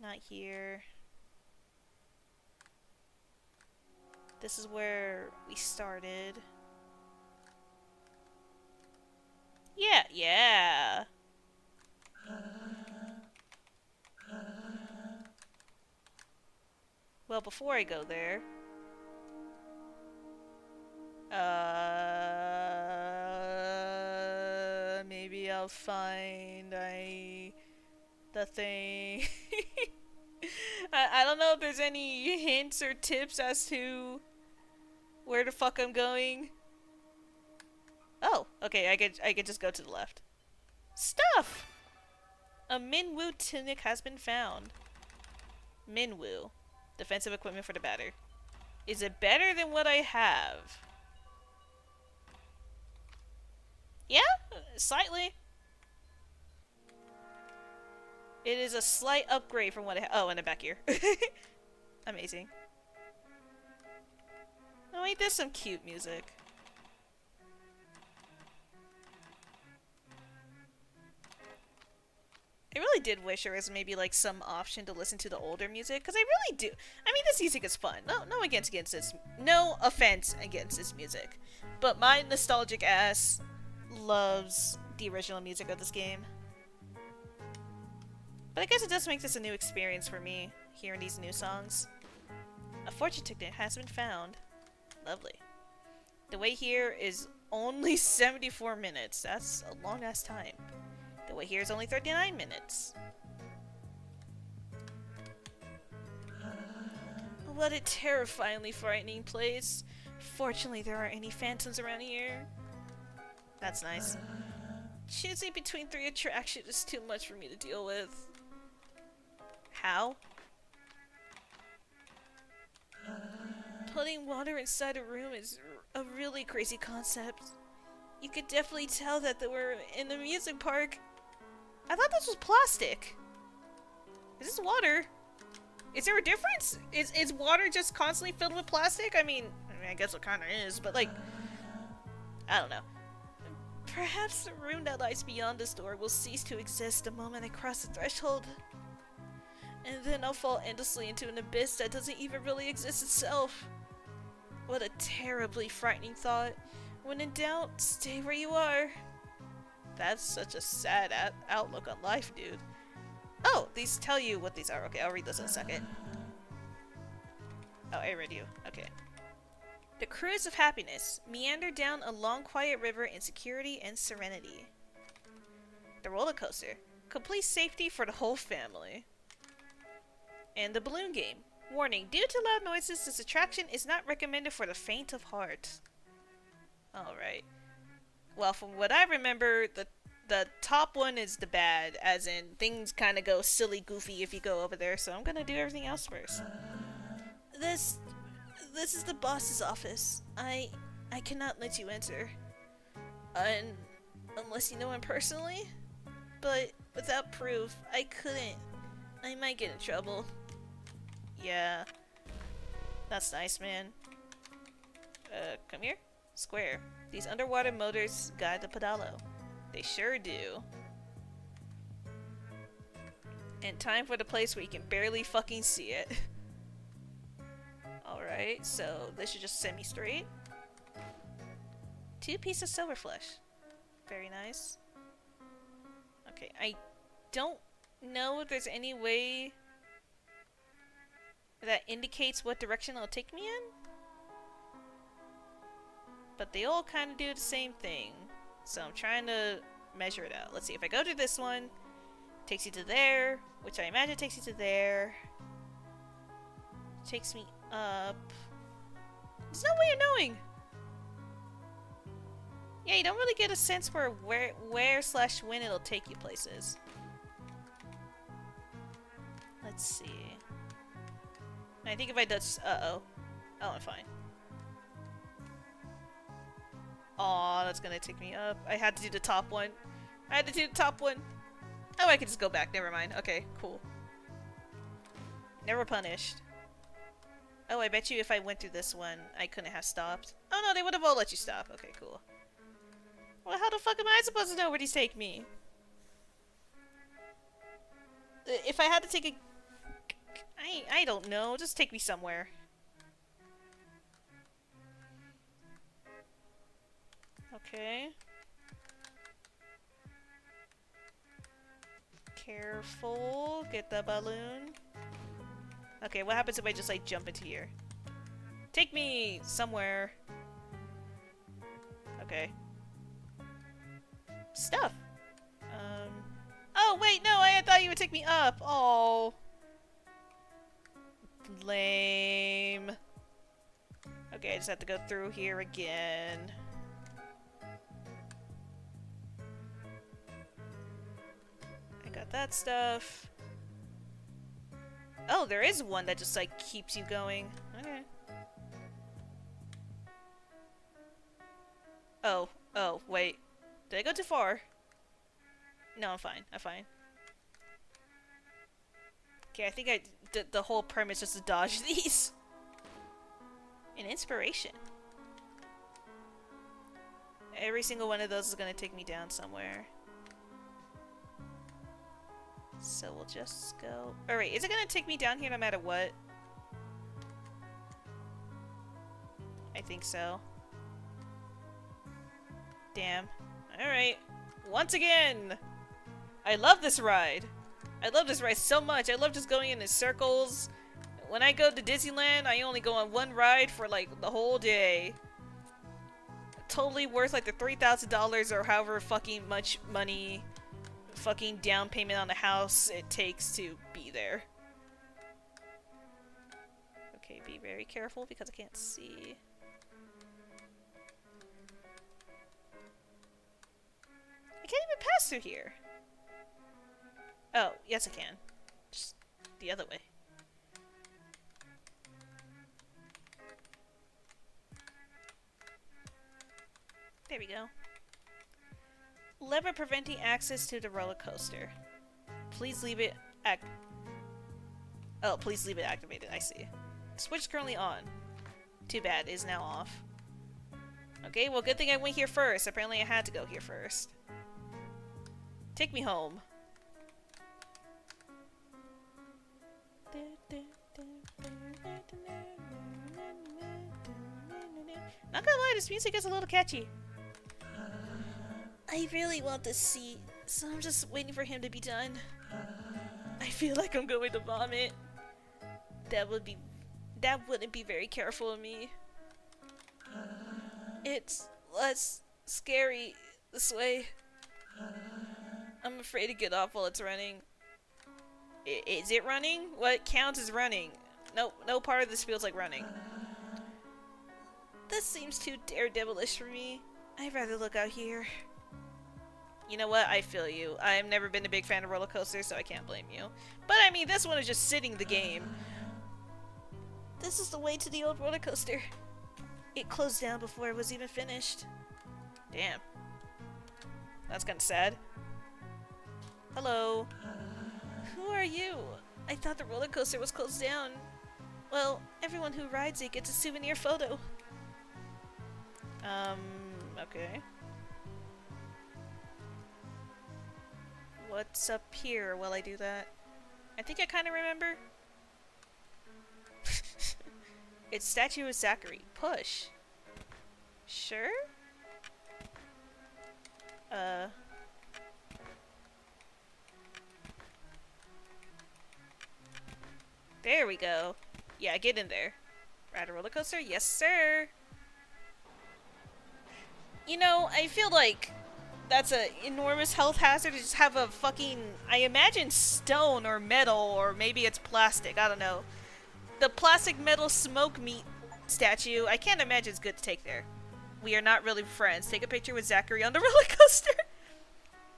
Not here. This is where we started. Yeah, yeah. Well, before I go there... I'll find the thing. I don't know if there's any hints or tips as to where the fuck I'm going. Oh, okay, I could just go to the left. Stuff! A Minwoo tunic has been found. Minwoo. Defensive equipment for the batter. Is it better than what I have? Yeah, slightly. It is a slight upgrade from what I oh, and a back ear. Amazing. Oh wait, there's some cute music. I really did wish there was maybe like some option to listen to the older music, because I really do. I mean, this music is fun. No against this. No offense against this music, but my nostalgic ass loves the original music of this game. But I guess it does make this a new experience for me, hearing these new songs. A fortune ticket has been found. Lovely. The wait here is only 74 minutes. That's a long ass time. The wait here is only 39 minutes. What a terrifyingly frightening place. Fortunately, there aren't any phantoms around here. That's nice. Choosing between 3 attractions is too much for me to deal with. How? Putting water inside a room is a really crazy concept. You could definitely tell that they were in the music park. I thought this was plastic. Is this water? Is there a difference? Is water just constantly filled with plastic? I mean I guess it kind of is, but like, I don't know. Perhaps the room that lies beyond this door will cease to exist the moment I cross the threshold. And then I'll fall endlessly into an abyss that doesn't even really exist itself. What a terribly frightening thought. When in doubt, stay where you are. That's such a sad outlook on life, dude. Oh, these tell you what these are. Okay, I'll read this in a second. Oh, I read you. Okay. The cruise of happiness. Meander down a long, quiet river in security and serenity. The roller coaster. Complete safety for the whole family. And the balloon game. Warning, due to loud noises, this attraction is not recommended for the faint of heart. Alright. Well, from what I remember, the top one is the bad, as in things kind of go silly goofy if you go over there, so I'm gonna do everything else first. This is the boss's office. I cannot let you enter. Unless you know him personally? But without proof, I couldn't. I might get in trouble. Yeah. That's nice, man. Come here. Square. These underwater motors guide the pedalo. They sure do. And time for the place where you can barely fucking see it. Alright, so this should just send me straight. 2 pieces of silver flesh. Very nice. Okay, I don't know if there's any way that indicates what direction it'll take me in. But they all kind of do the same thing. So I'm trying to measure it out. Let's see, if I go to this one, it takes you to there, which I imagine takes you to there. Takes me up. There's no way of knowing. Yeah, you don't really get a sense for where/when it'll take you places. Let's see. I think if I touch, oh, I'm fine. Aw, that's gonna take me up. I had to do the top one. Oh, I could just go back. Never mind. Okay, cool. Never punished. Oh, I bet you if I went through this one, I couldn't have stopped. Oh no, they would have all let you stop. Okay, cool. Well, how the fuck am I supposed to know where these take me? If I had to take a... I don't know. Just take me somewhere. Okay. Careful. Get the balloon. Okay, what happens if I just like jump into here? Take me somewhere. Okay. Stuff. Oh, wait, no, I thought you would take me up. Oh. Lame. Okay, I just have to go through here again. I got that stuff. Oh, there is one that just, like, keeps you going. Okay. Oh, wait. Did I go too far? No, I'm fine. I'm fine. Okay, I think the whole premise just to dodge these. An inspiration. Every single one of those is gonna take me down somewhere. So we'll just go... Alright, is it gonna take me down here no matter what? I think so. Damn. Alright. Once again! I love this ride! I love this ride so much. I love just going in circles. When I go to Disneyland, I only go on one ride for like the whole day. Totally worth like the $3,000 or however fucking much money, fucking down payment on a house it takes to be there. Okay, be very careful because I can't see. I can't even pass through here. Oh, yes I can. Just the other way. There we go. Lever preventing access to the roller coaster. Please leave it please leave it activated, I see. Switch currently on. Too bad, it is now off. Okay, well good thing I went here first. Apparently I had to go here first. Take me home. Not gonna lie, this music is a little catchy. I really want this seat, so I'm just waiting for him to be done. I feel like I'm going to vomit. That wouldn't be very careful of me. It's less scary this way. I'm afraid to get off while it's running. Is it running? What counts as running? No part of this feels like running. This seems too daredevilish for me. I'd rather look out here. You know what? I feel you. I've never been a big fan of roller coasters, so I can't blame you. But I mean, this one is just sitting the game. This is the way to the old roller coaster. It closed down before it was even finished. Damn. That's kind of sad. Hello. Who are you? I thought the roller coaster was closed down. Well, everyone who rides it gets a souvenir photo. Okay. What's up here while I do that? I think I kind of remember. It's statue of Zachary. Push. Sure? There we go. Yeah, get in there. Ride a roller coaster? Yes, sir. You know, I feel like that's an enormous health hazard to just have a fucking, I imagine stone or metal, or maybe it's plastic, I don't know. The plastic metal smoke meat statue, I can't imagine it's good to take there. We are not really friends. Take a picture with Zachary on the roller coaster.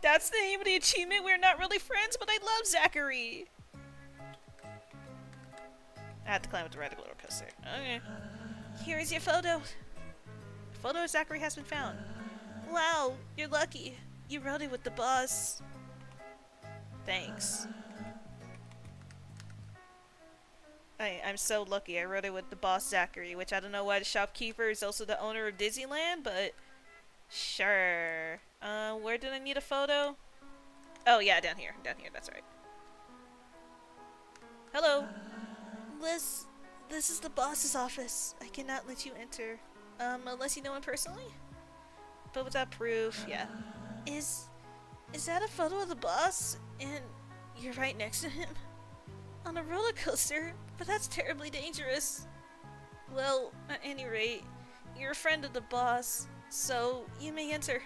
That's the name of the achievement. We're not really friends, but I love Zachary. I have to climb up the roller coaster. Okay. Here is your photo. The photo of Zachary has been found. Wow, you're lucky. You rode it with the boss. Thanks. I'm so lucky. I rode it with the boss Zachary, which I don't know why the shopkeeper is also the owner of Disneyland, but sure. Where did I need a photo? Oh yeah, down here. Down here, that's right. Hello. Liz, this is the boss's office. I cannot let you enter. Unless you know him personally? But without proof, yeah. Is that a photo of the boss? And you're right next to him? On a roller coaster? But that's terribly dangerous. Well, at any rate, you're a friend of the boss, so you may enter.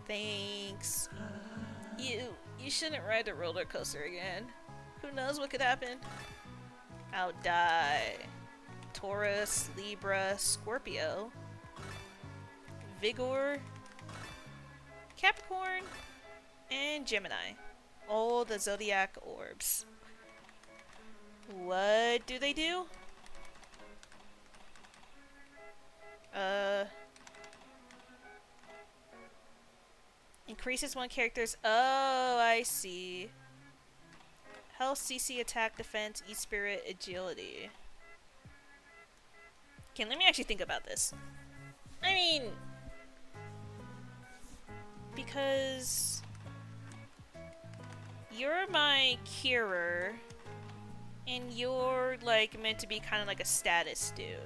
Thanks. You You shouldn't ride the roller coaster again. Who knows what could happen? I'll die. Taurus, Libra, Scorpio, Vigor, Capricorn, and Gemini. All the zodiac orbs. What do they do? Increases one character's. Oh, I see. Health, CC, attack, defense, E-Spirit, agility. Okay, let me actually think about this. I mean, because you're my curer, and you're like meant to be kind of like a status dude.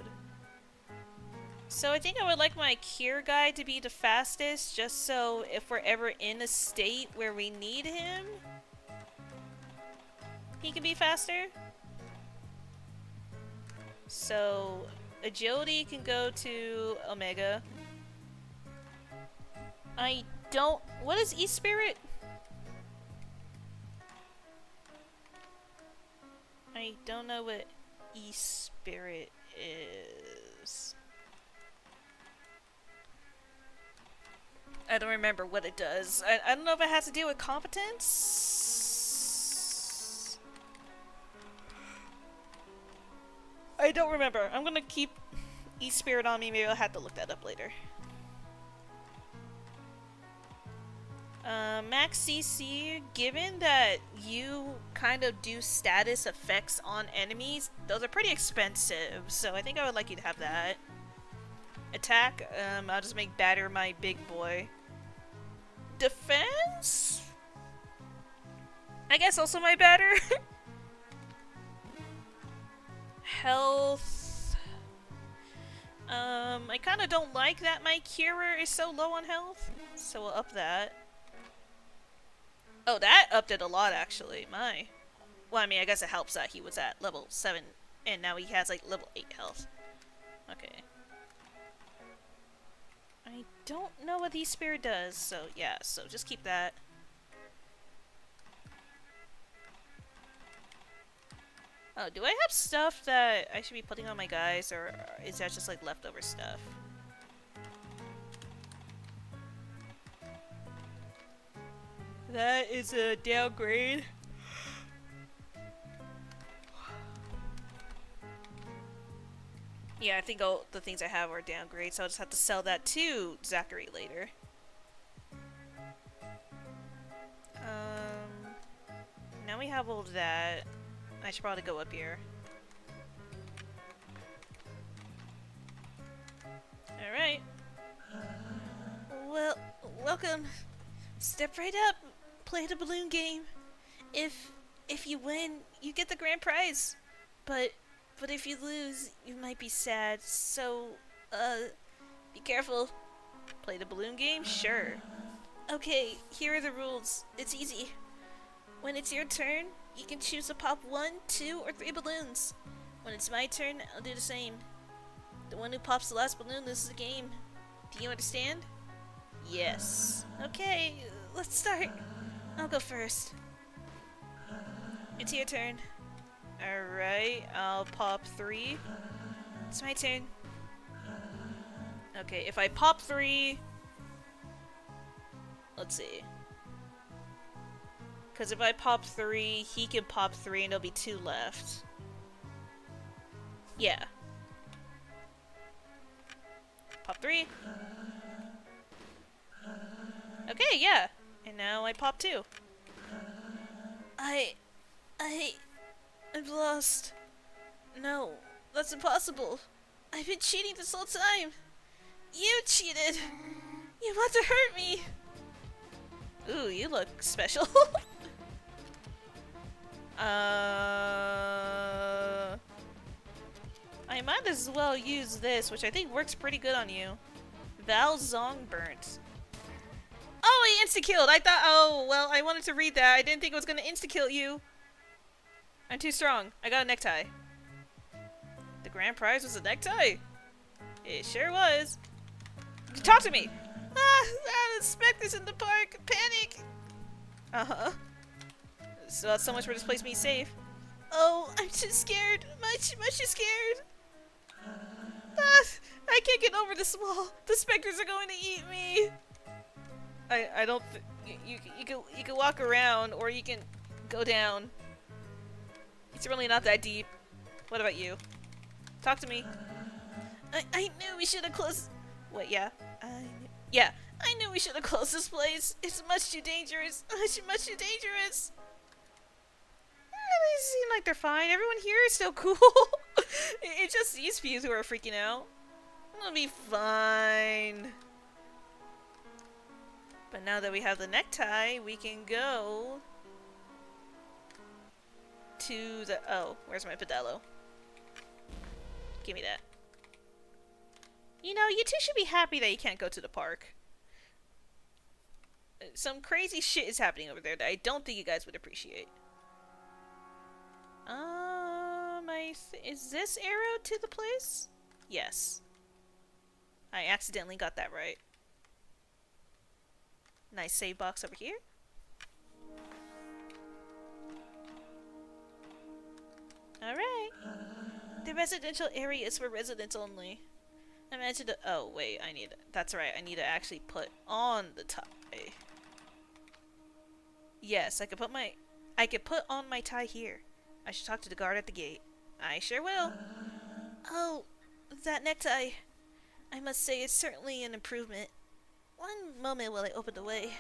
So I think I would like my cure guy to be the fastest, just so if we're ever in a state where we need him, he can be faster. So agility can go to Omega. I don't... What is E-Spirit? I don't know what E-Spirit is. I don't remember what it does. I don't know if it has to do with competence. I don't remember. I'm gonna keep E-Spirit on me. Maybe I'll have to look that up later. Max CC, given that you kind of do status effects on enemies, those are pretty expensive, so I think I would like you to have that. Attack, I'll just make Batter my big boy. Defense? I guess also my Batter. Health. I kind of don't like that my Curer is so low on health, so we'll up that. Oh, that upped it a lot, actually. My. Well, I mean, I guess it helps that he was at level 7, and now he has, like, level 8 health. Okay. I don't know what E-Spirit does, so yeah, so just keep that. Oh, do I have stuff that I should be putting on my guys, or is that just, like, leftover stuff? That is a downgrade. Yeah, I think all the things I have are downgrades, so I'll just have to sell that to Zachary later. Now we have all of that. I should probably go up here. Alright. Well, welcome. Step right up. Play the balloon game. If you win, you get the grand prize. But if you lose, you might be sad. So, be careful. Play the balloon game? Sure. Okay, here are the rules. It's easy. When it's your turn, you can choose to pop 1, 2, or 3 balloons. When it's my turn, I'll do the same. The one who pops the last balloon loses the game. Do you understand? Yes. Okay, let's start. I'll go first. It's your turn. Alright, I'll pop 3. It's my turn. Okay, if I pop 3... Let's see. Because if I pop 3, he can pop 3 and there'll be 2 left. Yeah. Pop 3. Okay, yeah. And now I pop 2. I've lost. No, that's impossible. I've been cheating this whole time. You cheated. You want to hurt me. Ooh, you look special. I might as well use this, which I think works pretty good on you. Val Zong Burnt. Oh, he insta-killed! I thought- oh, well, I wanted to read that. I didn't think it was gonna insta-kill you. I'm too strong. I got a necktie. The grand prize was a necktie? It sure was. Talk to me! Ah, I expect this in the park. Panic! Uh-huh. So, so much for this place being safe. Oh, I'm too scared. Much too scared. Ah, I can't get over this wall. The specters are going to eat me. I don't. You can walk around, or you can go down. It's really not that deep. What about you? Talk to me. I knew we should have closed. Wait, yeah. Yeah, I knew we should have closed this place. It's much too dangerous. Much too dangerous. They seem like they're fine. Everyone here is so cool. It's just these few who are freaking out. It'll be fine. But now that we have the necktie, we can go to the... Oh, where's my pedalo? Give me that. You know, you two should be happy that you can't go to the park. Some crazy shit is happening over there that I don't think you guys would appreciate. Is this arrow to the place? Yes. I accidentally got that right. Nice save box over here. Alright. The residential area is for residents only. Imagine the- oh wait, that's right, I need to actually put on the tie. Yes, I could put on my tie here. I should talk to the guard at the gate. I sure will. Oh, that necktie. I must say it's certainly an improvement. One moment while I open the way.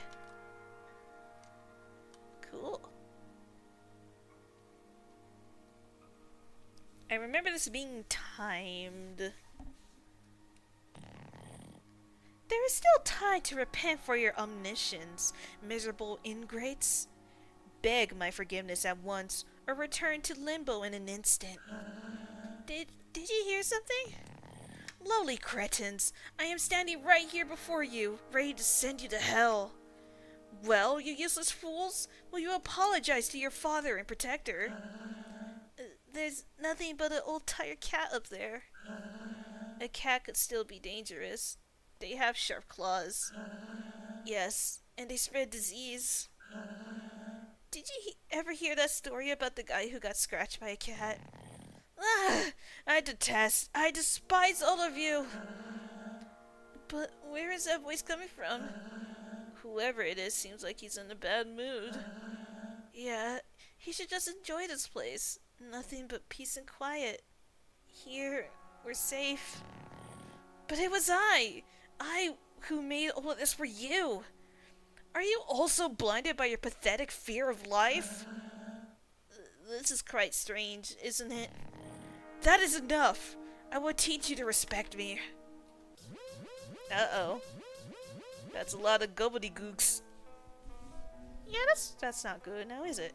Cool. I remember this being timed. There is still time to repent for your omniscience, miserable ingrates. Beg my forgiveness at once, or return to limbo in an instant. Did you hear something? Lowly cretins, I am standing right here before you, ready to send you to hell. Well, you useless fools, will you apologize to your father and protector? There's nothing but an old tired cat up there. A cat could still be dangerous. They have sharp claws. Yes, and they spread disease. Did you ever hear that story about the guy who got scratched by a cat? Ah, I despise all of you. But where is that voice coming from? Whoever it is seems like he's in a bad mood. Yeah, he should just enjoy this place. Nothing but peace and quiet. Here, we're safe. But it was I who made all of this for you. Are you also blinded by your pathetic fear of life? This is quite strange, isn't it? That is enough. I will teach you to respect me. Uh-oh. That's a lot of gobbledygooks. Yeah, that's not good now, is it?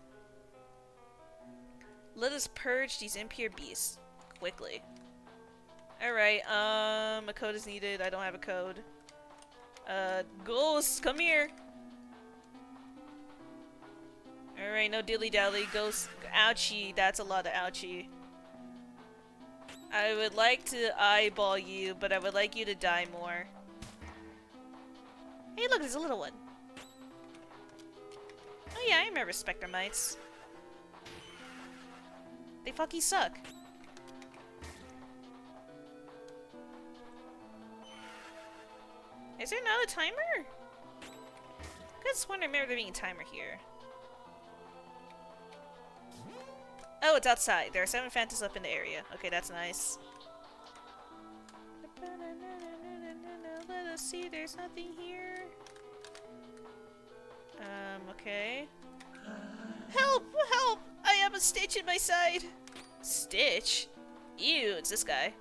Let us purge these impure beasts. Quickly. Alright, a code is needed. I don't have a code. Ghost, come here! Alright, no dilly-dally. Ghost, ouchie. That's a lot of ouchie. I would like to eyeball you, but I would like you to die more. Hey, look, there's a little one. Oh yeah, I remember Spectre Mites. They fucking suck. Is there not a timer? I could swear I remember there being a timer here. Oh, it's outside. There are 7 phantoms up in the area. Okay, that's nice. Let us see, there's nothing here. Okay. Help! Help! I have a stitch in my side! Stitch? Ew, it's this guy.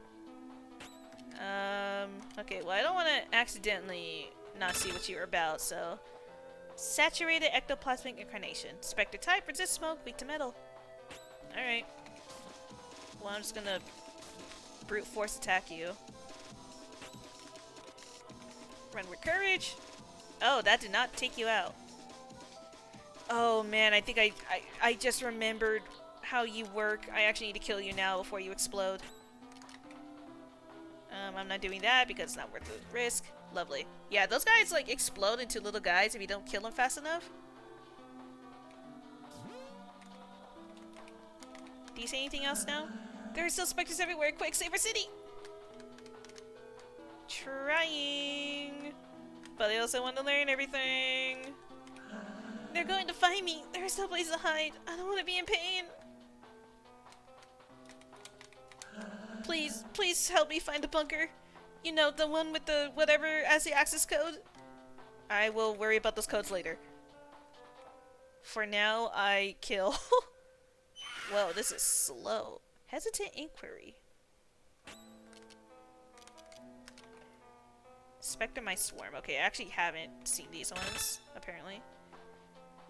Okay, well I don't want to accidentally not see what you're about, so... Saturated ectoplasmic incarnation. Spectre type, resist smoke, weak to metal. Alright. Well, I'm just gonna brute force attack you. Run with courage! Oh, that did not take you out. Oh man, I think I just remembered how you work. I actually need to kill you now before you explode. I'm not doing that because it's not worth the risk. Lovely. Yeah, those guys like explode into little guys if you don't kill them fast enough. Do you see anything else now? There are still specters everywhere. Quick, save our city! Trying. But I also want to learn everything. They're going to find me. There is no place to hide. I don't want to be in pain. Please, please help me find the bunker. You know, the one with the whatever as the access code. I will worry about those codes later. For now, I kill. Whoa, this is slow. Hesitant inquiry. Spectre my swarm. Okay, I actually haven't seen these ones, apparently.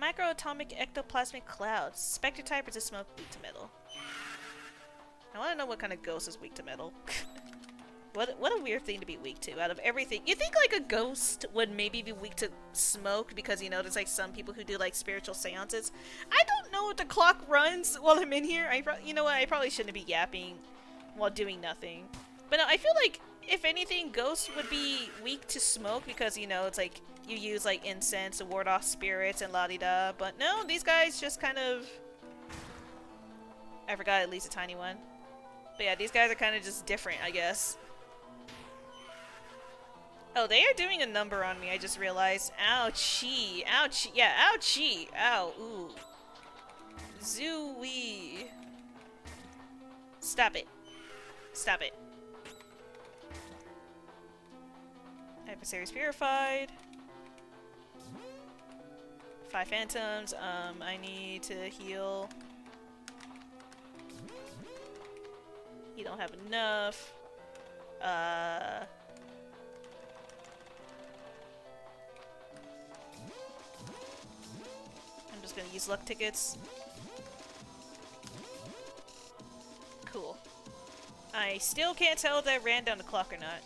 Microatomic ectoplasmic clouds. Spectre type resist smoke, weak to metal. I want to know what kind of ghost is weak to metal. What a weird thing to be weak to out of everything. You think like a ghost would maybe be weak to smoke because, you know, there's like some people who do like spiritual seances. I don't know if the clock runs while I'm in here. You know what? I probably shouldn't be yapping while doing nothing. But no, I feel like if anything, ghosts would be weak to smoke because, you know, it's like you use like incense to ward off spirits and la-di-da. But no, these guys just kind of... I forgot at least a tiny one. But yeah, these guys are kind of just different, I guess. Oh, they are doing a number on me, I just realized. Ouchie. Ouchie. Yeah, ouchie. Ow. Ooh. Zooey. Stop it. Stop it. Adversaries purified. 5 phantoms. I need to heal. You don't have enough. I'm just gonna use luck tickets. Cool. I still can't tell if that ran down the clock or not.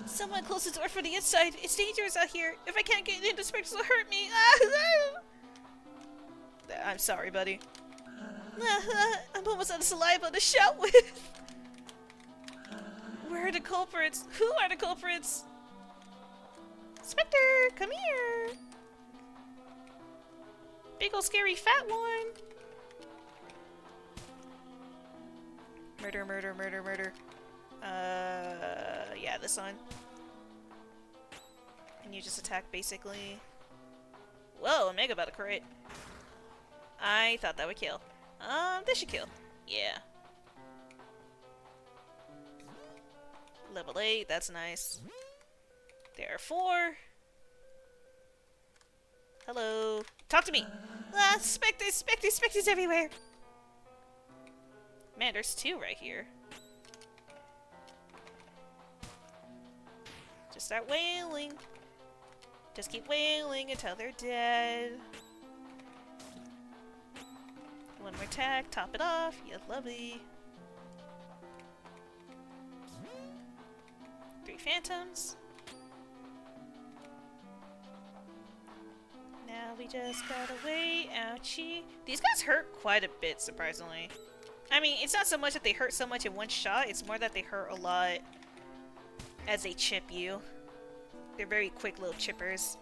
Someone close the door from the inside. It's dangerous out here. If I can't get in, the specters will hurt me. I'm sorry, buddy. I'm almost out of saliva to shout with. Where are the culprits? Who are the culprits? Spectre, come here. Big ol' scary fat one. Murder, murder, murder, murder. Yeah, this one. And you just attack, basically. Whoa, Omega about to crit. I thought that would kill. This should kill. Yeah. Level 8, that's nice. There are 4. Hello. Talk to me! Ah, specters, specters, specters everywhere! Man, there's 2 right here. Just start wailing. Just keep wailing until they're dead. One more attack, top it off. Yeah, lovely. 3 phantoms. Now we just gotta wait. Ouchie. These guys hurt quite a bit, surprisingly. I mean, it's not so much that they hurt so much in one shot, it's more that they hurt a lot as they chip you. They're very quick little chippers.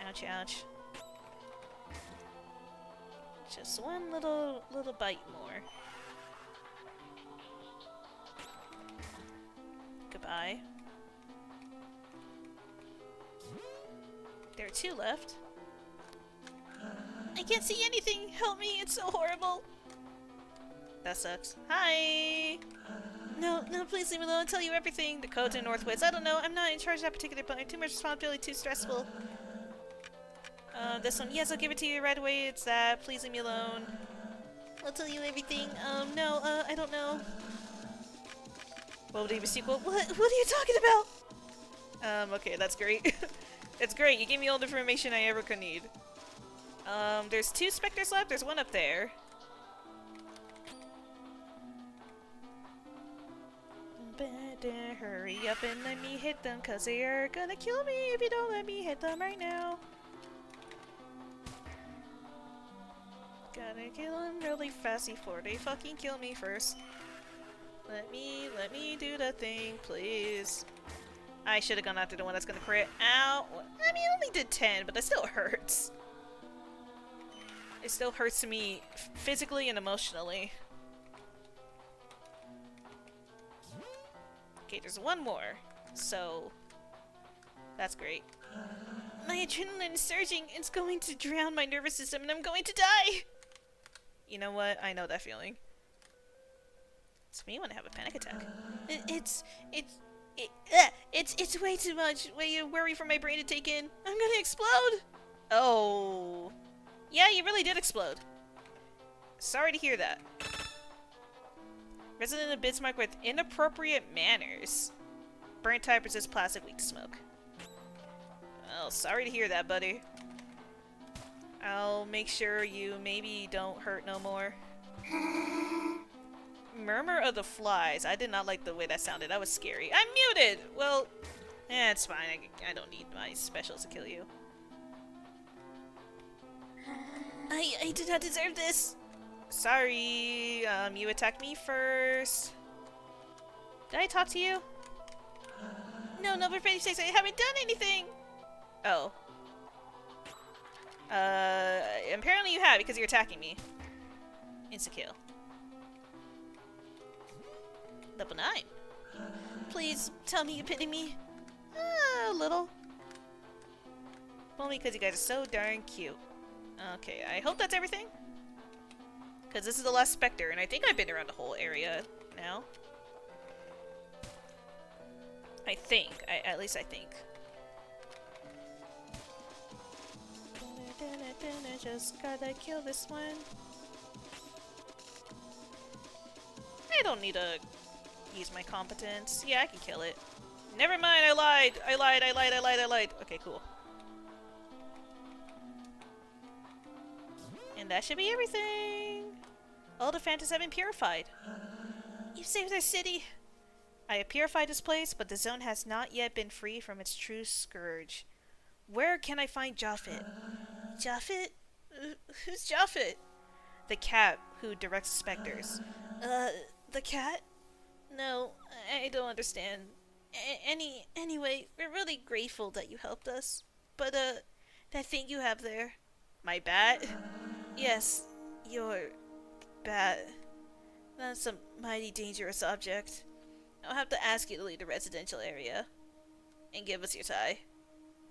Ouch, ouch. Just one little bite more. Goodbye. There are 2 left. I can't see anything! Help me! It's so horrible! That sucks. Hi! No, no, please leave me alone. I'll tell you everything. The codes in Northwest. I don't know. I'm not in charge of that particular bunker. Too much responsibility, too stressful. This one. Yes, I'll give it to you right away. It's that. Please leave me alone. I'll tell you everything. No, I don't know. What would be a sequel? What are you talking about? Okay, that's great. It's great. You gave me all the information I ever could need. There's 2 specters left. There's one up there. Better hurry up and let me hit them, cause they are gonna kill me if you don't let me hit them right now. Gotta kill them really fast before they fucking kill me first. Let me do the thing, please. I should have gone after the one that's gonna crit. Ow! I mean, it only did 10, but that still hurts. It still hurts me physically and emotionally. Okay, there's one more. So, that's great. My adrenaline is surging. It's going to drown my nervous system and I'm going to die! You know what? I know that feeling. It's me when I have a panic attack. It's way too much. Way too worry for my brain to take in. I'm gonna explode! Oh. Yeah, you really did explode. Sorry to hear that. Resident of Bismarck with inappropriate manners. Burnt type resist plastic, weak to smoke. Well, sorry to hear that, buddy. I'll make sure you maybe don't hurt no more. Murmur of the Flies. I did not like the way that sounded. That was scary. I'm muted! Well, it's fine. I don't need my specials to kill you. I did not deserve this! Sorry, you attacked me first. Did I talk to you? No, number 56, I haven't done anything! Oh. Apparently you have, because you're attacking me. Insta-kill. Level 9. Please, tell me you pity me. A little. Only because you guys are so darn cute. Okay, I hope that's everything. Because this is the last Spectre, and I think I've been around the whole area now. I think. At least I think. Just gotta kill this one. I don't need to use my competence. Yeah, I can kill it. Never mind, I lied! I lied! Okay, cool. And that should be everything! All the phantoms have been purified. You saved our city! I have purified this place, but the zone has not yet been free from its true scourge. Where can I find Japhet? Japhet? Who's Japhet? The cat who directs the specters. The cat? No, I don't understand. Anyway, we're really grateful that you helped us. But, that thing you have there. My bat? Yes, your bat. That's a mighty dangerous object. I'll have to ask you to leave the residential area. And give us your tie.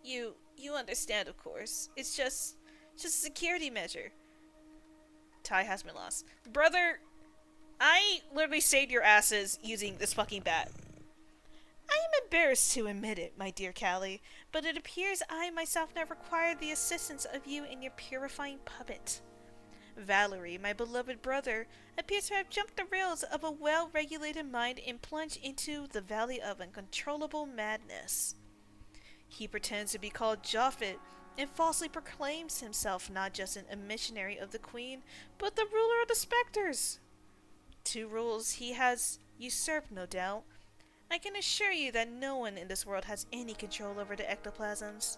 You understand, of course. It's just a security measure. Tie has been lost. Brother, I literally saved your asses using this fucking bat. I am embarrassed to admit it, my dear Callie, but it appears I myself now require the assistance of you and your purifying puppet. Valerie, my beloved brother, appears to have jumped the rails of a well-regulated mind and plunged into the valley of uncontrollable madness. He pretends to be called Japhet and falsely proclaims himself not just a missionary of the Queen, but the ruler of the specters. Two rules he has usurped, no doubt. I can assure you that no one in this world has any control over the ectoplasms.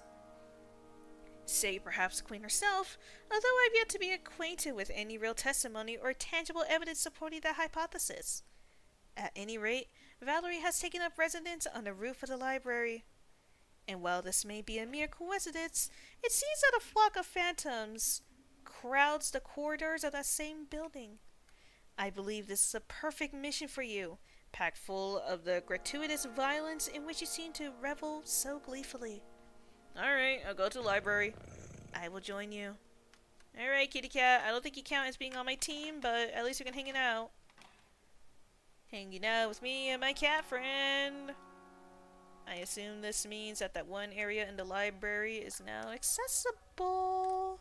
Say perhaps the Queen herself, although I've yet to be acquainted with any real testimony or tangible evidence supporting that hypothesis. At any rate, Valerie has taken up residence on the roof of the library. And while this may be a mere coincidence, it seems that a flock of phantoms crowds the corridors of that same building. I believe this is a perfect mission for you, packed full of the gratuitous violence in which you seem to revel so gleefully. Alright, I'll go to the library. I will join you. Alright, kitty cat. I don't think you count as being on my team, but at least we can hang out. Hanging out with me and my cat friend. I assume this means that one area in the library is now accessible.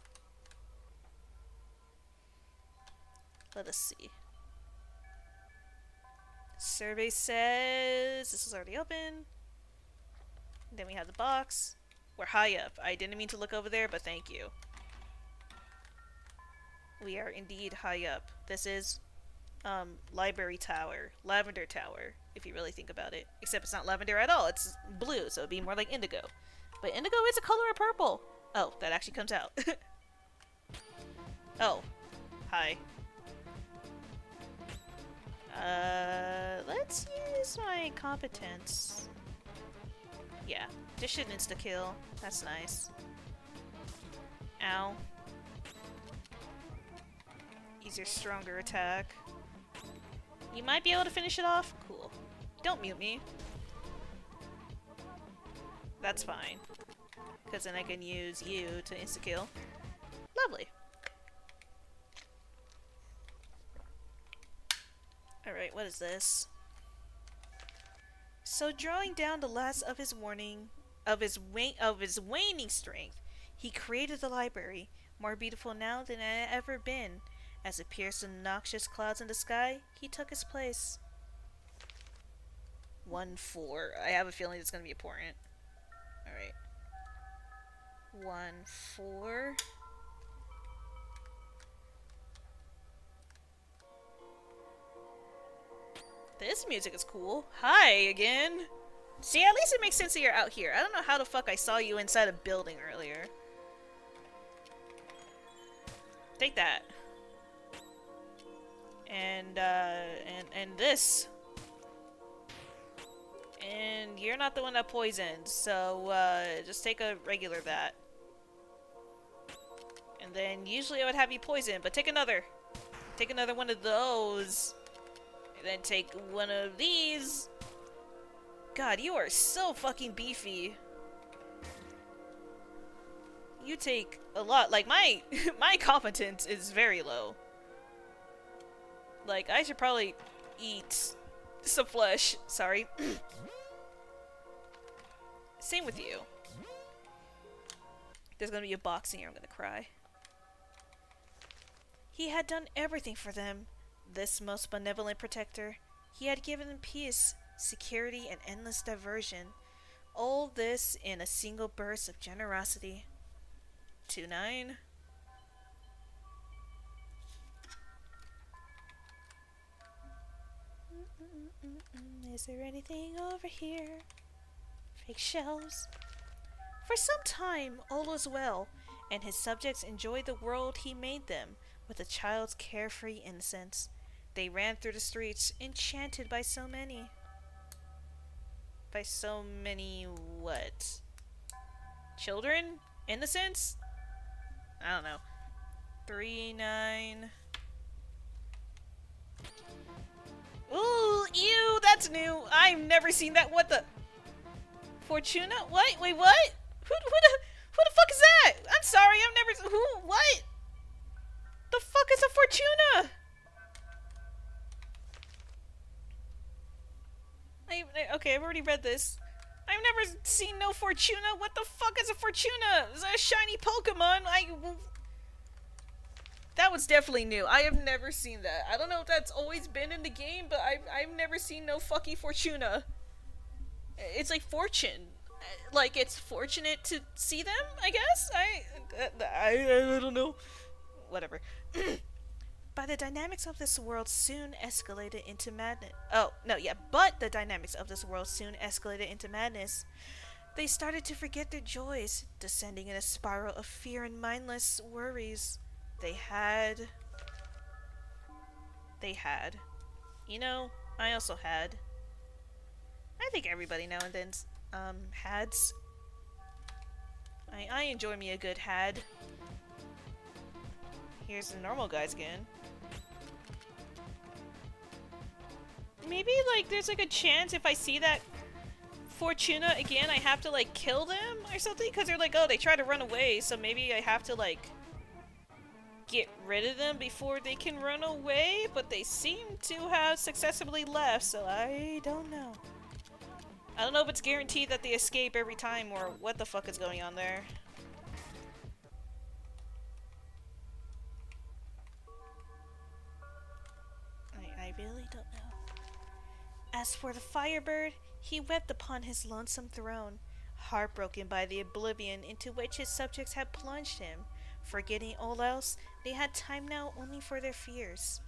Let us see. Survey says this is already open. Then we have the box. We're high up. I didn't mean to look over there, but thank you. We are indeed high up. This is library tower. Lavender tower, if you really think about it. Except it's not lavender at all. It's blue, so it'd be more like indigo. But indigo is a color of purple. Oh, that actually comes out. Oh. Hi. Let's use my competence. Yeah, this should insta-kill. That's nice. Ow. He's your stronger attack. You might be able to finish it off? Cool. Don't mute me. That's fine. Because then I can use you to insta-kill. Lovely. Alright, what is this? So drawing down the last of his waning strength, he created the library, more beautiful now than it had ever been. As it pierced the noxious clouds in the sky, he took his place. 1-4. I have a feeling it's going to be important. Alright. 1-4. This music is cool. Hi again. See, at least it makes sense that you're out here. I don't know how the fuck I saw you inside a building earlier. Take that. And this. And you're not the one that poisoned, so just take a regular that. And then usually I would have you poison, but take another. Take another one of those. And then take one of these. God, you are so fucking beefy. You take a lot. Like, my competence is very low. Like, I should probably eat some flesh. Sorry. Same with you. There's gonna be a box in here. I'm gonna cry. He had done everything for them. This most benevolent protector. He had given them peace, security, and endless diversion. All this in a single burst of generosity. 2-9. Is there anything over here? Fake shelves. For some time, all was well, and his subjects enjoyed the world he made them with a child's carefree innocence. They ran through the streets, enchanted by so many. By so many what? Children? Innocence? I don't know. 3-9. Ooh, ew, that's new. I've never seen that. What the? Fortuna? What? Wait, what? Who the fuck is that? I'm sorry, I've never. Who? What? The fuck is a Fortuna? Okay, I've already read this. I've never seen no Fortuna. What the fuck is a Fortuna? Is that a shiny Pokemon? That was definitely new. I have never seen that. I don't know if that's always been in the game, but I've never seen no fucking Fortuna. It's like fortune. Like, it's fortunate to see them, I guess? I don't know. Whatever. But the dynamics of this world soon escalated into madness. But the dynamics of this world soon escalated into madness. They started to forget their joys, descending in a spiral of fear and mindless worries. They had. You know, I also had. I think everybody now and then hads. I enjoy me a good had. Here's the normal guys again. Maybe, like, there's, like, a chance if I see that Fortuna again, I have to, like, kill them or something? Because they're like, oh, they try to run away, so maybe I have to, like, get rid of them before they can run away? But they seem to have successfully left, so I don't know. I don't know if it's guaranteed that they escape every time or what the fuck is going on there. I really don't know. As for the Firebird, he wept upon his lonesome throne, heartbroken by the oblivion into which his subjects had plunged him. Forgetting all else, they had time now only for their fears.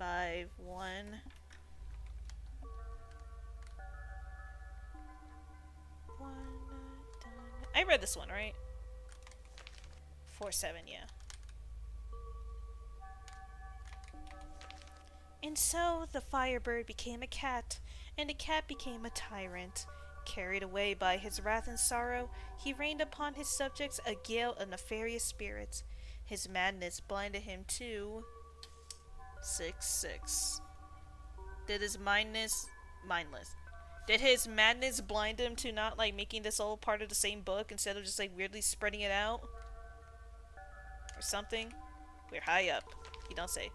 5-1. I read this one, right? 4-7, yeah. And so the Firebird became a cat, and the cat became a tyrant. Carried away by his wrath and sorrow, he rained upon his subjects a gale of nefarious spirits. His madness blinded him to 6-6. Did his mindless? Did his madness blind him to not like making this all part of the same book instead of just like weirdly spreading it out? Or something? We're high up. You don't say.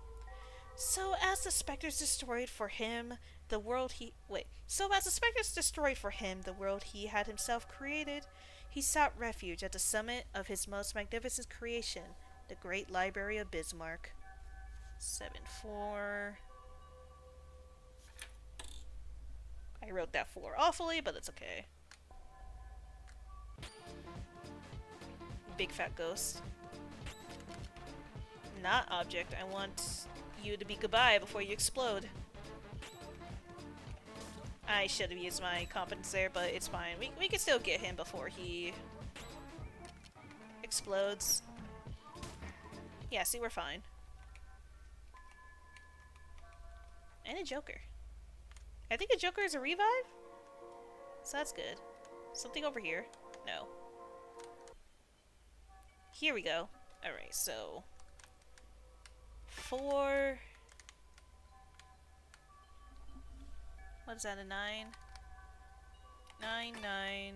So as the specters destroyed for him the world he had himself created, he sought refuge at the summit of his most magnificent creation, the great library of Bismarck. 7-4. I wrote that 4 awfully, but it's okay. Big fat ghost. Not object. I want you to be goodbye before you explode. I should have used my competence there, but it's fine. We can still get him before he explodes. Yeah, see, we're fine. And a Joker. I think a Joker is a revive? So that's good. Something over here? No. Here we go. Alright, so 4. What is that, a 9? 9, 9,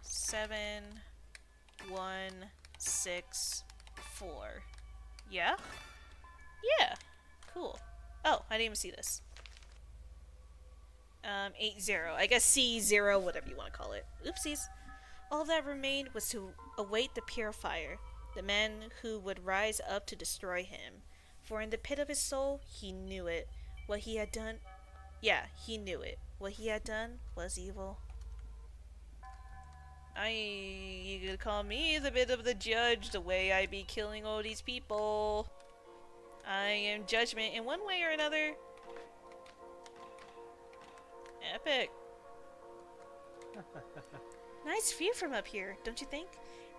7, 1, 6, 4. Yeah? Yeah. Cool. Oh, I didn't even see this. 8-0. I guess C0, whatever you want to call it. Oopsies. All that remained was to await the Purifier, the man who would rise up to destroy him. For in the pit of his soul, he knew it. What he had done... Yeah, he knew it. What he had done was evil. You could call me the bit of the judge, the way I be killing all these people. I am judgment in one way or another. Epic. Nice view from up here, don't you think?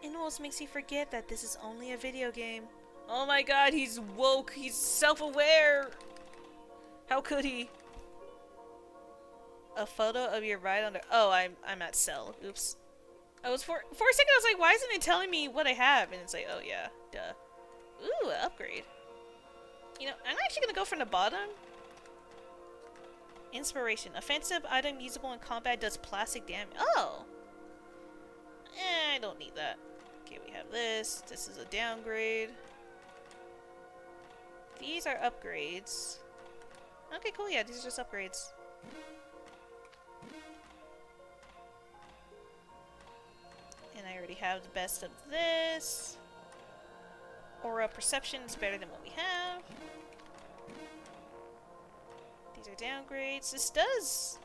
It almost makes you forget that this is only a video game. Oh my god, he's woke. He's self-aware. How could he? A photo of your ride on the... Oh, I'm at Cell. Oops. I was for a second I was like, why isn't it telling me what I have? And it's like, oh yeah, duh. Ooh, upgrade. You know, I'm actually gonna go from the bottom. Inspiration. Offensive item usable in combat does plastic damage. Oh! I don't need that. Okay, we have this. This is a downgrade. These are upgrades. Okay, cool. Yeah, these are just upgrades. And I already have the best of this. Aura Perception is better than what we have. These are downgrades. This does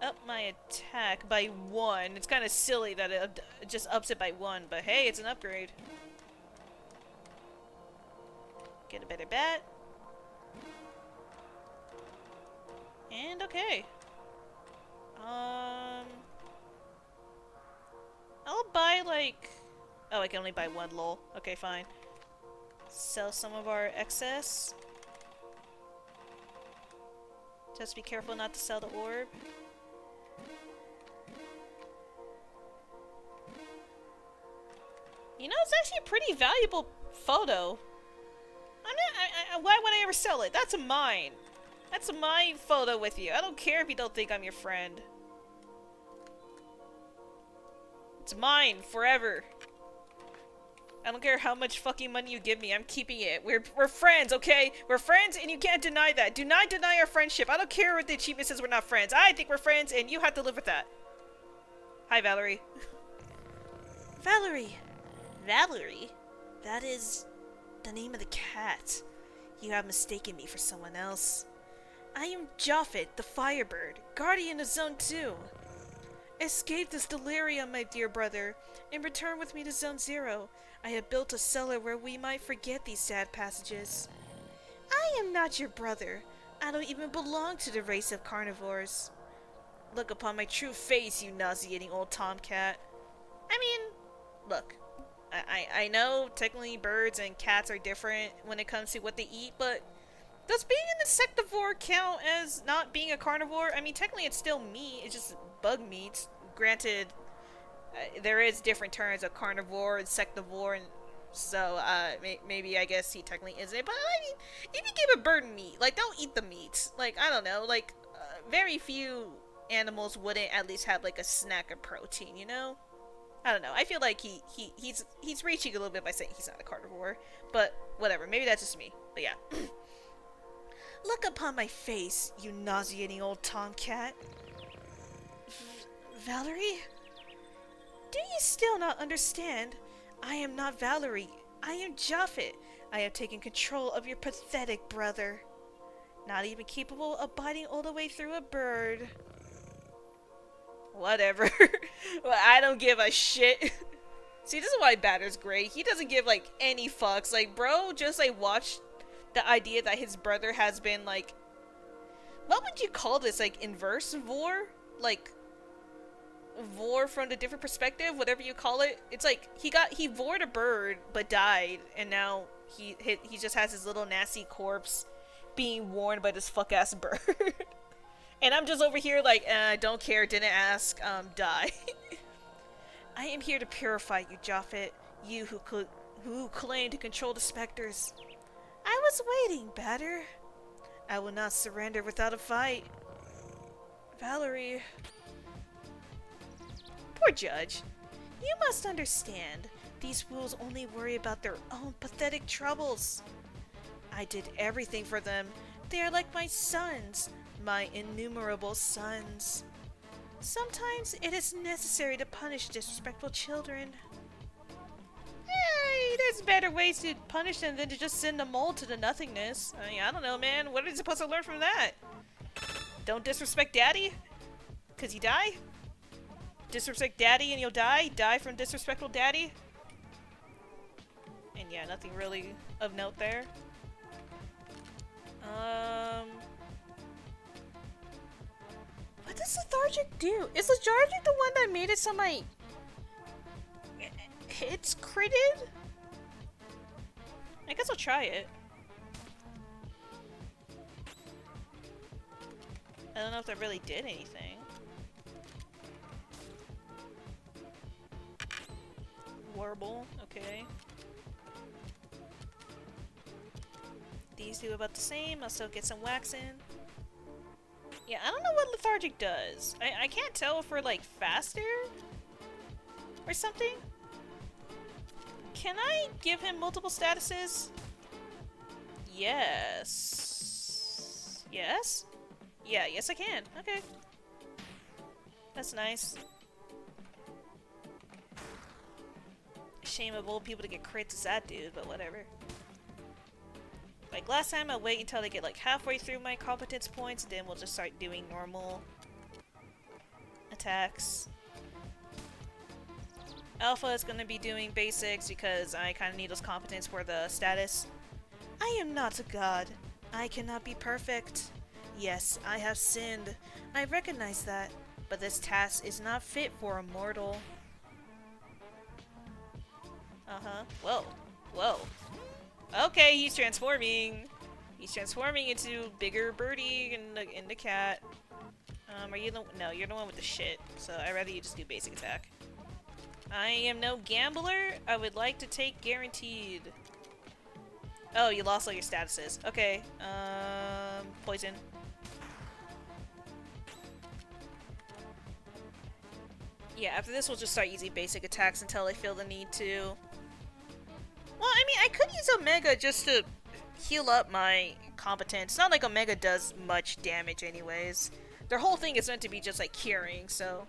up my attack by 1. It's kind of silly that it just ups it by 1, but hey, it's an upgrade. Get a better bat. And okay. I'll buy like... Oh, I can only buy 1, lol. Okay, fine. Sell some of our excess. Just be careful not to sell the orb. You know, it's actually a pretty valuable photo. Why would I ever sell it? That's mine. That's my photo with you. I don't care if you don't think I'm your friend. It's mine forever. I don't care how much fucking money you give me. I'm keeping it. We're friends, okay? We're friends, and you can't deny that. Do not deny our friendship. I don't care what the achievement says we're not friends. I think we're friends, and you have to live with that. Hi, Valerie. Valerie. Valerie? That is the name of the cat. You have mistaken me for someone else. I am Japhet, the Firebird, guardian of Zone 2. Escape this delirium, my dear brother, and return with me to Zone 0. I have built a cellar where we might forget these sad passages. I am not your brother. I don't even belong to the race of carnivores. Look upon my true face, you nauseating old tomcat. I mean, look, I know technically birds and cats are different when it comes to what they eat, but does being an insectivore count as not being a carnivore? I mean, technically it's still meat, it's just bug meat. Granted, there is different terms of carnivore, insectivore, and so maybe I guess he technically isn't. But I mean, if you give a bird meat, like they'll eat the meat. Like I don't know, like very few animals wouldn't at least have like a snack of protein, you know? I don't know. I feel like he's reaching a little bit by saying he's not a carnivore, but whatever. Maybe that's just me. But yeah. Look upon my face, you nauseating old tomcat. Valerie? Do you still not understand? I am not Valerie. I am Japhet. I have taken control of your pathetic brother. Not even capable of biting all the way through a bird. Whatever. Well, I don't give a shit. See, this is why Batter's great. He doesn't give, like, any fucks. Like, bro just, like, watched the idea that his brother has been, like... What would you call this? Like, inverse vor? Like, vor from a different perspective? Whatever you call it. It's like, he vored a bird, but died. And now he just has his little nasty corpse being worn by this fuck-ass bird. And I'm just over here like, don't care, didn't ask, die. I am here to purify you, Japhet. You who claim to control the specters. I was waiting, Batter. I will not surrender without a fight. Valerie. Poor Judge. You must understand, these fools only worry about their own pathetic troubles. I did everything for them. They are like my sons. My innumerable sons. Sometimes it is necessary to punish disrespectful children. Hey, there's better ways to punish them than to just send them all to the nothingness. I mean, I don't know, man. What are they supposed to learn from that? Don't disrespect daddy? Cause he die? Disrespect daddy and you'll die? Die from disrespectful daddy? And yeah, nothing really of note there. What does Lethargic do? Is Lethargic the one that made it so my hits critted? I guess I'll try it. I don't know if that really did anything. Warble, okay. These do about the same. I'll still get some wax in. Yeah, I don't know what Lethargic does. I can't tell if we're like faster or something. Can I give him multiple statuses? Yes. Yes? Yeah, yes I can. Okay. That's nice. Shame of old people to get crits as that dude, but whatever. Like last time, I'll wait until they get like halfway through my competence points, and then we'll just start doing normal attacks. Alpha is going to be doing basics because I kind of need those competence for the status. I am not a god. I cannot be perfect. Yes, I have sinned. I recognize that. But this task is not fit for a mortal. Uh-huh. Whoa. Whoa. Okay, he's transforming. He's transforming into bigger birdie in the cat. Are you the— no, you're the one with the shit. So I'd rather you just do basic attack. I am no gambler. I would like to take guaranteed. Oh, you lost all your statuses. Okay. Poison. Yeah, after this we'll just start using basic attacks until I feel the need to. Well, I mean, I could use Omega just to heal up my competence. It's not like Omega does much damage anyways. Their whole thing is meant to be just like curing, so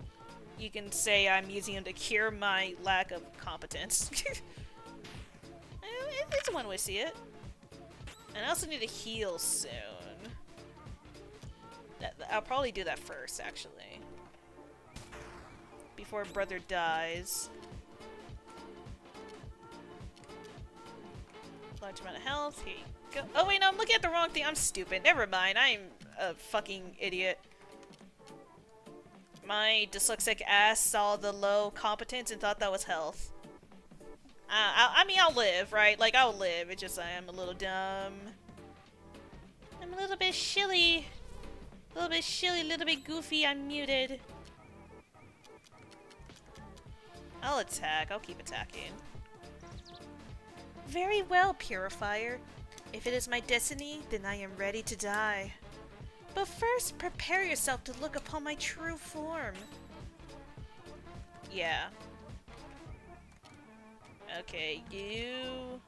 you can say I'm using him to cure my lack of competence. It's one way to see it. And I also need to heal soon. I'll probably do that first, actually. Before brother dies. Large amount of health. Here you go. Oh wait, no, I'm looking at the wrong thing. I'm stupid. Never mind. I'm a fucking idiot. My dyslexic ass saw the low competence and thought that was health. I mean, I'll live, right? Like, I'll live. It's just I'm a little dumb. I'm a little bit shilly. A little bit shilly, a little bit goofy. I'm muted. I'll attack. I'll keep attacking. Very well, Purifier. If it is my destiny, then I am ready to die. But first, prepare yourself to look upon my true form. Yeah. Okay, you...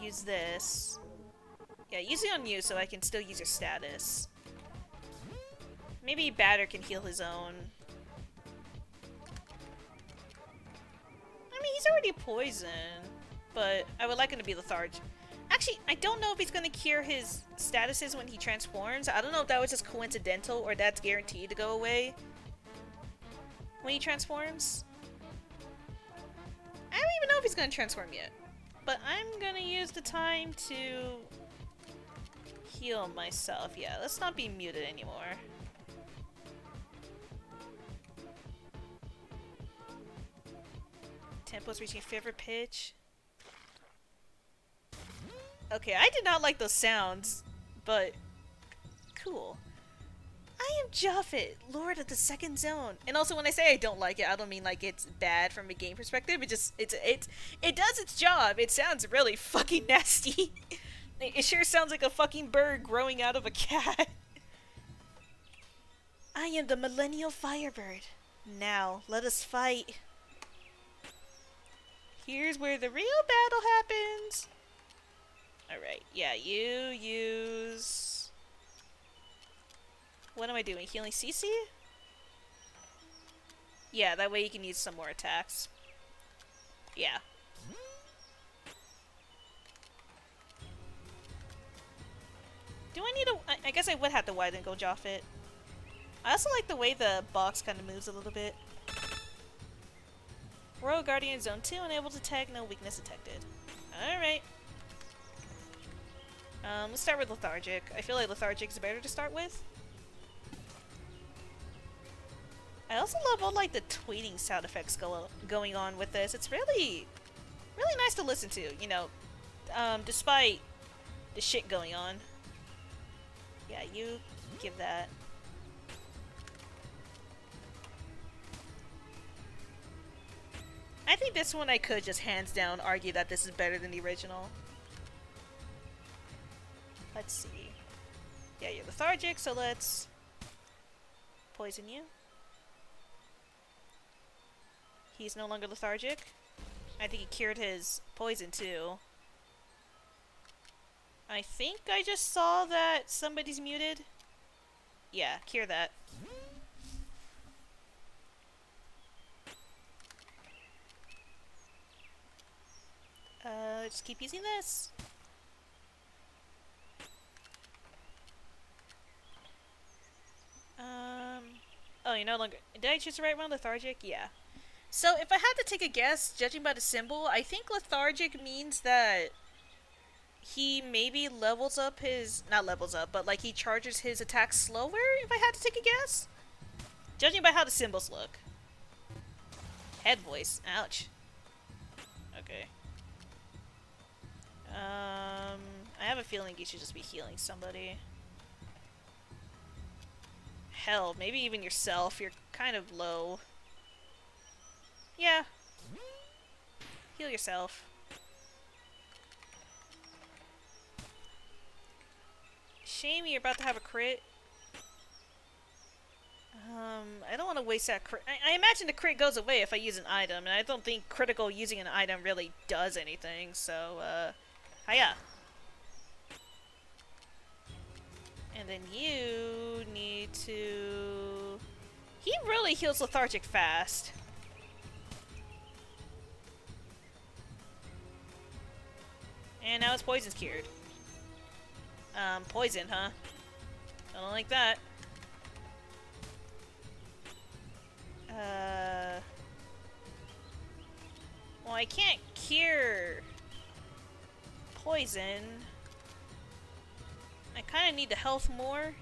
use this. Yeah, use it on you so I can still use your status. Maybe Batter can heal his own. I mean, he's already poisoned, but I would like him to be lethargic. Actually, I don't know if he's gonna cure his statuses when he transforms. I don't know if that was just coincidental or that's guaranteed to go away when he transforms. I don't even know if he's gonna transform yet. But I'm gonna use the time to heal myself. Yeah, let's not be muted anymore. Tempo's reaching favorite pitch. Okay, I did not like those sounds, but cool. I am Japhet, Lord of the Second Zone. And also, when I say I don't like it, I don't mean like it's bad from a game perspective. It does its job. It sounds really fucking nasty. It sure sounds like a fucking bird growing out of a cat. I am the Millennial Firebird. Now, let us fight. Here's where the real battle happens. Alright, yeah, you use... What am I doing? Healing CC? Yeah, that way you can use some more attacks. Yeah. Do I need a... I guess I would have to widen go Japhet. I also like the way the box kind of moves a little bit. Royal Guardian Zone 2, unable to tag, no weakness detected. Alright. Let's start with Lethargic. I feel like Lethargic is better to start with. I also love all like the tweeting sound effects going on with this. It's really nice to listen to, you know, despite the shit going on. Yeah, you give that. I think this one I could just hands down argue that this is better than the original. Let's see. Yeah, you're lethargic, so let's poison you. He's no longer lethargic. I think he cured his poison too. I think I just saw that somebody's muted. Yeah, cure that. Just keep using this. Oh, you no longer... Did I choose the right one? Lethargic? Yeah. So, if I had to take a guess, judging by the symbol, I think lethargic means that he maybe levels up his... Not levels up, but like he charges his attacks slower, if I had to take a guess? Judging by how the symbols look. Head voice. Ouch. Okay. I have a feeling you should just be healing somebody. Hell, maybe even yourself. You're kind of low. Yeah. Heal yourself. Shame you're about to have a crit. I don't want to waste that crit. I imagine the crit goes away if I use an item, and I don't think critical using an item really does anything, so, hiya. And then you need to... He really heals lethargic fast. And now his poison's cured. Poison, huh? I don't like that. Well, I can't cure poison. I kind of need the health more.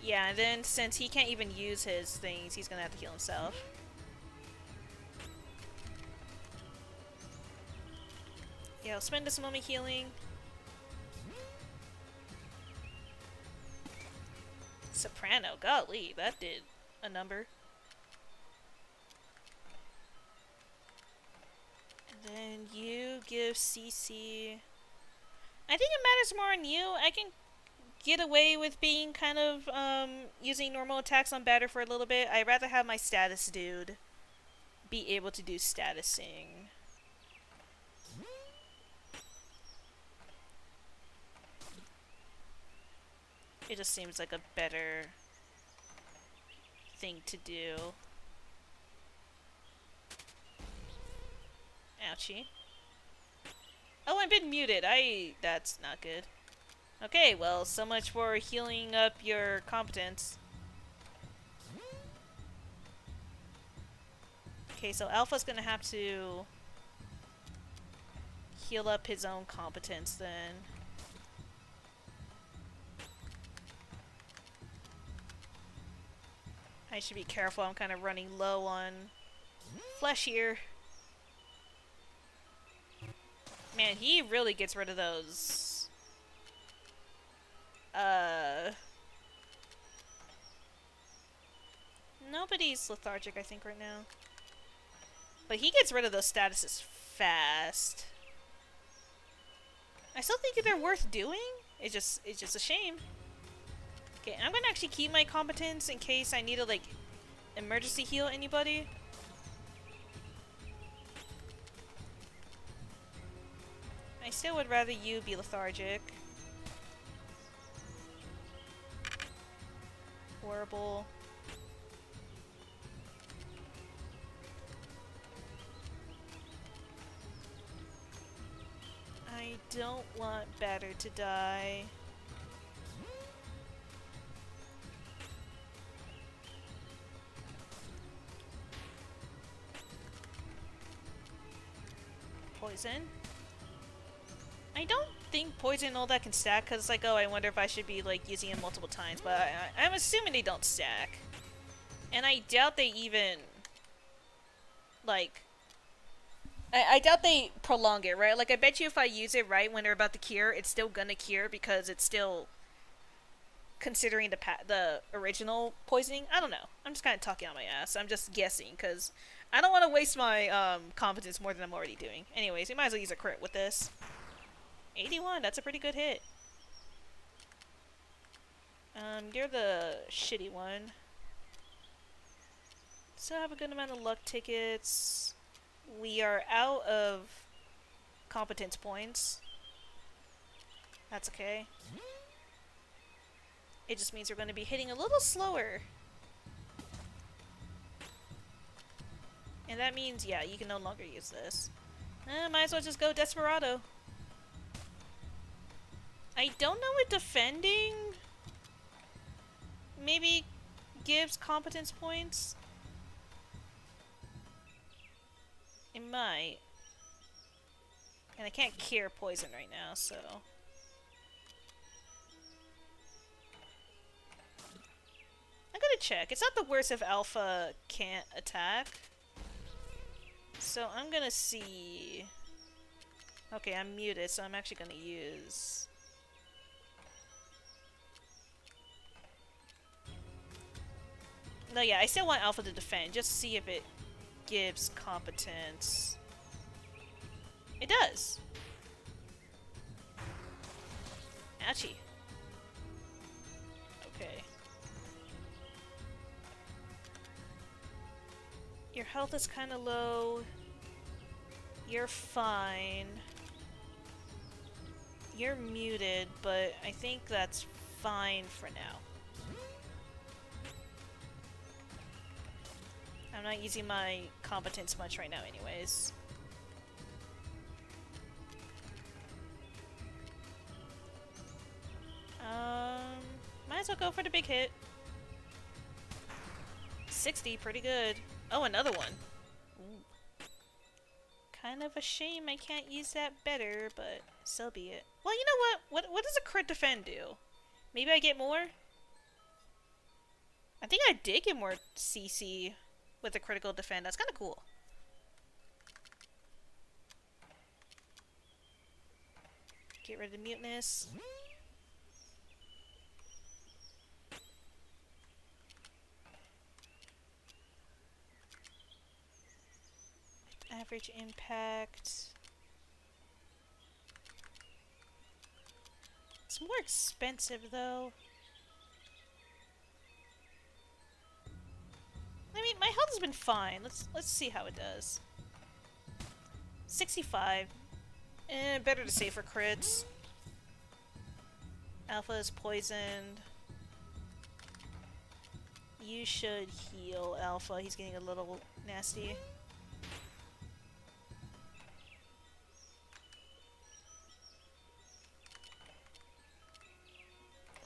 Yeah, and then since he can't even use his things, he's gonna have to heal himself. Yeah, I'll spend this moment healing. Nano. Golly, that did a number. And then you give CC. I think it matters more on you. I can get away with being kind of using normal attacks on batter for a little bit. I'd rather have my status dude be able to do statusing. It just seems like a better thing to do. Ouchie. Oh, I've been muted. That's not good. Okay, well, so much for healing up your competence. Okay, so Alpha's gonna have to heal up his own competence then. I should be careful, I'm kind of running low on flesh here. Man, he really gets rid of those. Nobody's lethargic, I think, right now. But he gets rid of those statuses fast. I still think they're worth doing. It's just a shame. Okay, I'm gonna actually keep my competence in case I need to, like, emergency heal anybody. I still would rather you be lethargic. Horrible. I don't want Batter to die. Poison. I don't think poison all that can stack, because it's like, oh, I wonder if I should be, like, using it multiple times, but I'm assuming they don't stack. And I doubt they even, like, I doubt they prolong it, right? Like, I bet you if I use it right when they're about to cure, it's still gonna cure because it's still considering the original poisoning. I don't know. I'm just kind of talking out my ass. I'm just guessing, because I don't want to waste my competence more than I'm already doing. Anyways, we might as well use a crit with this. 81, that's a pretty good hit. You're the shitty one. Still have a good amount of luck tickets. We are out of competence points. That's okay. It just means we're going to be hitting a little slower. And that means, yeah, you can no longer use this. Might as well just go Desperado. I don't know if defending maybe gives competence points. It might. And I can't cure poison right now, so... I'm gonna check. It's not the worst if Alpha can't attack. So I'm gonna see... Okay, I'm muted, so I'm actually gonna use... No, yeah, I still want Alpha to defend, just to see if it gives competence. It does! Ouchie. Okay. Your health is kind of low. You're fine. You're muted, but I think that's fine for now. I'm not using my competence much right now anyways. Might as well go for the big hit. 60, pretty good. Oh, another one. Ooh. Kind of a shame I can't use that better, but so be it. Well, you know what? What does a crit defend do? Maybe I get more? I think I did get more CC with a critical defend. That's kind of cool. Get rid of the muteness. Average impact. It's more expensive though. I mean, my health has been fine. Let's see how it does. 65. Better to save for crits. Alpha is poisoned. You should heal Alpha. He's getting a little nasty.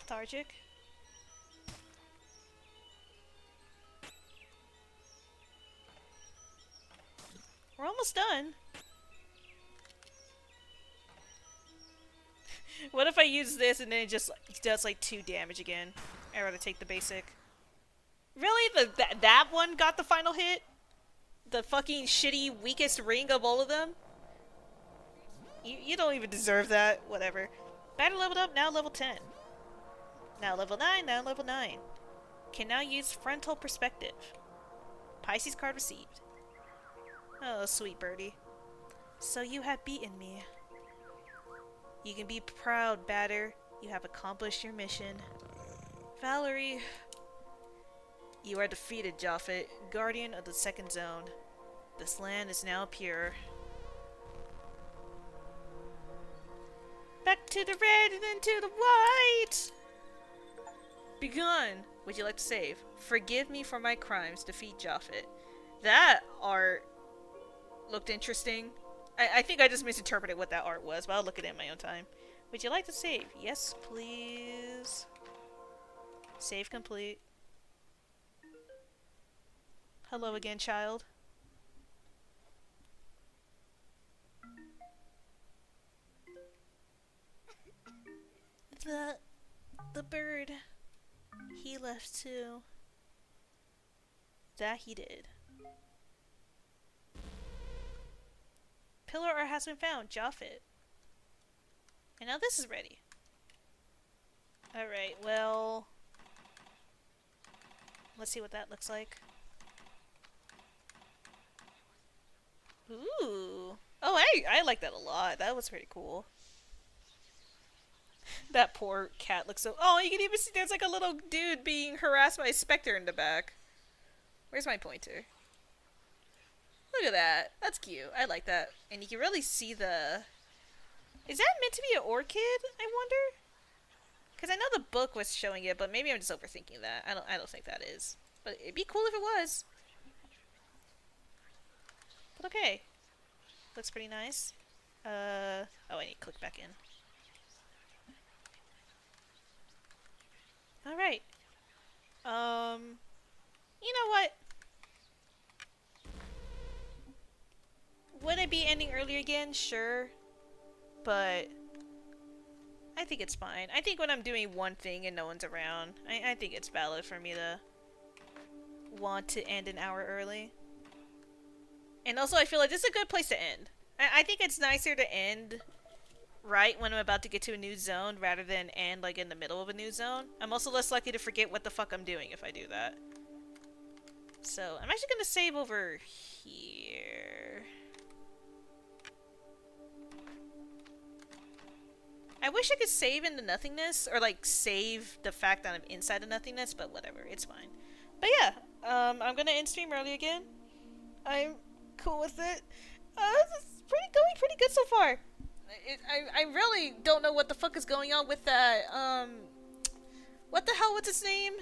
Lethargic. We're almost done. What if I use this and then it just does like 2 damage again? I'd rather take the basic. Really? That one got the final hit? The fucking shitty weakest ring of all of them? You don't even deserve that. Whatever. Battle leveled up, now level 10. Now level 9, now level 9. Can now use frontal perspective. Pisces card received. Oh, sweet birdie. So you have beaten me. You can be proud, Batter. You have accomplished your mission. Valerie. You are defeated, Japhet, guardian of the second zone. This land is now pure. Back to the red and then to the white! Begun! Would you like to save? Forgive me for my crimes, defeat Japhet. That art looked interesting. I think I just misinterpreted what that art was, but I'll look at it in my own time. Would you like to save? Yes, please. Save complete. Hello again, child. The bird. He left too. That he did. Pillar art has been found. Japhet. And now this is ready. Alright, well... let's see what that looks like. Ooh. Oh, I like that a lot. That was pretty cool. That poor cat looks so... oh, you can even see there's like a little dude being harassed by a specter in the back. Where's my pointer? Look at that. That's cute. I like that. And you can really see the... is that meant to be an orchid, I wonder? Because I know the book was showing it, but maybe I'm just overthinking that. I don't think that is. But it'd be cool if it was. But okay. Looks pretty nice. Oh, I need to click back in. Alright. You know what? Would I be ending earlier again? Sure. But I think it's fine. I think when I'm doing one thing and no one's around, I think it's valid for me to want to end an hour early. And also I feel like this is a good place to end. I think it's nicer to end right when I'm about to get to a new zone rather than end like in the middle of a new zone. I'm also less likely to forget what the fuck I'm doing if I do that. So I'm actually gonna save over here. I wish I could save in the nothingness, or like save the fact that I'm inside the nothingness, but whatever, it's fine. But yeah, I'm gonna end stream early again. I'm cool with it. It's going pretty good so far. I really don't know what the fuck is going on with that, what the hell was its name?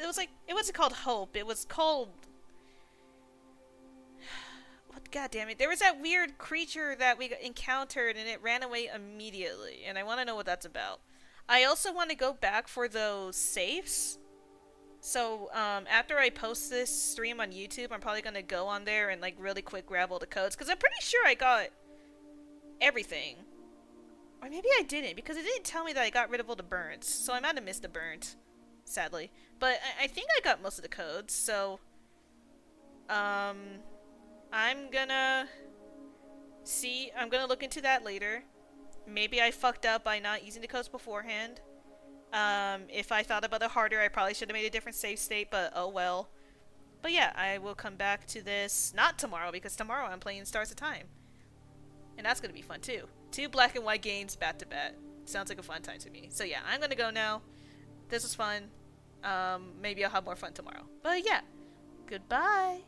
It was like, it wasn't called Hope, it was called... what, god damn it, there was that weird creature that we encountered and it ran away immediately, and I want to know what that's about. I also want to go back for those safes. So, after I post this stream on YouTube, I'm probably gonna go on there and, like, really quick grab all the codes, because I'm pretty sure I got everything. Or maybe I didn't, because it didn't tell me that I got rid of all the burns, so I might have missed the burnt, sadly. But I think I got most of the codes, so... I'm gonna look into that later. Maybe I fucked up by not using the codes beforehand. If I thought about it harder, I probably should have made a different save state, but oh well. But yeah, I will come back to this not tomorrow because tomorrow I'm playing Stars of Time. And that's gonna be fun too. 2 black and white games back to back. Sounds like a fun time to me. So yeah, I'm gonna go now. This was fun. Maybe I'll have more fun tomorrow. But yeah, goodbye.